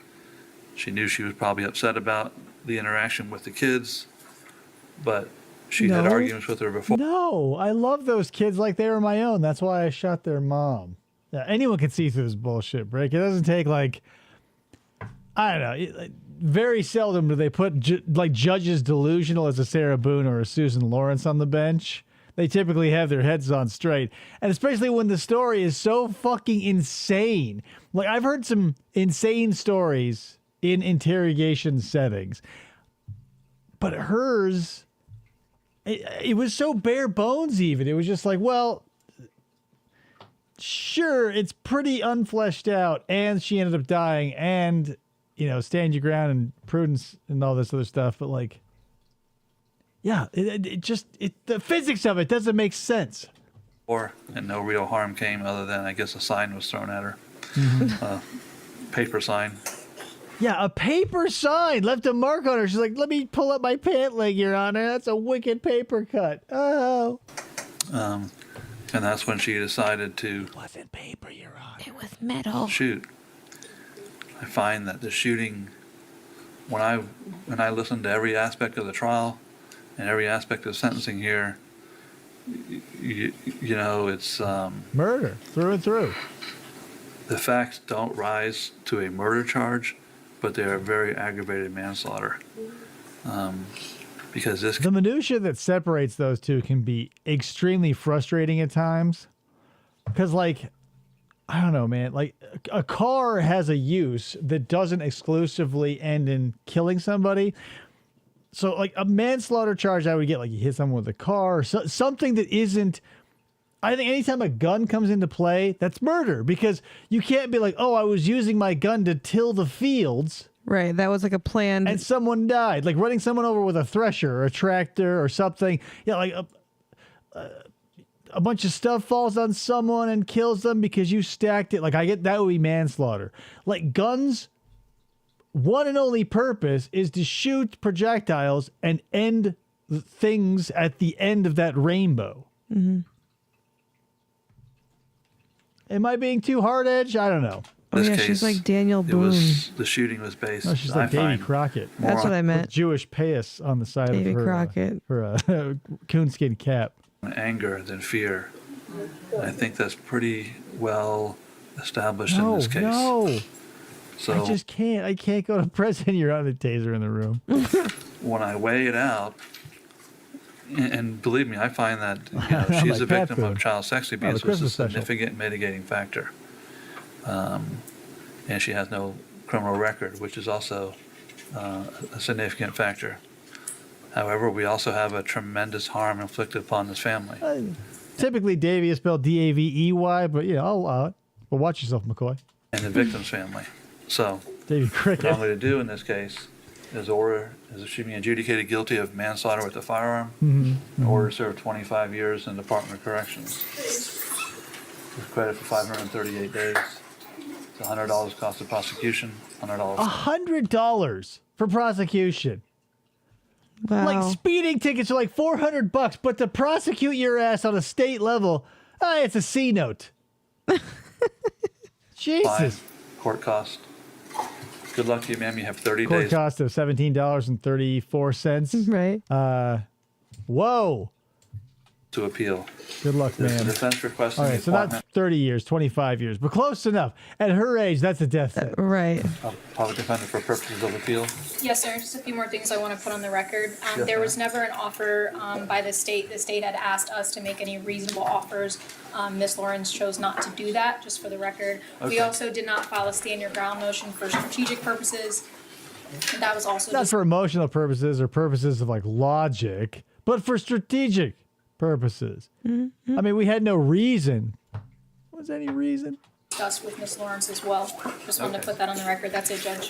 She knew she was probably upset about the interaction with the kids, but she had No. arguments with her before. No, I love those kids like they were my own. That's why I shot their mom. Yeah, anyone can see through this bullshit, Brick. It doesn't take I don't know. Very seldom do they put judges delusional as a Sarah Boone or a Susan Lawrence on the bench. They typically have their heads on straight. And especially when the story is so fucking insane. Like, I've heard some insane stories in interrogation settings. But hers, it was so bare bones even. It was just like, well, sure, it's pretty unfleshed out. And she ended up dying. And, stand your ground and prudence and all this other stuff. But yeah, the physics of it doesn't make sense. And no real harm came other than, I guess, a sign was thrown at her. Paper sign. Yeah, a paper sign left a mark on her. She's like, let me pull up my pant leg, Your Honor. That's a wicked paper cut. Oh. And that's when she decided to... It wasn't paper, Your Honor. It was metal. Shoot. I find that the shooting, when I listened to every aspect of the trial and every aspect of sentencing here, it's... murder, through and through. The facts don't rise to a murder charge, but they are very aggravated manslaughter. Because the minutia that separates those two can be extremely frustrating at times. Because, I don't know, man. A car has a use that doesn't exclusively end in killing somebody. So, a manslaughter charge, I would get, you hit someone with a car, or something that isn't I think anytime a gun comes into play, that's murder, because you can't be like, oh, I was using my gun to till the fields. Right. That was like a planned. And someone died. Like running someone over with a thresher or a tractor or something. Yeah, like a bunch of stuff falls on someone and kills them because you stacked it. Like, I get that would be manslaughter. Like, guns, one and only purpose is to shoot projectiles and end things at the end of that rainbow. Mm-hmm. Am I being too hard-edged? I don't know. Oh, yeah, she's like Daniel Boone. The shooting was based. No, she's like Davy Crockett. That's what I meant. With Jewish payas on the side Davy of her, Crockett. her coonskin cap. Anger than fear. And I think that's pretty well established in this case. No, So I just can't. I can't go to prison. You're on the taser in the room. when I weigh it out, and believe me, I find that I'm she's like a victim Pat of child sex abuse was a Christmas special. significant mitigating factor. And she has no criminal record, which is also a significant factor. However, we also have a tremendous harm inflicted upon this family. Typically, Davey is spelled Davey, but I'll allow it. But watch yourself, McCoy. And the victim's family. So, Davey what Cricket. I'm going to do in this case is she be adjudicated guilty of manslaughter with a firearm, or serve 25 years in the Department of Corrections. With credit for 538 days. It's $100 cost of prosecution, $100. $100 for prosecution. Wow. Like speeding tickets are like $400, but to prosecute your ass on a state level, it's a C note. Jesus. Fine. Court cost. Good luck to you, ma'am. You have 30 Court days cost of $17.34. Right. Whoa. to appeal. Good luck, The man. defense requesting All the right, so not appointment 30 years, 25 years, but close enough. At her age, that's a death sentence. Right. of public defender for purposes of appeal. Yes, sir. Just a few more things I want to put on the record. Yes, There ma'am. was never an offer by the state. The state had asked us to make any reasonable offers. Ms. Lorincz chose not to do that, just for the record. We Okay. also did not file a stand your ground motion for strategic purposes. That was also Not just for emotional purposes or purposes of like logic, but for strategic purposes. I mean, we had no reason. Was any reason? discussed with Ms. Lorincz as well. Just wanted to put that on the record. That's it, Judge.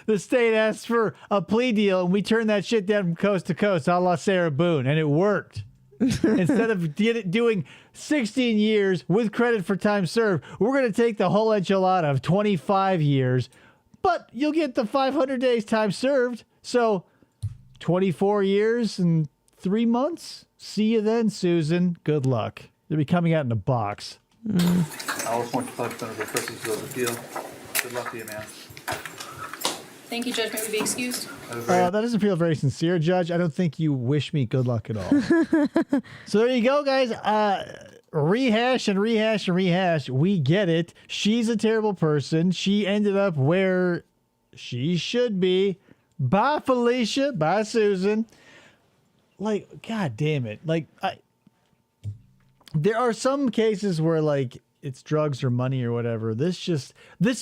The state asked for a plea deal, and we turned that shit down from coast to coast, a la Sarah Boone, and it worked. Instead of doing 16 years with credit for time served, we're going to take the whole enchilada of 25 years, but you'll get the 500 days time served. So 24 years and 3 months. See you then, Susan. Good luck. You'll be coming out in a box. I'll appoint the public defender for purposes of appeal. Good luck to you, ma'am. Thank you, Judge. May we be excused? That doesn't feel very sincere, Judge. I don't think you wish me good luck at all. So there you go, guys. Rehash and rehash and rehash. We get it. She's a terrible person. She ended up where she should be. Bye, Felicia. Bye, Susan. Like, God damn it. Like, there are some cases where, like, it's drugs or money or whatever. This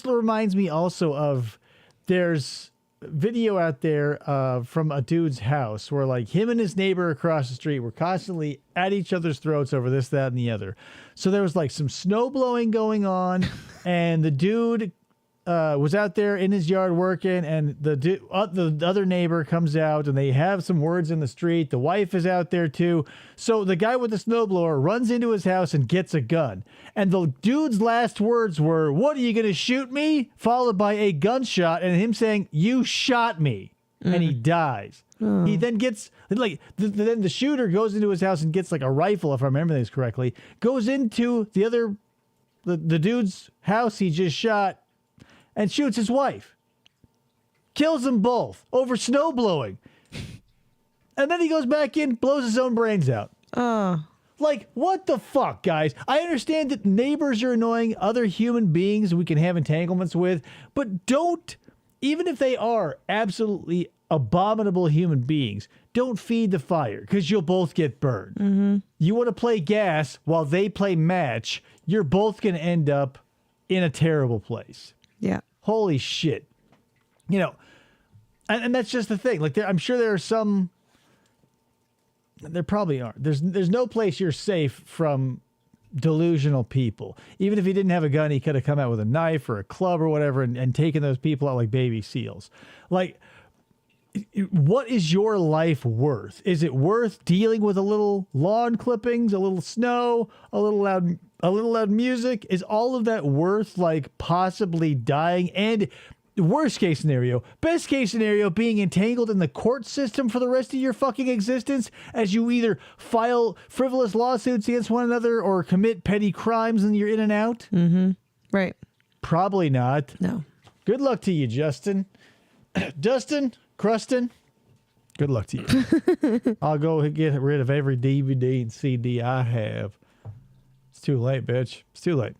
reminds me also of, there's video out there from a dude's house where, like, him and his neighbor across the street were constantly at each other's throats over this, that, and the other. So there was, like, some snow blowing going on, and the dude was out there in his yard working, and the other neighbor comes out, and they have some words in the street. The wife is out there too. So the guy with the snowblower runs into his house and gets a gun. And the dude's last words were, "What, are you going to shoot me?" Followed by a gunshot and him saying, "You shot me." And he dies. He then gets, like, then the shooter goes into his house and gets, like, a rifle, if I remember this correctly, goes into the dude's house he just shot, and shoots his wife. Kills them both over snow blowing. And then he goes back in, blows his own brains out. Like, what the fuck, guys? I understand that neighbors are annoying, other human beings we can have entanglements with, but don't, even if they are absolutely abominable human beings, don't feed the fire, because you'll both get burned. You want to play gas while they play match, you're both going to end up in a terrible place. Yeah. Holy shit. You know, and that's just the thing. Like, I'm sure there are some there probably aren't. There's no place you're safe from delusional people. Even if he didn't have a gun, he could have come out with a knife or a club or whatever and taken those people out like baby seals. Like, what is your life worth? Is it worth dealing with a little lawn clippings, a little snow, a little loud music? Is all of that worth like possibly dying? And worst case scenario, best case scenario, being entangled in the court system for the rest of your fucking existence as you either file frivolous lawsuits against one another or commit petty crimes and you're in and out? Mm-hmm. Right. Probably not. No. Good luck to you, Justin. Dustin, Crustin, good luck to you. I'll go get rid of every DVD and CD I have. It's too late, bitch. It's too late.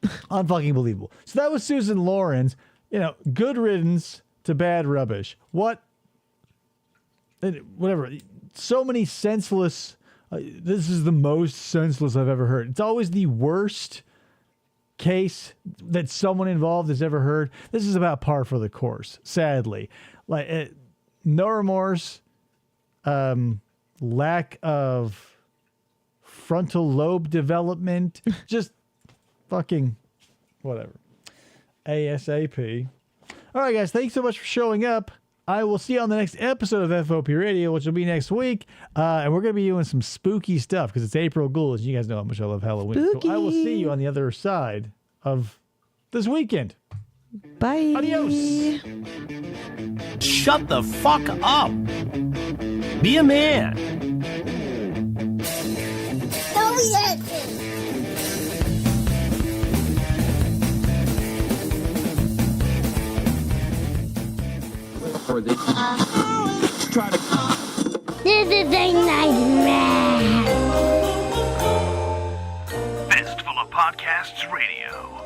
Unfucking believable. So that was Susan Lorincz. You know, good riddance to bad rubbish. Whatever. So many senseless. This is the most senseless I've ever heard. It's always the worst case that someone involved has ever heard. This is about par for the course, sadly. Like, no remorse, lack of frontal lobe development, just fucking whatever. ASAP. All right, guys, thanks so much for showing up. I will see you on the next episode of FFOP Radio, which will be next week. And we're going to be doing some spooky stuff because it's April Ghouls. You guys know how much I love Halloween. Spooky. So I will see you on the other side of this weekend. Bye. Adios. Shut the fuck up. Be a man. No, yes. This is a nightmare. Fistful of Podcasts Radio.